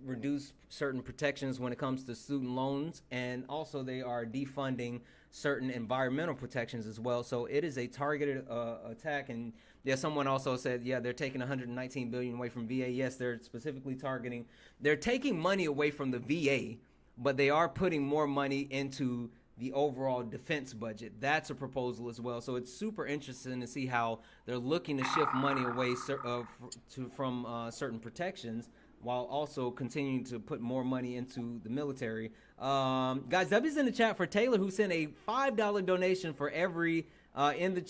reduce certain protections when it comes to student loans, and also they are defunding certain environmental protections as well. So it is a targeted attack. And yeah, someone also said, yeah, they're taking $119 billion away from VA. Yes, they're specifically they're taking money away from the VA, but they are putting more money into the overall defense budget. That's a proposal as well. So it's super interesting to see how they're looking to shift money away from certain protections while also continuing to put more money into the military. Guys, W's in the chat for Taylor, who sent a $5 donation for everyone in the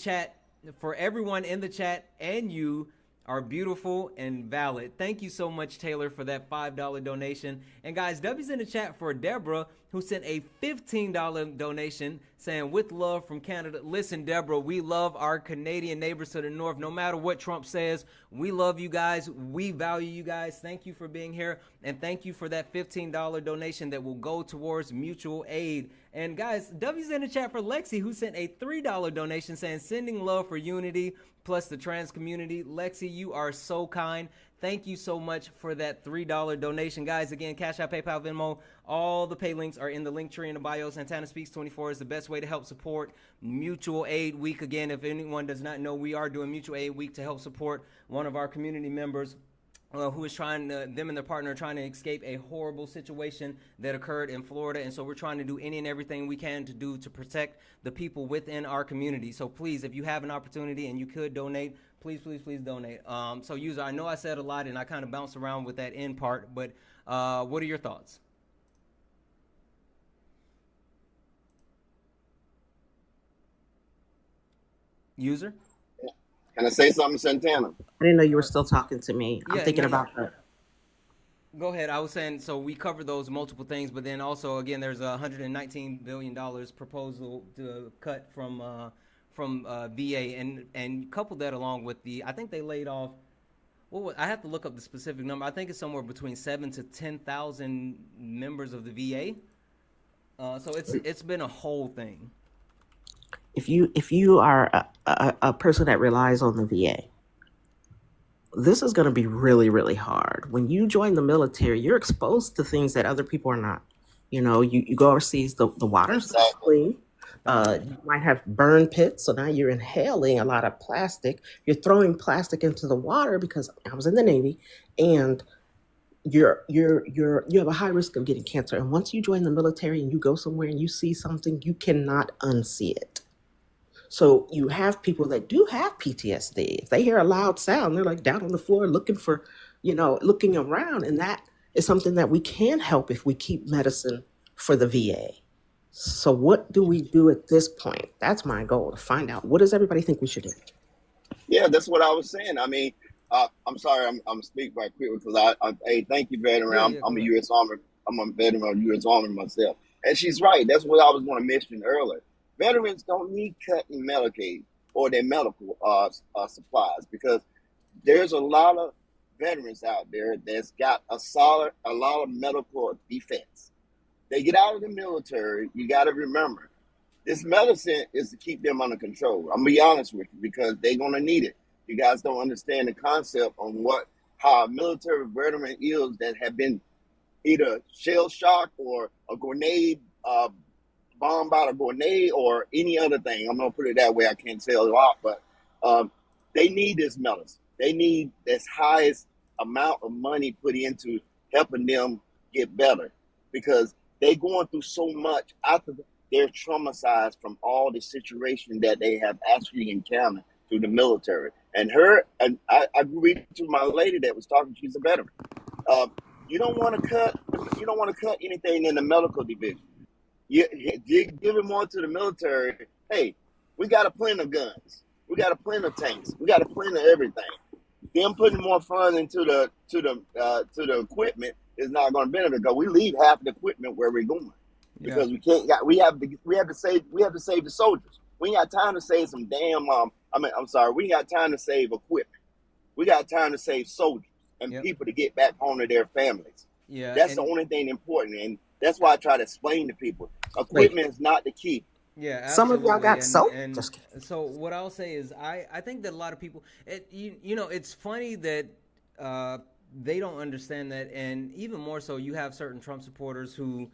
chat, and you are beautiful and valid. Thank you so much, Taylor, for that $5 donation. And guys, W's in the chat for Deborah, who sent a $15 donation saying, with love from Canada. Listen, Deborah, we love our Canadian neighbors to the north. No matter what Trump says, we love you guys. We value you guys. Thank you for being here. And thank you for that $15 donation that will go towards mutual aid. And guys, W's in the chat for Lexi, who sent a $3 donation saying, sending love for unity plus the trans community. Lexi, you are so kind. Thank you so much for that $3 donation. Guys, again, Cash App, PayPal, Venmo, all the pay links are in the link tree in the bio. Santana Speaks 24 is the best way to help support Mutual Aid Week. Again, if anyone does not know, we are doing Mutual Aid Week to help support one of our community members who is them and their partner are trying to escape a horrible situation that occurred in Florida. And so we're trying to do any and everything we can to protect the people within our community. So please, if you have an opportunity and you could donate, please donate. So user, I know I said a lot and I kind of bounced around with that end part, but what are your thoughts? User? Can I say something, Santana? I didn't know you were still talking to me. I'm thinking about that. Go ahead. I was saying, so we covered those multiple things, but then also, again, there's a $119 billion proposal to cut from VA, and couple that along with I think they laid off, I have to look up the specific number. I think it's somewhere between 7,000 to 10,000 members of the VA. So it's been a whole thing. If you are a person that relies on the VA, this is going to be really, really hard. When you join the military, you're exposed to things that other people are not. You know, you go overseas, the water's not clean. You might have burn pits, so now you're inhaling a lot of plastic. You're throwing plastic into the water because I was in the Navy, and you have a high risk of getting cancer. And once you join the military and you go somewhere and you see something, you cannot unsee it. So you have people that do have PTSD. If they hear a loud sound, they're like down on the floor looking around. And that is something that we can help if we keep medicine for the VA. So what do we do at this point? That's my goal, to find out, what does everybody think we should do? Yeah, that's what I was saying. I mean, I'm sorry, I'm speaking right quick because hey, thank you, veteran. I'm a U.S. Army. I'm a veteran of U.S. Army myself, and she's right. That's what I was going to mention earlier. Veterans don't need cutting Medicaid or their medical supplies because there's a lot of veterans out there that's got a lot of medical defects. They get out of the military. You got to remember, this medicine is to keep them under control. I'm gonna be honest with you because they're gonna need it. You guys don't understand the concept on how a military veteran is that have been either shell shocked or a grenade bombed out a grenade or any other thing. I'm gonna put it that way. I can't say a lot, but they need this medicine. They need this highest amount of money put into helping them get better because they're going through so much after they're traumatized from all the situation that they have actually encountered through the military. And I agree to my lady that was talking. She's a veteran. You don't want to cut anything in the medical division. You give it more to the military. Hey, we got a plenty of guns. We got a plenty of tanks. We got a plenty of everything. Them putting more funds into the equipment is not going to benefit because we leave half the equipment where we're going because we have to save the soldiers. We ain't got time to save some damn we ain't got time to save equipment. We got time to save soldiers and people to get back home to their families. Yeah, that's the only thing important, and that's why I try to explain to people: equipment is not the key. Yeah, absolutely. Some of y'all got and so what I'll say is I think that a lot of people it's funny that they don't understand that, and even more so you have certain Trump supporters who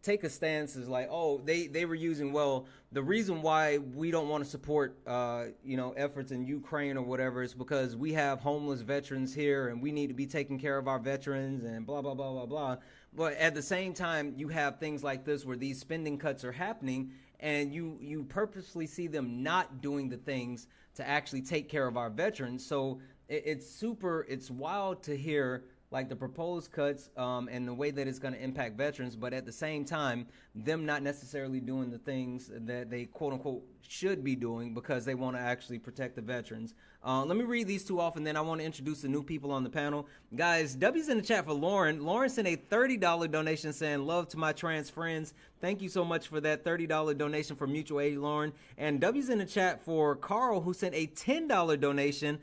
take a stance as like, oh, they were using, well, the reason why we don't want to support efforts in Ukraine or whatever is because we have homeless veterans here and we need to be taking care of our veterans and blah blah blah blah blah. But at the same time, you have things like this where these spending cuts are happening, and you purposely see them not doing the things to actually take care of our veterans. So it's wild to hear like the proposed cuts and the way that it's going to impact veterans, but at the same time, them not necessarily doing the things that they quote unquote should be doing because they want to actually protect the veterans. Let me read these two off, and then I want to introduce the new people on the panel. Guys, W's in the chat for Lauren. Lauren sent a $30 donation saying, love to my trans friends. Thank you so much for that $30 donation for mutual aid, Lauren. And W's in the chat for Carl, who sent a $10 donation.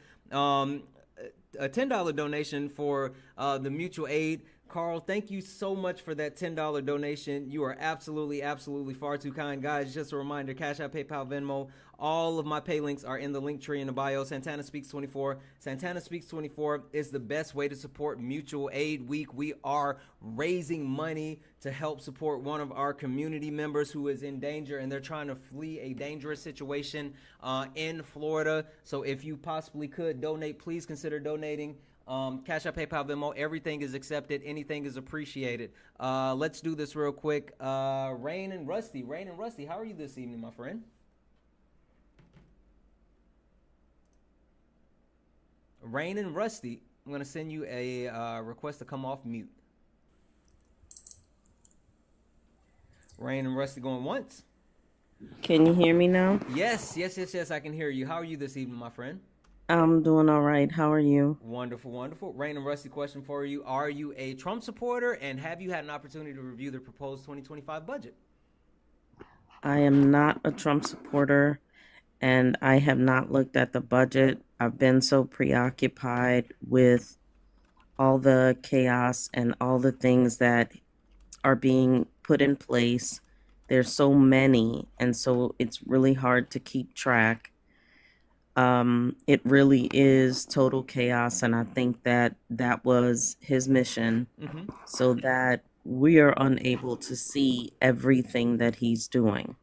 A $10 donation for the mutual aid. Carl, thank you so much for that $10 donation. You are absolutely, absolutely far too kind. Guys, just a reminder, Cash App, PayPal, Venmo, all of my pay links are in the link tree in the bio. Santana Speaks 24. Santana Speaks 24 is the best way to support Mutual Aid Week. We are raising money to help support one of our community members who is in danger, and they're trying to flee a dangerous situation in Florida. So if you possibly could donate, please consider donating. Cash App, PayPal, Venmo, everything is accepted. Anything is appreciated. Let's do this real quick. Rain and Rusty, how are you this evening, my friend? Rain and Rusty, I'm going to send you a request to come off mute. Rain and Rusty going once. Can you hear me now? Yes, I can hear you. How are you this evening, my friend? I'm doing all right. How are you? Wonderful. Rain and Rusty, question for you. Are you a Trump supporter, and have you had an opportunity to review the proposed 2025 budget? I am not a Trump supporter, and I have not looked at the budget. I've been so preoccupied with all the chaos and all the things that are being put in place. There's so many, and so it's really hard to keep track. It really is total chaos, and I think that was his mission, so that we are unable to see everything that he's doing.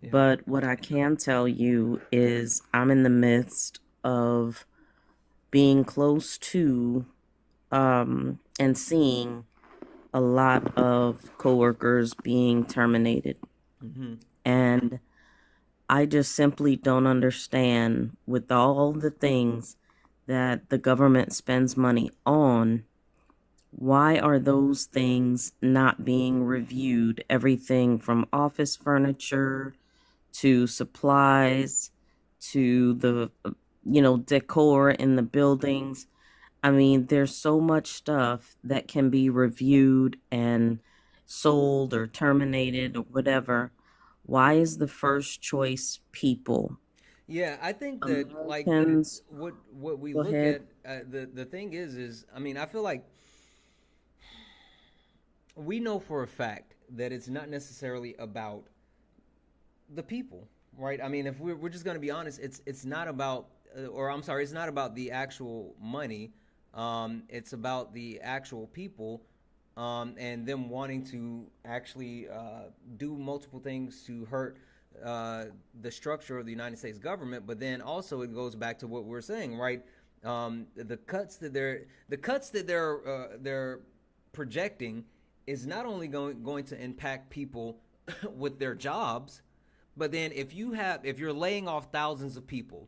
Yeah. But what I can tell you is I'm in the midst of being close to and seeing a lot of coworkers being terminated. And I just simply don't understand, with all the things that the government spends money on, why are those things not being reviewed? Everything from office furniture to supplies to the decor in the buildings. I mean, there's so much stuff that can be reviewed and sold or terminated or whatever. Why is the first choice people? Yeah, I think that like Americans, what we go look ahead. at the thing is I mean I feel like we know for a fact that it's not necessarily about the people, right? I mean, if we're just going to be honest, it's not about, or I'm sorry, it's not about the actual money. It's about the actual people, and them wanting to actually do multiple things to hurt the structure of the United States government. But then also it goes back to what we're saying, right? The cuts that they're projecting is not only going to impact people with their jobs, but then if you're laying off thousands of people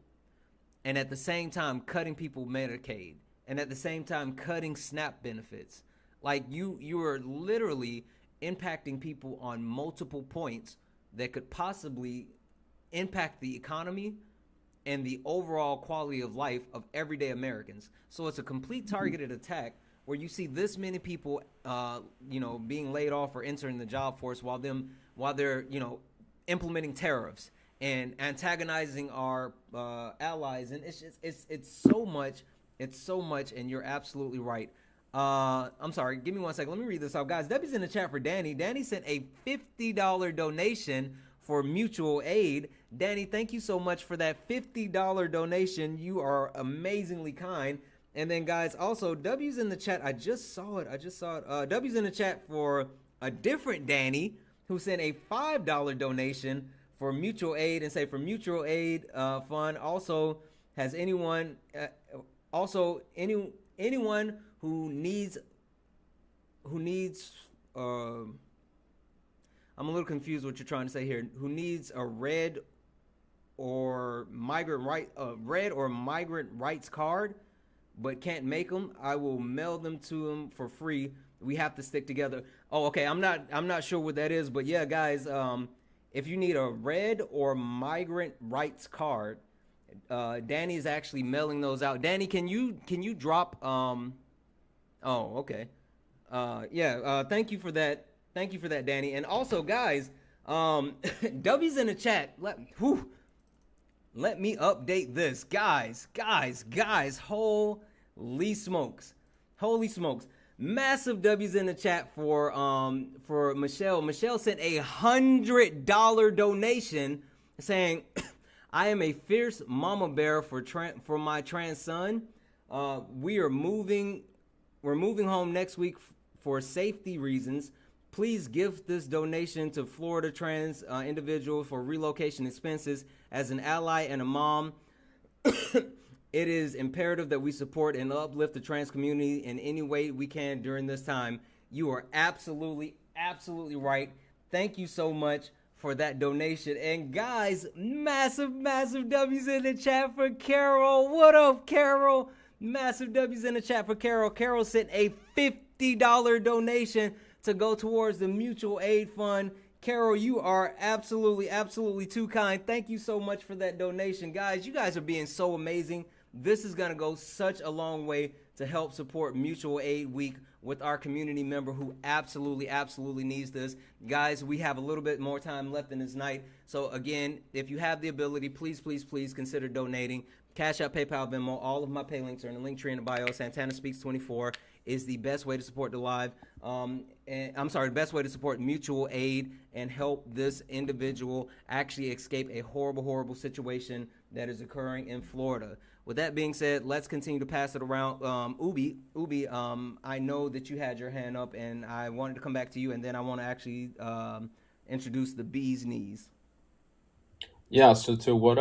and at the same time cutting people Medicaid and at the same time cutting SNAP benefits, like you are literally impacting people on multiple points that could possibly impact the economy and the overall quality of life of everyday Americans. So it's a complete targeted attack where you see this many people, being laid off or entering the job force while they're, implementing tariffs and antagonizing our allies, and it's so much, and you're absolutely right. I'm sorry, give me 1 second. Let me read this out, guys. Debbie's in the chat for Danny. Danny sent a $50 donation for mutual aid. Danny, thank you so much for that $50 donation. You are amazingly kind. And then, guys, also, W's in the chat. I just saw it. W's in the chat for a different Danny who sent a $5 donation for mutual aid and say for mutual aid fund. Also, has anyone, anyone who needs, I'm a little confused what you're trying to say here. Who needs a red or migrant rights card, but can't make them, I will mail them to them for free. We have to stick together. Oh, okay. I'm not sure what that is, but yeah, guys. If you need a red or migrant rights card, Danny is actually mailing those out. Danny, can you drop? Oh, okay. Yeah. Thank you for that. Thank you for that, Danny. And also, guys, W's in the chat. Let me update this. Guys. Holy smokes. Massive W's in the chat for Michelle. Michelle sent a $100 donation saying, I am a fierce mama bear for my trans son. We're moving home next week for safety reasons. Please give this donation to Florida trans individuals for relocation expenses. As an ally and a mom, it is imperative that we support and uplift the trans community in any way we can during this time. You are absolutely right. Thank you so much for that donation. And guys, massive W's in the chat for Carol. What up, Carol? Massive W's in the chat for Carol. Carol sent a $50 donation to go towards the mutual aid fund. Carol, you are absolutely too kind. Thank you so much for that donation. Guys, you guys are being so amazing. This is going to go such a long way to help support Mutual Aid Week with our community member who absolutely needs this. Guys, we have a little bit more time left in this night. So again, if you have the ability, please consider donating. Cash App, PayPal, Venmo, all of my pay links are in the link tree in the bio. Santana Speaks 24 is the best way to support the best way to support mutual aid and help this individual actually escape a horrible situation that is occurring in Florida. With that being said, let's continue to pass it around. Ubi, I know that you had your hand up, and I wanted to come back to you, and then I want to actually introduce the bee's knees. Yeah. So to what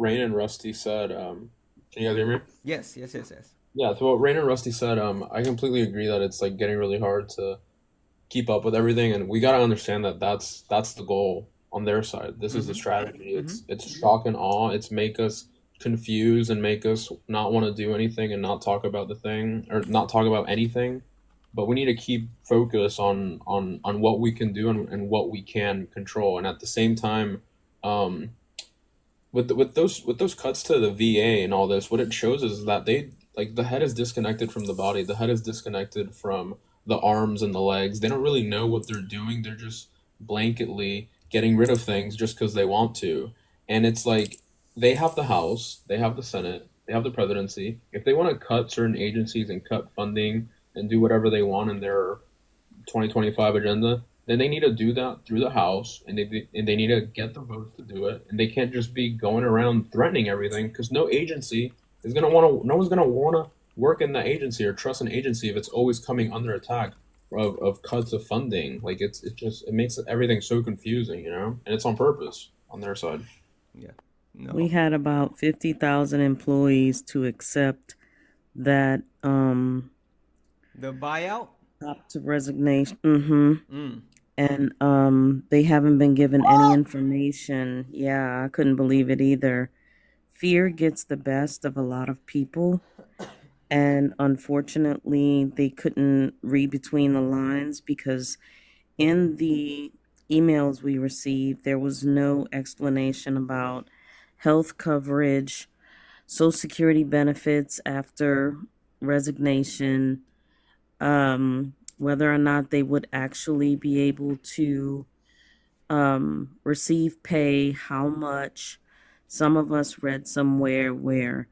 Rain and Rusty said, can you guys hear me? Yes. Yeah. To what Rain and Rusty said, I completely agree that it's like getting really hard to keep up with everything, and we gotta understand that that's the goal. on their side. This is the Mhm. strategy. Mhm. It's shock and awe. It's make us confused and make us not want to do anything and not talk about the thing or not talk about anything. But we need to keep focus on what we can do and what we can control. And at the same time, um, with those cuts to the VA and all this, what it shows is that they like the head is disconnected from the body. The head is disconnected from the arms and the legs. They don't really know what they're doing. They're just blanketly getting rid of things just because they want to. And it's like they have the House, they have the Senate, they have the presidency. If they want to cut certain agencies and cut funding and do whatever they want in their 2025 agenda, then they need to do that through the House, and they need to get the votes to do it, and they can't just be going around threatening everything because no agency is gonna want to. No one's gonna want to work in that agency or trust an agency if it's always coming under attack of cuts of funding. Like it makes everything so confusing, and it's on purpose on their side. Yeah. No. We had about 50,000 employees to accept that The buyout. up to resignation. Mm-hmm. Mm. And they haven't been given any information. Yeah, I couldn't believe it either. Fear gets the best of a lot of people, and unfortunately they couldn't read between the lines because in the emails we received there was no explanation about health coverage, social security benefits after resignation, whether or not they would actually be able to receive pay, how much. Some of us read somewhere where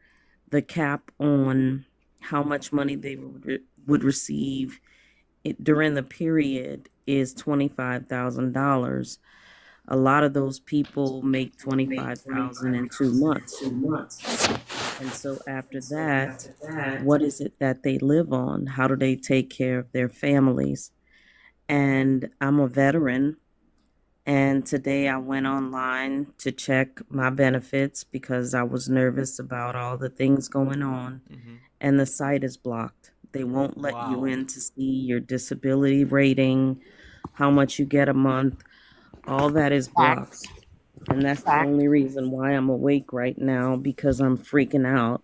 the cap on how much money they would receive during the period is $25,000. A lot of those people make $25,000 in 2 months. And so after that, what is it that they live on? How do they take care of their families? And I'm a veteran. And today I went online to check my benefits because I was nervous about all the things going on. Mm-hmm. And the site is blocked. They won't let you Wow. in to see your disability rating, how much you get a month. All that is blocked. And that's the only reason why I'm awake right now, because I'm freaking out.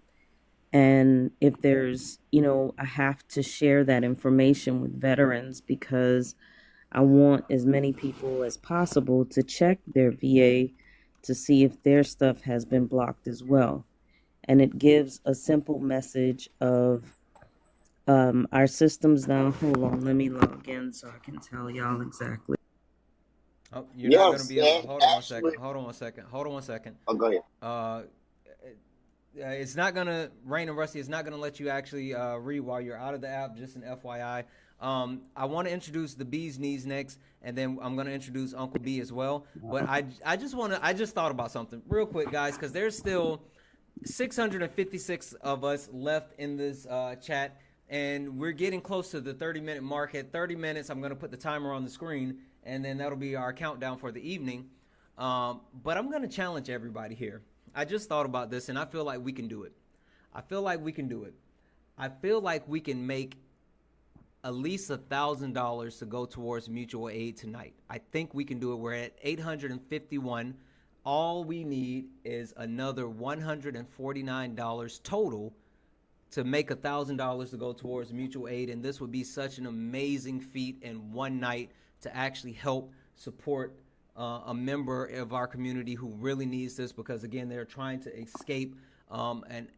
And if there's, I have to share that information with veterans because I want as many people as possible to check their VA to see if their stuff has been blocked as well. And it gives a simple message of our systems now. Hold on, let me log in so I can tell y'all exactly. Oh, you're not going to Yes, be able. and Hold on one actually, second. Hold on one second. Hold on one second. oh, go ahead. It's not going to, Rain and Rusty, it's not going to let you actually read while you're out of the app, just an FYI. I want to introduce the Bee's Knees next, and then I'm going to introduce Uncle B as well. But I just thought about something real quick, guys, because there's still 656 of us left in this chat, and we're getting close to the 30-minute mark. At 30 minutes, I'm going to put the timer on the screen, and then that'll be our countdown for the evening. But I'm going to challenge everybody here. I just thought about this, and I feel like we can do it. I feel like we can make at least $1,000 to go towards mutual aid tonight. I think we can do it. We're at 851. All we need is another $149 total to make $1,000 to go towards mutual aid, and this would be such an amazing feat in one night to actually help support a member of our community who really needs this, because again, they're trying to escape an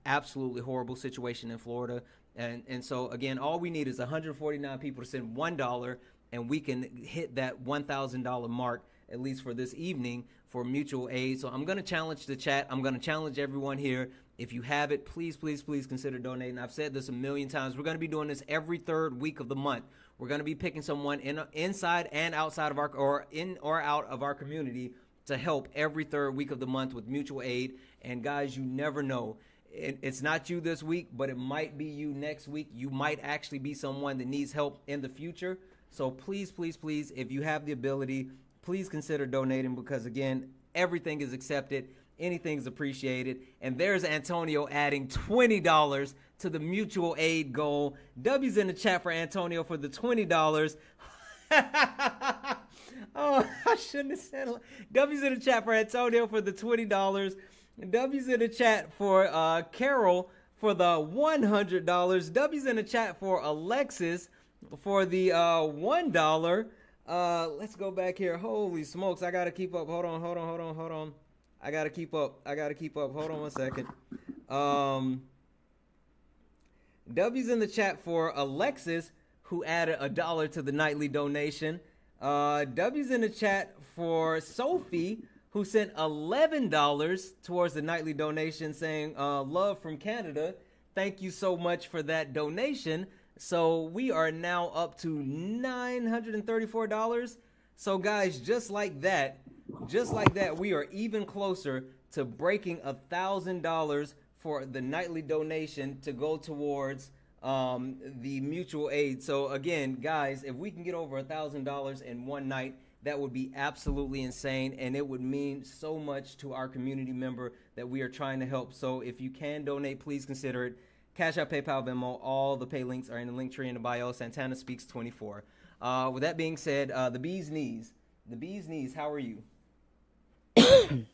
absolutely horrible situation in Florida. And so again, all we need is 149 people to send $1, and we can hit that $1,000 mark, at least for this evening, for mutual aid. So I'm going to challenge the chat. I'm going to challenge everyone here. If you have it, please, please, please consider donating. I've said this a million times. We're going to be doing this every third week of the month. We're going to be picking someone inside and outside of or in or out of our community to help every third week of the month with mutual aid. And guys, you never know. It's not you this week, but it might be you next week. You might actually be someone that needs help in the future. So please, please, please, if you have the ability, please consider donating, because again, everything is accepted. Anything is appreciated. And there's Antonio adding $20 to the mutual aid goal. W's in the chat for Antonio for the $20. Oh, I shouldn't have said. W's in the chat for Antonio for the $20. W's in the chat for Carol for the $100. W's in the chat for Alexis for the $1. Let's go back here. Holy smokes! I gotta keep up. Hold on. I gotta keep up. Hold on one second. W's in the chat for Alexis, who added $1 to the nightly donation. W's in the chat for Sophie, who sent $11 towards the nightly donation, saying love from Canada. Thank you so much for that donation. So we are now up to $934. So guys, just like that, we are even closer to breaking $1,000 for the nightly donation to go towards the mutual aid. So again, guys, if we can get over $1,000 in one night, that would be absolutely insane, and it would mean so much to our community member that we are trying to help. So if you can donate, please consider it. Cash App, PayPal, Venmo, all the pay links are in the link tree in the bio. Santana Speaks 24. With that being said, the bee's knees. The bee's knees, how are you? Hey,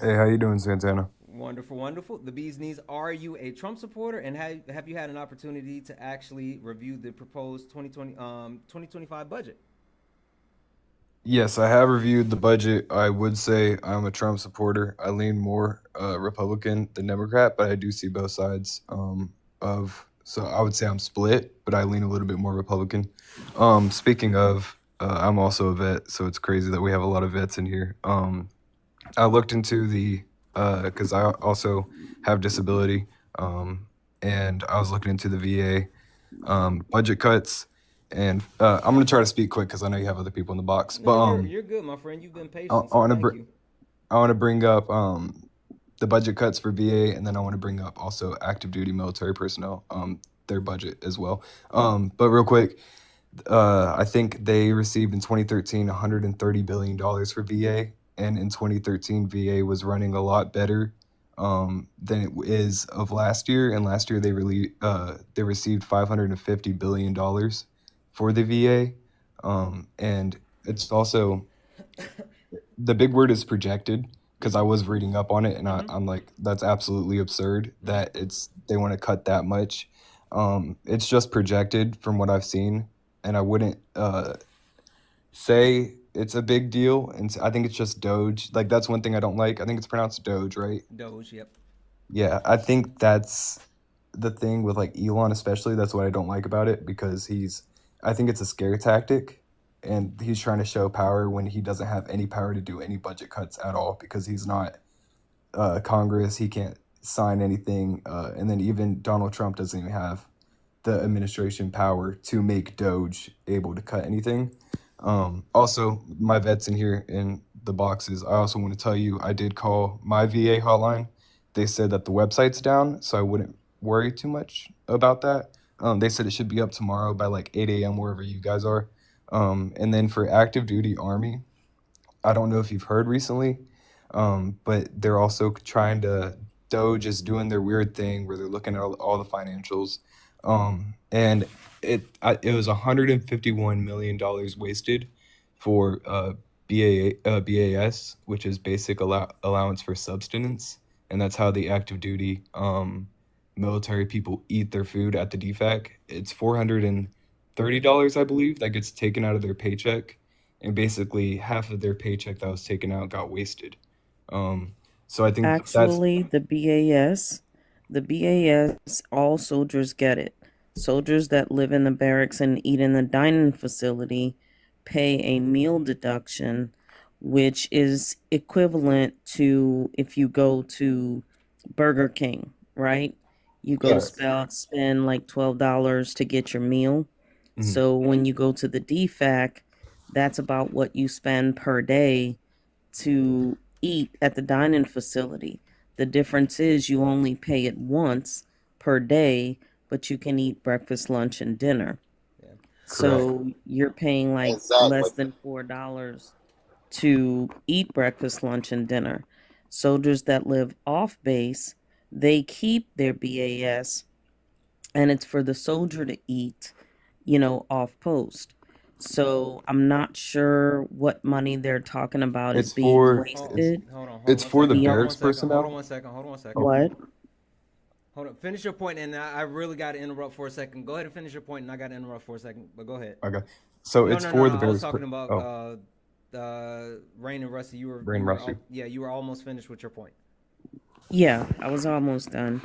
how you doing, Santana? Wonderful. The bee's knees, are you a Trump supporter, and have you had an opportunity to actually review the proposed 2025 budget? Yes, I have reviewed the budget. I would say I'm a Trump supporter. I lean more Republican than Democrat, but I do see both sides so I would say I'm split, but I lean a little bit more Republican. Speaking of, I'm also a vet, so it's crazy that we have a lot of vets in here. I looked into because I also have disability, and I was looking into the VA budget cuts. And I'm gonna try to speak quick because I know you have other people in the box. No, you're good, my friend. You've been patient. So thank you. I want to bring up the budget cuts for VA, and then I want to bring up also active duty military personnel, their budget as well. But real quick, I think they received in 2013 $130 billion for VA, and in 2013 VA was running a lot better than it is of last year. And last year they received $550 billion for the VA, and it's also the big word is projected, because I was reading up on it, and I'm like, that's absolutely absurd that they want to cut that much. It's just projected from what I've seen, and I wouldn't say it's a big deal. And I think it's just Doge. Like, that's one thing I don't like. I think it's pronounced Doge, right? Doge, yep. Yeah, I think that's the thing with like Elon, especially. That's what I don't like about it, because I think it's a scare tactic, and he's trying to show power when he doesn't have any power to do any budget cuts at all, because he's not Congress. He can't sign anything, and then even Donald Trump doesn't even have the administration power to make Doge able to cut anything. Also, my vets in here in the boxes, I also want to tell you, I did call my VA hotline. They said that the website's down, so I wouldn't worry too much about that. They said it should be up tomorrow by like 8 a.m. wherever you guys are. And then for active duty Army, I don't know if you've heard recently, but they're also trying to, Doge is doing their weird thing where they're looking at all the financials. And it was $151 million wasted for BAS, which is basic allowance for subsistence. And that's how the active duty military people eat their food at the DFAC. It's $430, I believe, that gets taken out of their paycheck, and basically half of their paycheck that was taken out got wasted. So I think actually the BAS, all soldiers get it. Soldiers that live in the barracks and eat in the dining facility pay a meal deduction, which is equivalent to if you go to Burger King, right? You go spend like $12 to get your meal. Mm-hmm. So when you go to the DFAC, that's about what you spend per day to eat at the dining facility. The difference is you only pay it once per day, but you can eat breakfast, lunch, and dinner. Yeah. So you're paying like less than $4 to eat breakfast, lunch, and dinner. Soldiers that live off base, they keep their BAS, and it's for the soldier to eat, off post. So I'm not sure what money they're talking about is It's being for wasted. Hold on it's one for the second. The Hold on barracks one second. Hold on personnel. one second. Hold on one second. what? Hold on. Finish your point, and I really got to interrupt for a second. Go ahead and finish your point, and I got to interrupt for a second. But go ahead. Okay, so No, it's no, no, for no. the I was barracks. talking about Oh, Rain and Rusty. Brain Rusty. You were almost finished with your point. Yeah, I was almost done.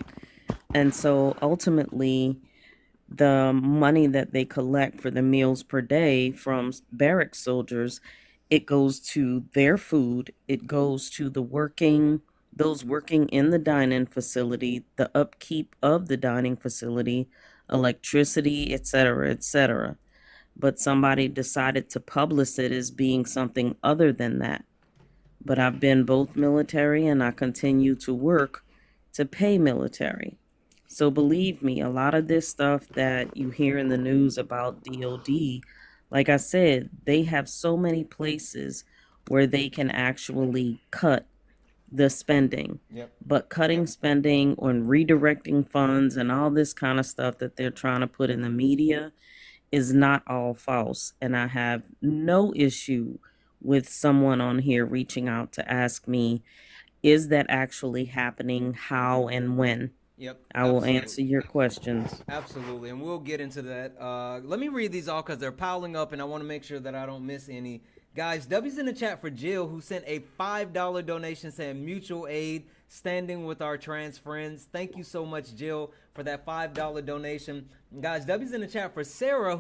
And so ultimately, the money that they collect for the meals per day from barrack soldiers, it goes to their food, it goes to those working in the dining facility, the upkeep of the dining facility, electricity, etc., etc. But somebody decided to publish it as being something other than that. But I've been both military and I continue to work to pay military. So believe me, a lot of this stuff that you hear in the news about DOD, like I said, they have so many places where they can actually cut the spending. Yep. But cutting spending on redirecting funds and all this kind of stuff that they're trying to put in the media is not all false. And I have no issue with someone on here reaching out to ask me, is that actually happening? How and when? Yep. I will Absolutely. answer your questions. Absolutely, and we'll get into that. Let me read these all because they're piling up, and I want to make sure that I don't miss any. Guys, W's in the chat for Jill, who sent a $5 donation saying mutual aid, standing with our trans friends. Thank you so much, Jill, for that $5 donation. Guys, W's in the chat for Sarah,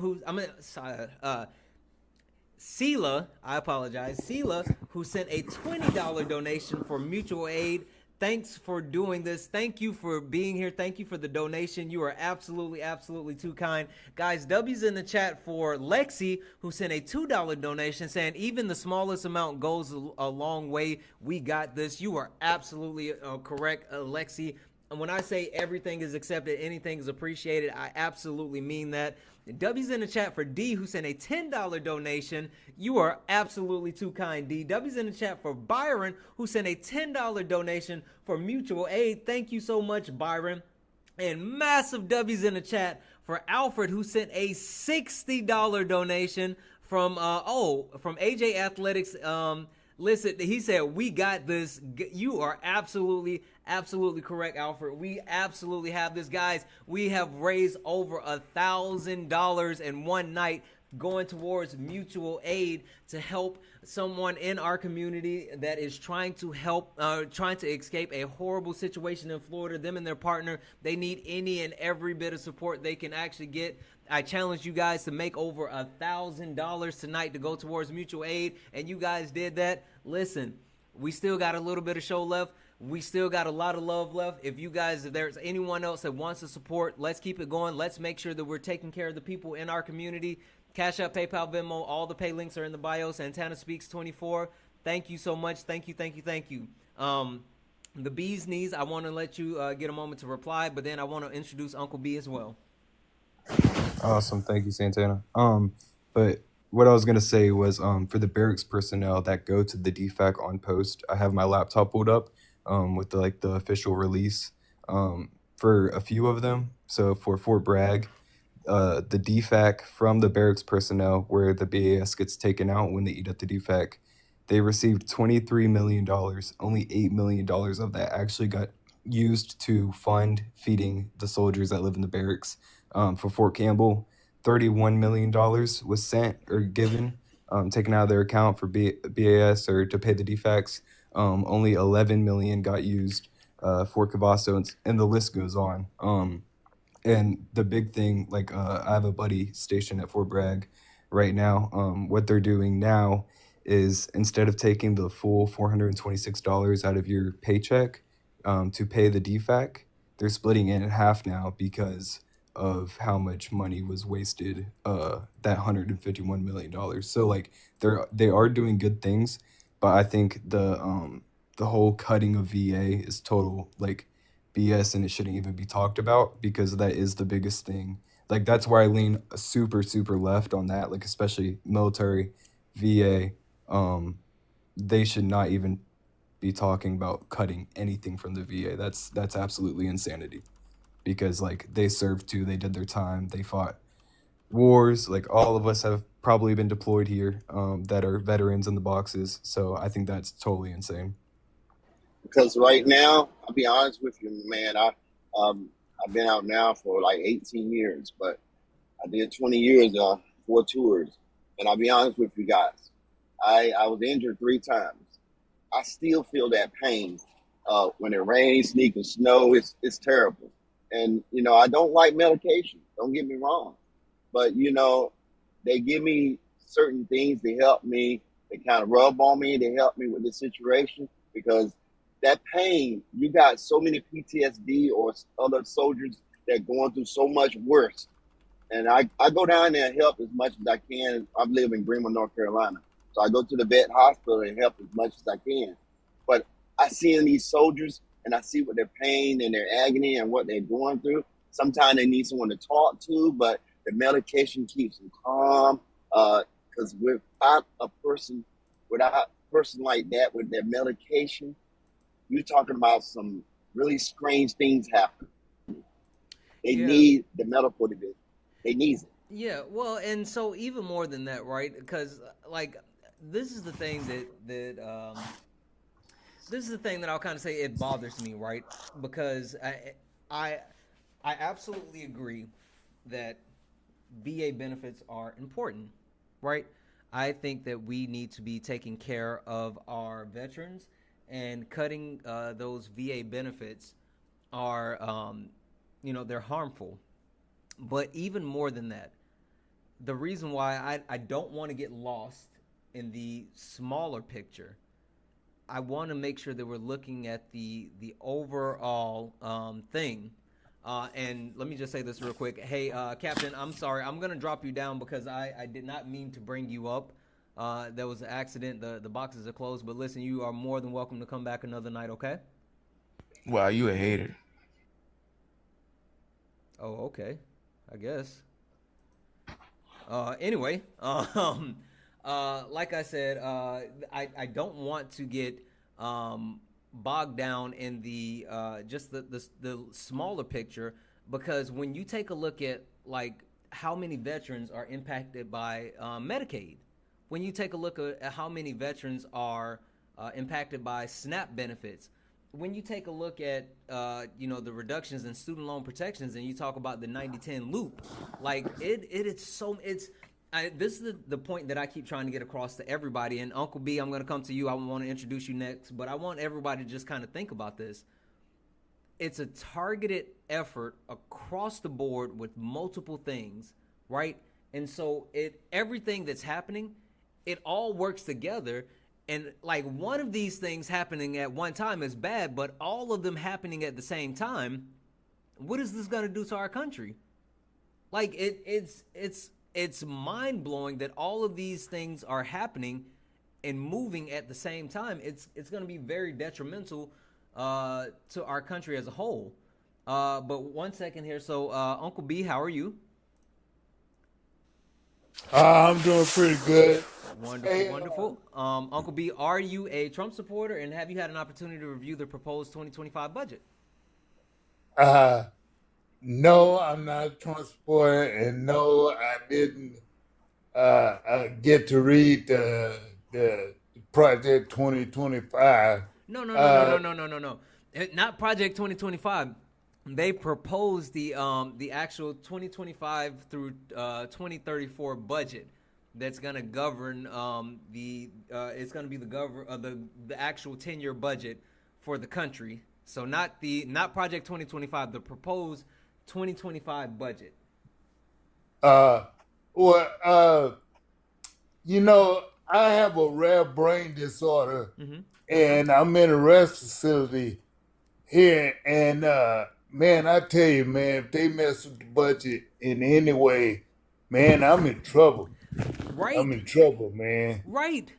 Sela, I apologize, Sela, who sent a $20 donation for mutual aid. Thanks for doing this. Thank you for being here. Thank you for the donation. You are absolutely, absolutely too kind. Guys, W's in the chat for Lexi, who sent a $2 donation saying even the smallest amount goes a long way. We got this. You are absolutely correct, Lexi. And when I say everything is accepted, anything is appreciated, I absolutely mean that. W's in the chat for D, who sent a $10 donation. You are absolutely too kind, D. W's in the chat for Byron, who sent a $10 donation for mutual aid. Thank you so much, Byron. And massive W's in the chat for Alfred, who sent a $60 donation from AJ Athletics. Listen, he said, we got this. You are absolutely correct, Alfred. We absolutely have this. Guys, we have raised over $1,000 in one night going towards mutual aid to help someone in our community that is trying to escape a horrible situation in Florida. Them and their partner, they need any and every bit of support they can actually get. I challenge you guys to make over $1,000 tonight to go towards mutual aid, and you guys did that. Listen, we still got a little bit of show left. We still got a lot of love left. If there's anyone else that wants to support, let's keep it going. Let's make sure that we're taking care of the people in our community. Cash App, PayPal, Venmo, all the pay links are in the bio. Santana Speaks 24. Thank you so much. Thank you. The bee's knees, I want to let you get a moment to reply, but then I want to introduce Uncle B as well. Awesome, thank you, Santana. But what I was gonna say was, for the barracks personnel that go to the DFAC on post, I have my laptop pulled up, with the official release, for a few of them. So for Fort Bragg, the DFAC from the barracks personnel, where the BAS gets taken out when they eat at the DFAC, they received $23 million. Only $8 million of that actually got used to fund feeding the soldiers that live in the barracks. For Fort Campbell, $31 million was sent or given, taken out of their account for BAS or to pay the DFACs. Only $11 million got used for Cavasso, and the list goes on. And the big thing, I have a buddy stationed at Fort Bragg right now. What they're doing now is, instead of taking the full $426 out of your paycheck to pay the DFAC, they're splitting it in half now because of how much money was wasted, that $151 million. So they are doing good things, but I think the whole cutting of VA is total BS, and it shouldn't even be talked about, because that is the biggest thing. That's where I lean super left on that, especially military VA. They should not even be talking about cutting anything from the VA. That's absolutely insanity, because they served too, they did their time, they fought wars. Like all of us have probably been deployed here that are veterans in the boxes. So I think that's totally insane. Because right now, I'll be honest with you, man. I've been out now for like 18 years, but I did 20 years, 4 tours, and I'll be honest with you guys. I was injured 3 times. I still feel that pain when it rains, sneak, and snow. It's terrible, and I don't like medication. Don't get me wrong, but they give me certain things to help me. They kind of rub on me. They help me with the situation because that pain. You got so many PTSD or other soldiers that going through so much worse, and I go down there and help as much as I can. I live in Greenville, North Carolina, so I go to the vet hospital and help as much as I can. But I see in these soldiers and I see what their pain and their agony and what they're going through. Sometimes they need someone to talk to, but the medication keeps them calm. Because without a person like that with their medication, you're talking about some really strange things happen. They need the medical division. They need it. Yeah, well, and so even more than that, right? Because like this is the thing that I'll kind of say it bothers me, right? Because I absolutely agree that VA benefits are important, right? I think that we need to be taking care of our veterans, and cutting those VA benefits are, they're harmful. But even more than that, the reason why I don't want to get lost in the smaller picture, I want to make sure that we're looking at the overall thing. And let me just say this real quick. Hey, Captain, I'm sorry. I'm going to drop you down because I did not mean to bring you up. There was an accident. The boxes are closed. But listen, you are more than welcome to come back another night, okay? Wow, you a hater. Oh, okay. I guess. Anyway, like I said, I don't want to get bogged down in the just the smaller picture, because when you take a look at like how many veterans are impacted by Medicaid, when you take a look at how many veterans are impacted by SNAP benefits, when you take a look at the reductions in student loan protections, and you talk about the 90-10 loop, like this is the point that I keep trying to get across to everybody. And Uncle B, I'm going to come to you. I want to introduce you next, but I want everybody to just kind of think about this. It's a targeted effort across the board with multiple things, right? And so everything that's happening, it all works together. And like one of these things happening at one time is bad, but all of them happening at the same time, what is this going to do to our country? Like it's mind-blowing that all of these things are happening and moving at the same time. It's going to be very detrimental to our country as a whole. But 1 second here. So Uncle B, how are you? I'm doing pretty good. Wonderful, wonderful. Uncle B, are you a Trump supporter, and have you had an opportunity to review the proposed 2025 budget? No, I'm not a Trump supporter, and no, I didn't get to read the Project 2025. No. Not Project 2025. They proposed the actual 2025 through 2034 budget that's going to govern it's going to be the actual 10-year budget for the country. So not Project 2025, the proposed 2025 budget. I have a rare brain disorder, and I'm in a rest facility here, and man, I tell you, man, if they mess with the budget in any way, man, I'm in trouble. Right. I'm in trouble, man. Right.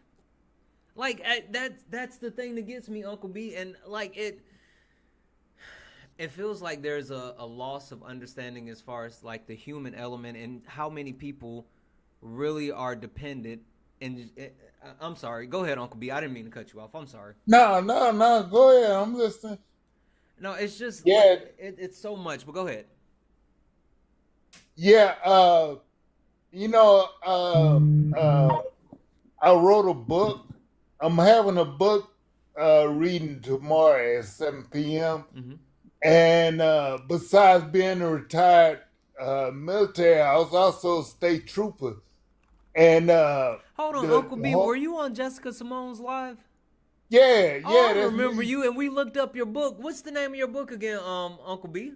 Like that's the thing that gets me, Uncle B, and like it feels like there's a loss of understanding as far as like the human element and how many people really are dependent. And I'm sorry. Go ahead, Uncle B. I didn't mean to cut you off. I'm sorry. No. Go ahead. I'm listening. No, it's just yeah. Like, it's so much. But go ahead. Yeah. you know, I wrote a book. I'm having a book reading tomorrow at 7 p.m. And besides being a retired military, I was also a state trooper. And Hold on, Uncle B, were you on Jessica Simone's live? Yeah, Oh, I that's remember me. you, and we looked up your book. What's the name of your book again, Uncle B?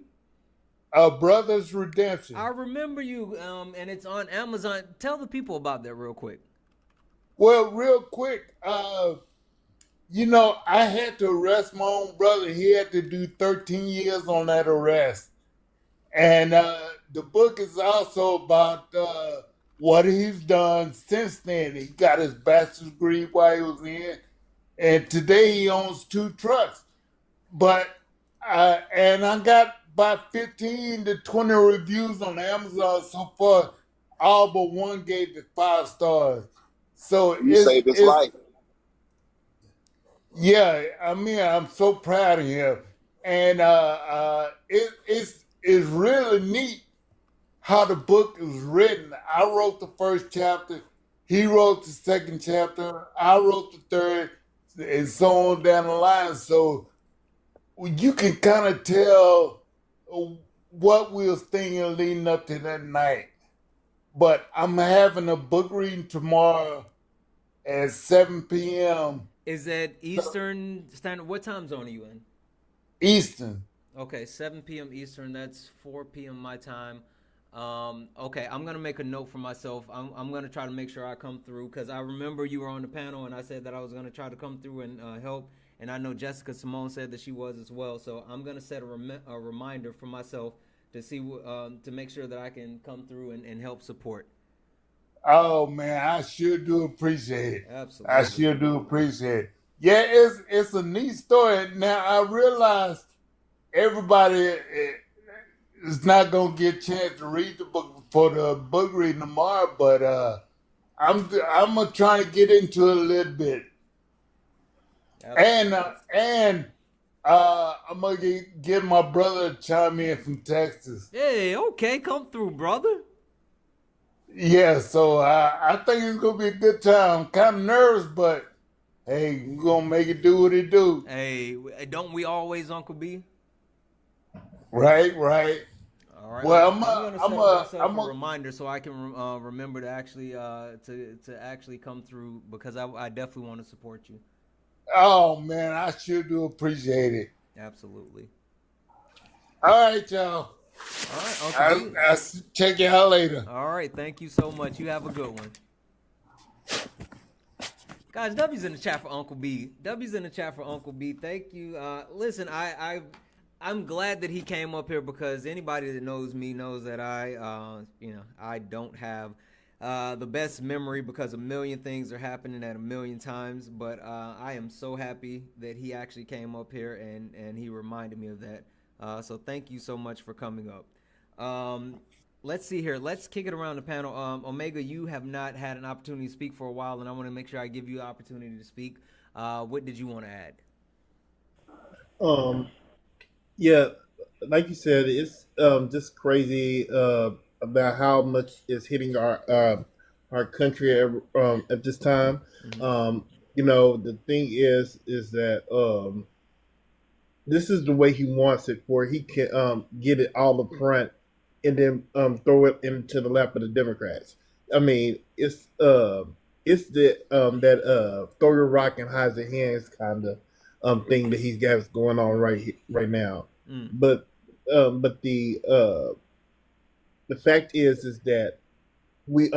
Brother's Redemption. I remember you, and it's on Amazon. Tell the people about that real quick. Well, real quick, you know, I had to arrest my own brother. He had to do 13 years on that arrest. And the book is also about what he's done since then. He got his bachelor's degree while he was in, and today he owns 2 trucks. But and I got about 15 to 20 reviews on Amazon so far. All but one gave it 5 stars. So You saved his life. yeah, I mean, I'm so proud of him, and it's really neat how the book is written. I wrote the first chapter, he wrote the second chapter, I wrote the third, and so on down the line. So you can kind of tell what we was thinking leading up to that night. But I'm having a book reading tomorrow at 7 p.m. Is that Eastern Standard? What time zone are you in? Eastern. Okay, 7 p.m. Eastern. That's 4 p.m. my time. Okay, I'm gonna make a note for myself. I'm gonna try to make sure I come through because I remember you were on the panel and I said that I was gonna try to come through and help. And I know Jessica Simone said that she was as well. So I'm gonna set a reminder for myself to see to make sure that I can come through and help support. Oh man, I sure do appreciate it. Absolutely. I sure do appreciate it. Yeah, it's a neat story. Now I realize everybody is not gonna get a chance to read the book for the book reading tomorrow, but I'm gonna try to get into it a little bit. And I'm gonna get my brother to chime in from Texas. Hey, okay, come through, brother. Yeah, so I think it's gonna be a good time. I'm kind of nervous, but hey, we're gonna make it do what it do. Hey, don't we always, Uncle B? Right. All right. Well, I'm gonna set myself a reminder so I can remember to actually to actually come through because I definitely want to support you. Oh man, I sure do appreciate it. Absolutely. All right, y'all. All right, Uncle B. I'll check y'all later. All right, thank you so much. You have a good one. Guys, W's in the chat for Uncle B. W's in the chat for Uncle B. Thank you. Listen, I'm glad that he came up here because anybody that knows me knows that I don't have the best memory because a million things are happening at a million times. But I am so happy that he actually came up here and he reminded me of that. So thank you so much for coming up. Let's see here. Let's kick it around the panel. Omega, you have not had an opportunity to speak for a while, and I want to make sure I give you the opportunity to speak. What did you want to add? Yeah, like you said, it's just crazy about how much is hitting our country at this time. You know, the thing is that this is the way he wants it, where he can get it all up front and then throw it into the lap of the Democrats. I mean, it's the that throw your rock and hide your hands kind of thing that he's got going on right now. But the fact is that we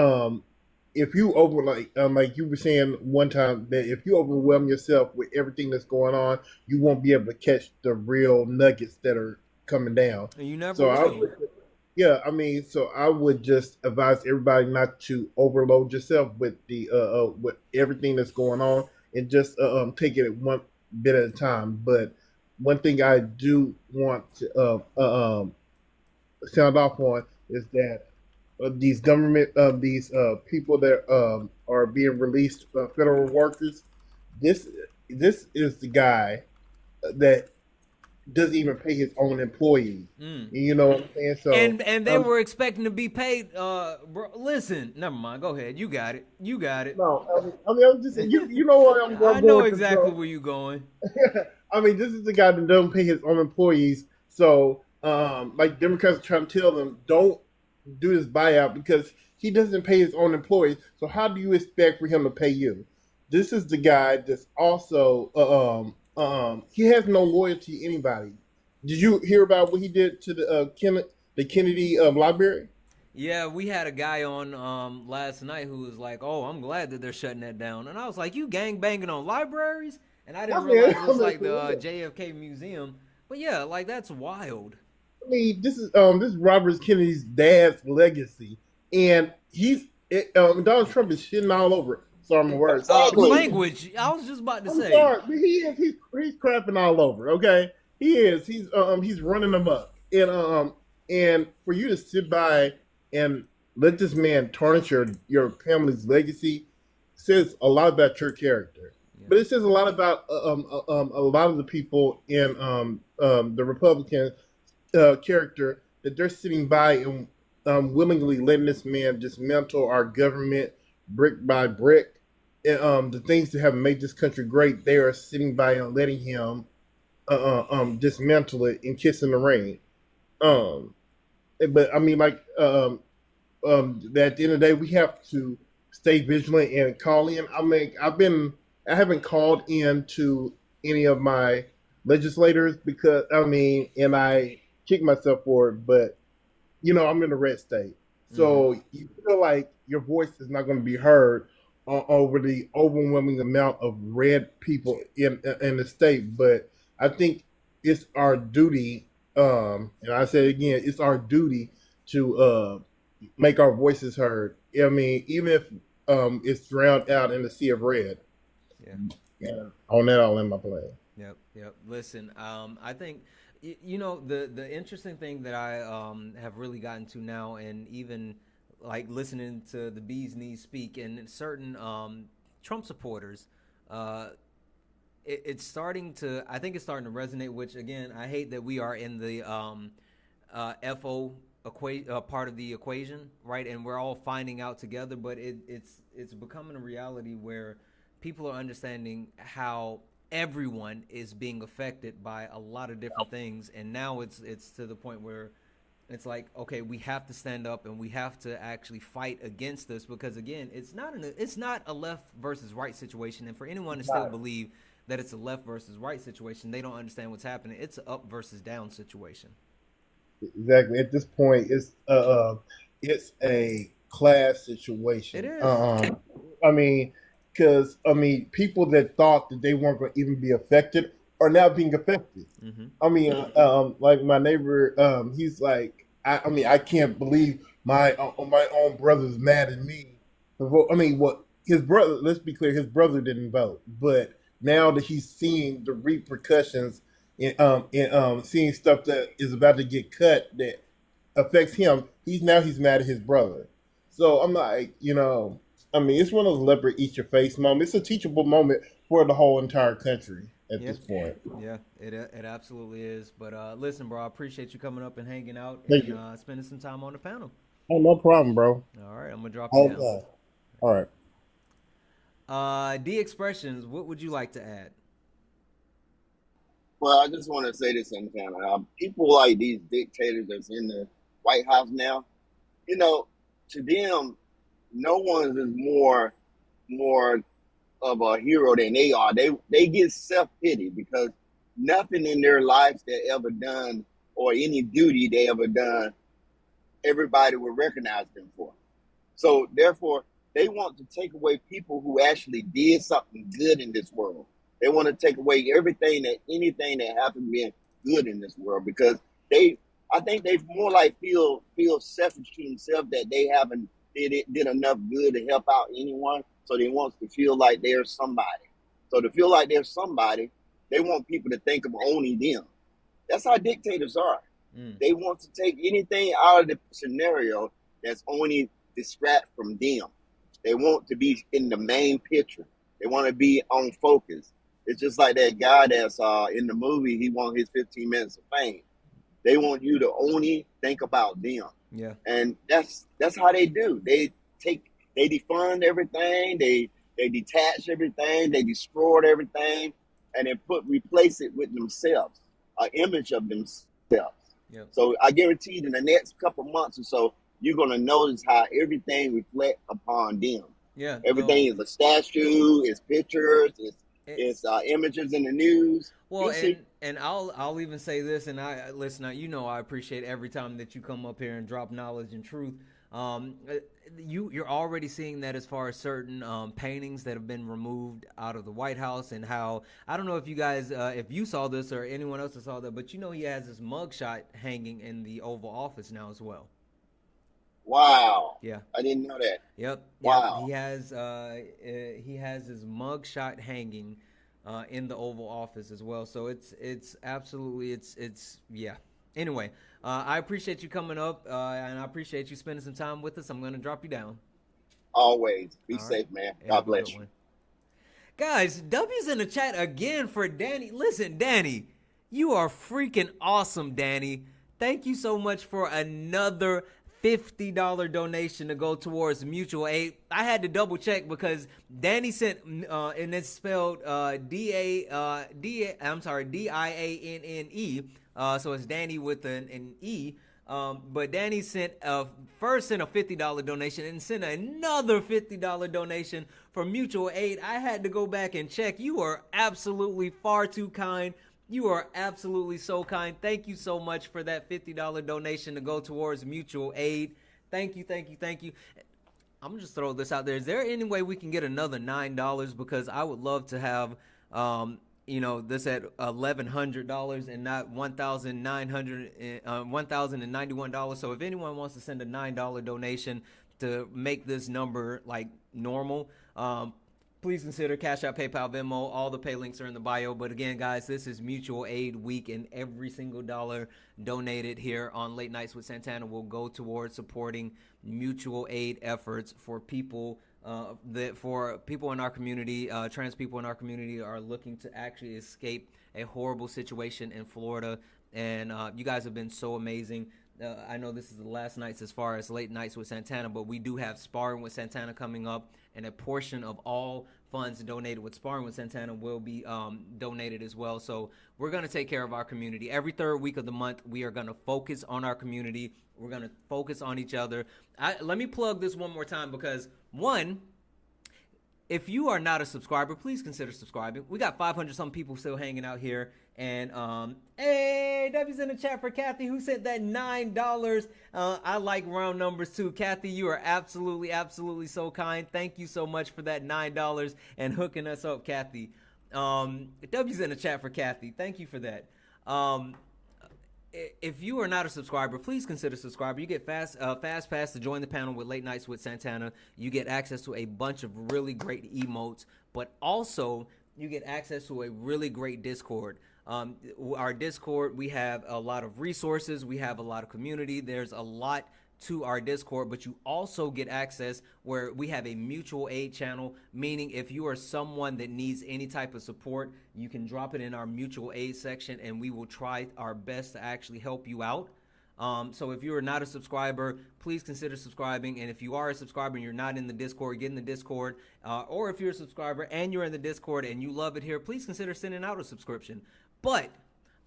if you like you were saying one time that if you overwhelm yourself with everything that's going on, you won't be able to catch the real nuggets that are coming down. And you never will. Yeah, I mean, so I would just advise everybody not to overload yourself with the with everything that's going on, and just take it one bit at a time. But one thing I do want to sound off on is that these government, these people that are being released, federal workers. This is the guy that doesn't even pay his own employees. You know what I'm saying? So and they were expecting to be paid. Bro, listen, never mind. Go ahead. You got it. You got it. no, I'm just you know what I'm I going know to, exactly bro. where you going. I mean, this is the guy that doesn't pay his own employees. So, like Democrats are trying to tell them, don't do this buyout because he doesn't pay his own employees. So, how do you expect for him to pay you? This is the guy that's also, he has no loyalty to anybody. Did you hear about what he did to the Kennedy library? Yeah, we had a guy on last night who was like, "Oh, I'm glad that they're shutting that down," and I was like, "You gang banging on libraries?" And I didn't realize it was like the JFK Museum. But yeah, like that's wild. I mean, this is Robert Kennedy's dad's legacy, and Donald Trump is shitting all over it. Sorry, my words. Language. I was just about to I'm say. sorry, but he's crapping all over. Okay, he is. He's running them up, and for you to sit by and let this man tarnish your family's legacy says a lot about your character. Yeah. But it says a lot about a lot of the people in the Republican character that they're sitting by and willingly letting this man dismantle our government brick by brick. And, the things that have made this country great, they are sitting by and letting him dismantle it and kissing the ring. But I mean, like, at the end of the day, we have to stay vigilant and call in. I mean, I haven't called in to any of my legislators because and I kick myself for it, but I'm in a red state, so you feel like your voice is not going to be heard over the overwhelming amount of red people in the state. But I think it's our duty, and I say it again, it's our duty to make our voices heard. I mean, even if it's drowned out in the sea of red. Yeah. On that, I'll end my play. Yep. Listen, I think the interesting thing that I have really gotten to now, and even like listening to the bee's knees speak, and certain Trump supporters, it's starting to. I think it's starting to resonate. Which again, I hate that we are in the FO part of the equation, right? And we're all finding out together, but it's becoming a reality where people are understanding how everyone is being affected by a lot of different things, and now it's to the point where it's like, okay, we have to stand up and we have to actually fight against this, because again, it's not a left versus right situation. And for anyone to still believe that it's a left versus right situation, they don't understand what's happening. It's an up versus down situation. Exactly. At this point, it's a class situation. It is. I mean, because people that thought that they weren't going to even be affected are now being affected. I mean, like my neighbor, he's like, I can't believe my own brother's mad at me. I mean, what his brother? Let's be clear, his brother didn't vote, but now that he's seeing the repercussions and seeing stuff that is about to get cut that affects him, he's mad at his brother. So I'm like, I mean, it's one of those leopard eat your face moments. It's a teachable moment for the whole entire country at this point. Yeah, it absolutely is. But listen, bro, I appreciate you coming up and hanging out and spending some time on the panel. Oh, no problem, bro. All right, I'm gonna drop you down. All right. D Expressions, what would you like to add? Well, I just want to say this, Santana. People like these dictators that's in the White House now, to them, no one is more of a hero than they are. They get self-pity because nothing in their lives they ever done or any duty they ever done, everybody will recognize them for. So therefore, they want to take away people who actually did something good in this world. They want to take away anything that happened being good in this world, because I think they more like feel selfish to themselves that they haven't did enough good to help out anyone. So they want to feel like they're somebody. So to feel like they're somebody, they want people to think of only them. That's how dictators are. They want to take anything out of the scenario that's only distract from them. They want to be in the main picture. They want to be on focus. It's just like that guy that's in the movie. He want his 15 minutes of fame. They want you to only think about them. Yeah. And that's how they do. They defund everything. They detach everything. They destroyed everything, and then replace it with themselves, an image of themselves. Yep. So I guarantee you, in the next couple months or so, you're gonna notice how everything reflect upon them. Yeah. Everything is a statue, it's pictures, it's images in the news. Well, You see, and I'll even say this, and I listen. You know, I appreciate every time that you come up here and drop knowledge and truth. You're already seeing that as far as certain paintings that have been removed out of the White House, and how I don't know if you guys if you saw this or anyone else saw that, but you know he has this mugshot hanging in the Oval Office now as well. wow. Yeah. I didn't know that. Yep. Wow. He has his mugshot hanging in the Oval Office as well. So it's absolutely it's yeah. Anyway, I appreciate you coming up, and I appreciate you spending some time with us. I'm gonna drop you down. Always be All right. safe, man. Have a God good bless you. one. Guys, W's in the chat again for Danny. Listen, Danny, you are freaking awesome, Danny. Thank you so much for another $50 donation to go towards mutual aid. I had to double check because Danny sent, and it's spelled Dianne. So it's Danny with an E. But Danny first sent a $50 donation and sent another $50 donation for mutual aid. I had to go back and check. You are absolutely far too kind. You are absolutely so kind. Thank you so much for that $50 donation to go towards mutual aid. Thank you, thank you, thank you. I'm gonna just throw this out there. Is there any way we can get another $9? Because I would love to have, this at $1,100 and not $1,091. So if anyone wants to send a $9 donation to make this number like normal, please consider Cash App, PayPal, Venmo. All the pay links are in the bio. But again, guys, this is Mutual Aid Week, and every single dollar donated here on Late Nights with Santana will go towards supporting mutual aid efforts for people for people in our community. Trans people in our community are looking to actually escape a horrible situation in Florida, and you guys have been so amazing. I know this is the last nights as far as Late Nights with Santana, but we do have Sparring with Santana coming up, and a portion of all funds donated with Sparring with Santana will be donated as well. So we're going to take care of our community. Every third week of the month, we are going to focus on our community. We're going to focus on each other. Let me plug this one more time because, one, if you are not a subscriber, please consider subscribing. We got 500-some people still hanging out here. And, hey, W's in the chat for Kathy, who sent that $9. I like round numbers, too. Kathy, you are absolutely, absolutely so kind. Thank you so much for that $9 and hooking us up, Kathy. W's in the chat for Kathy. Thank you for that. If you are not a subscriber, please consider subscribing. You get fast pass to join the panel with Late Nights with Santana. You get access to a bunch of really great emotes, but also you get access to a really great Discord. Our Discord, we have a lot of resources. We have a lot of community. There's a lot to our Discord, but you also get access where we have a mutual aid channel, meaning if you are someone that needs any type of support, you can drop it in our mutual aid section and we will try our best to actually help you out. So if you are not a subscriber, please consider subscribing. And if you are a subscriber and you're not in the Discord, get in the Discord. Or if you're a subscriber and you're in the Discord and you love it here, please consider sending out a subscription. But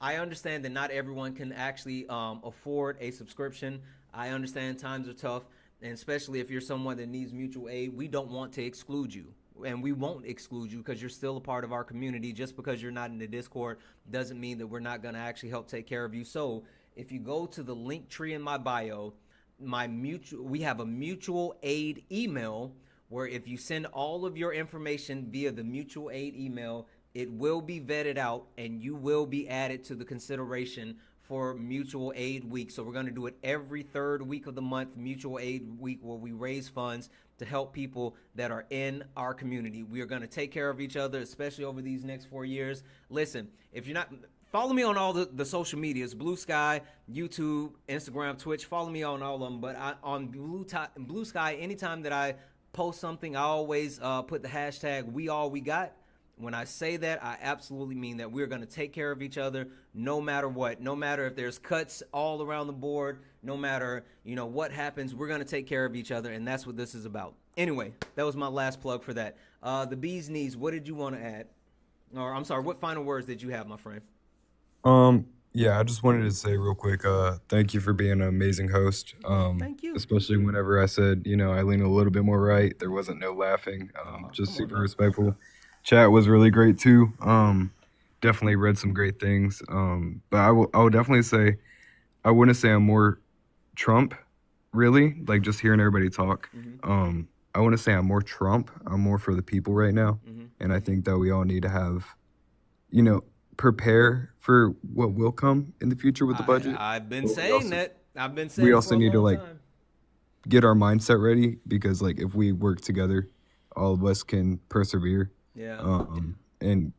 I understand that not everyone can actually afford a subscription. I understand times are tough, and especially if you're someone that needs mutual aid, we don't want to exclude you. And we won't exclude you because you're still a part of our community. Just because you're not in the Discord doesn't mean that we're not going to actually help take care of you. So if you go to the link tree in my bio, we have a mutual aid email where if you send all of your information via the mutual aid email, it will be vetted out and you will be added to the consideration for Mutual Aid Week. So we're going to do it every third week of the month, Mutual Aid Week, where we raise funds to help people that are in our community. We are going to take care of each other, especially over these next 4 years. Listen, if you're not, follow me on all the social medias, Blue Sky, YouTube, Instagram, Twitch. Follow me on all of them. But on Blue Sky, anytime that I post something, I always put the hashtag We All We Got. When I say that, I absolutely mean that. We're going to take care of each other no matter what. No matter if there's cuts all around the board, no matter, what happens, we're going to take care of each other, and that's what this is about. Anyway, that was my last plug for that. The bee's knees, what did you want to add? Or I'm sorry, what final words did you have, my friend? Yeah, I just wanted to say real quick, thank you for being an amazing host. Thank you. Especially whenever I said, I lean a little bit more right. There wasn't no laughing. Just super respectful. Chat was really great too. Definitely read some great things. But I will definitely say, I wouldn't say I'm more Trump, really. Like just hearing everybody talk. I wouldn't say I'm more Trump. I'm more for the people right now. And I think that we all need to have, prepare for what will come in the future with the budget. I've been But saying that. I've been saying we it also for a need to long like time. get our mindset ready, because like if we work together, all of us can persevere. Yeah. And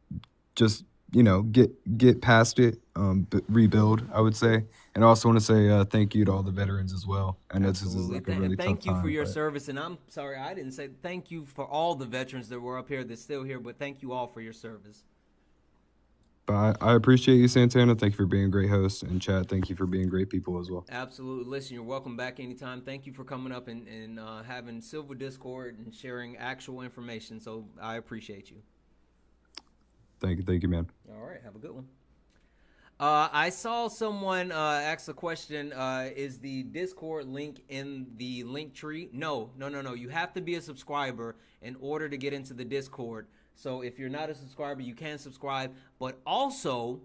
just get past it, rebuild, I would say. And I also want to say thank you to all the veterans as well. I know this is like a really tough Thank you time, for your but- service. And I'm sorry, I didn't say thank you for all the veterans that were up here that's still here, but thank you all for your service. But I appreciate you, Santana. Thank you for being a great host. And Chad, thank you for being great people as well. Absolutely. Listen, you're welcome back anytime. Thank you for coming up and having Silver Discord and sharing actual information. So I appreciate you. Thank you, man. All right. Have a good one. I saw someone ask a question. Is the Discord link in the link tree? No. You have to be a subscriber in order to get into the Discord. So if you're not a subscriber, you can subscribe. But also,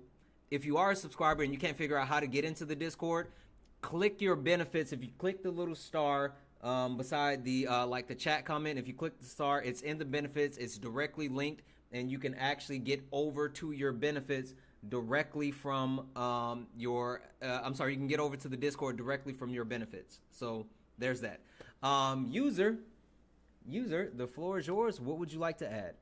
if you are a subscriber and you can't figure out how to get into the Discord, click your benefits. If you click the little star beside the the chat comment, if you click the star, it's in the benefits. It's directly linked, and you can actually get over to your benefits directly from you can get over to the Discord directly from your benefits. So there's that. User, the floor is yours. What would you like to add?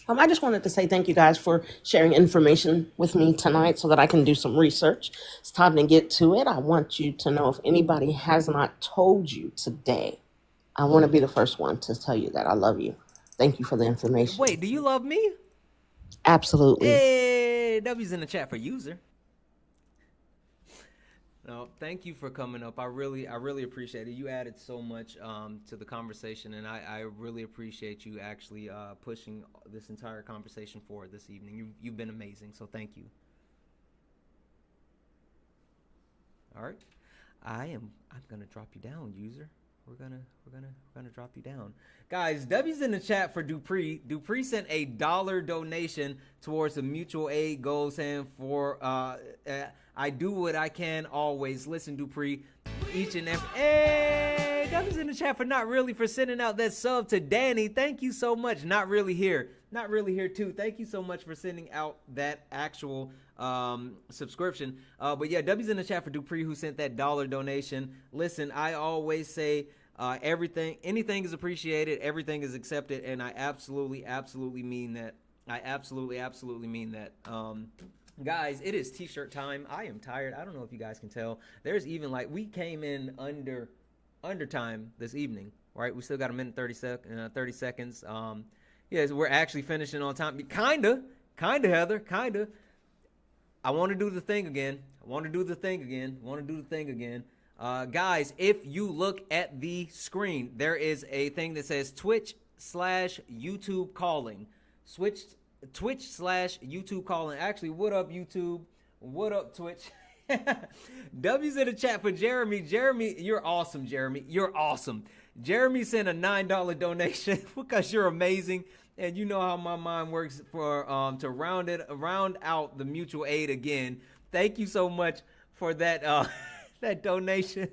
I just wanted to say thank you guys for sharing information with me tonight so that I can do some research. It's time to get to it. I want you to know, if anybody has not told you today, I want to be the first one to tell you that I love you. Thank you for the information. Wait, do you love me? Absolutely. Hey, W's in the chat for user. No, thank you for coming up. I really appreciate it. You added so much to the conversation, and I really appreciate you actually pushing this entire conversation forward this evening. You've been amazing, so thank you. All right, I'm gonna drop you down, user. We're gonna drop you down, guys. W's in the chat for Dupree. Dupree sent a $1 donation towards the mutual aid goal, saying for I do what I can always. Listen, Dupree, each and every. Hey, W's in the chat for sending out that sub to Danny. Thank you so much. Not really here too. Thank you so much for sending out that actual subscription. But yeah, W's in the chat for Dupree, who sent that $1 donation. Listen, I always say anything is appreciated, everything is accepted, and I absolutely mean that. I absolutely mean that. Guys, it is t-shirt time. I am tired. I don't know if you guys can tell. There's even we came in under time this evening, right? We still got a minute 30 seconds. Yes, we're actually finishing on time. Kinda, Heather, kinda. I want to do the thing again. Guys, if you look at the screen, there is a thing that says Twitch/YouTube calling. Twitch/YouTube calling. Actually, what up, YouTube? What up, Twitch? W's in the chat for Jeremy. Jeremy, you're awesome, Jeremy. You're awesome. Jeremy sent a $9 donation because you're amazing. And you know how my mind works for to round out the mutual aid again. Thank you so much for that that donation,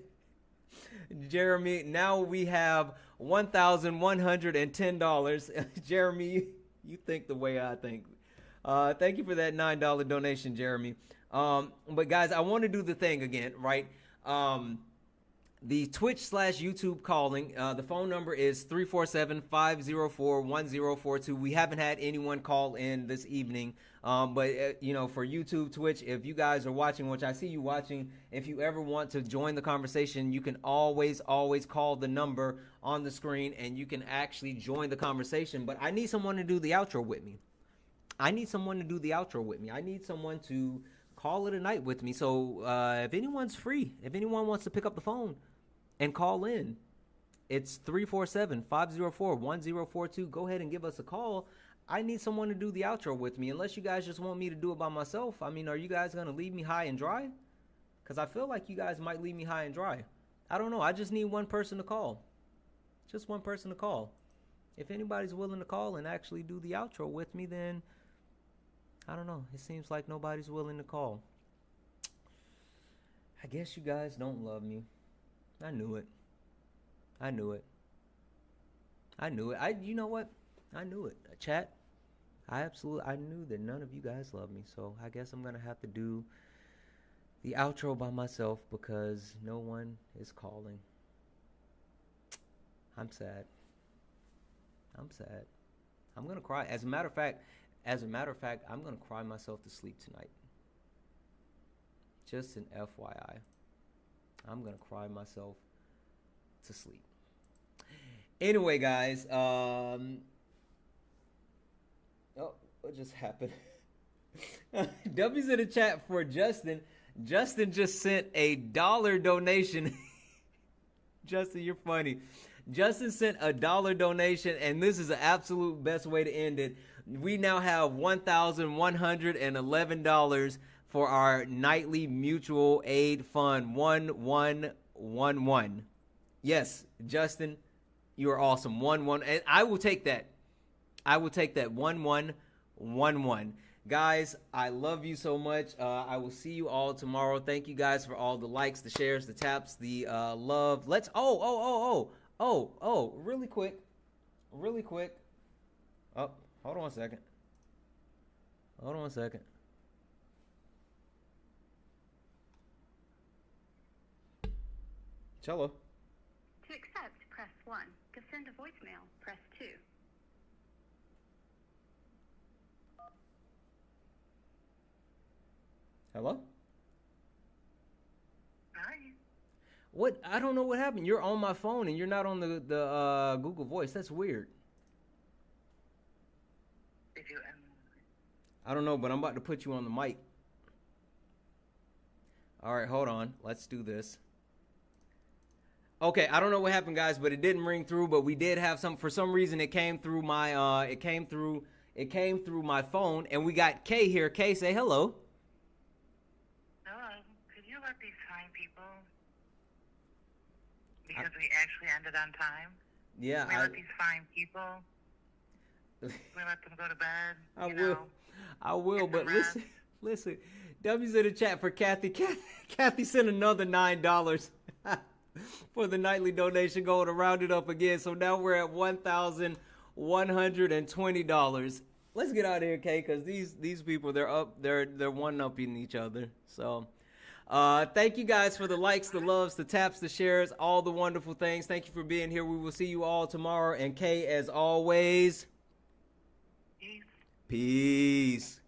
Jeremy. Now we have $1,110. Jeremy, you think the way I think. Thank you for that $9 donation, Jeremy. But guys, I want to do the thing again, right? the Twitch/YouTube calling. The phone number is 347-504-1042. We haven't had anyone call in this evening. But for YouTube, Twitch, if you guys are watching, which I see you watching, if you ever want to join the conversation, you can always call the number on the screen and you can actually join the conversation. But I need someone to do the outro with me. I need someone to call it a night with me. So if anyone's free, if anyone wants to pick up the phone and call in, it's 347-504-1042. Go ahead and give us a call. I need someone to do the outro with me. Unless you guys just want me to do it by myself. I mean, are you guys going to leave me high and dry? Because I feel like you guys might leave me high and dry. I don't know. I just need one person to call. Just one person to call. If anybody's willing to call and actually do the outro with me, then I don't know. It seems like nobody's willing to call. I guess you guys don't love me. I knew it. You know what? I knew it. Chat, I knew that none of you guys love me. So I guess I'm going to have to do the outro by myself because no one is calling. I'm sad. I'm going to cry. As a matter of fact, I'm going to cry myself to sleep tonight. Just an FYI. I'm going to cry myself to sleep. Anyway, guys, oh, what just happened? W's in the chat for Justin. Justin just sent $1 donation. Justin, you're funny. Justin sent $1 donation, and this is the absolute best way to end it. We now have $1,111 for our nightly mutual aid fund 1111. Yes, Justin, you are awesome. 11, and I will take that. 1111. Guys, I love you so much. I will see you all tomorrow. Thank you guys for all the likes, the shares, the taps, the love. Let's really quick. Oh, hold on a second. Cello. To accept, press 1. To send a voicemail, press 2. Hello? Hi. What? I don't know what happened. You're on my phone and you're not on the Google Voice. That's weird. I don't know, but I'm about to put you on the mic. All right, hold on. Let's do this. Okay, I don't know what happened, guys, but it didn't ring through. But we did have some. For some reason, it came through my. It came through my phone, and we got Kay here. Kay, say hello. Hello. Could you let these fine people? Because we actually ended on time. Yeah. We let these fine people. We let them go to bed. I will. But listen. W's in the chat for Kathy. Kathy sent another $9 for the nightly donation. Going to round it up again. So now we're at $1,120. Let's get out of here, Kay, because these people, they're one-upping each other. So thank you guys for the likes, the loves, the taps, the shares, all the wonderful things. Thank you for being here. We will see you all tomorrow. And Kay, as always, peace.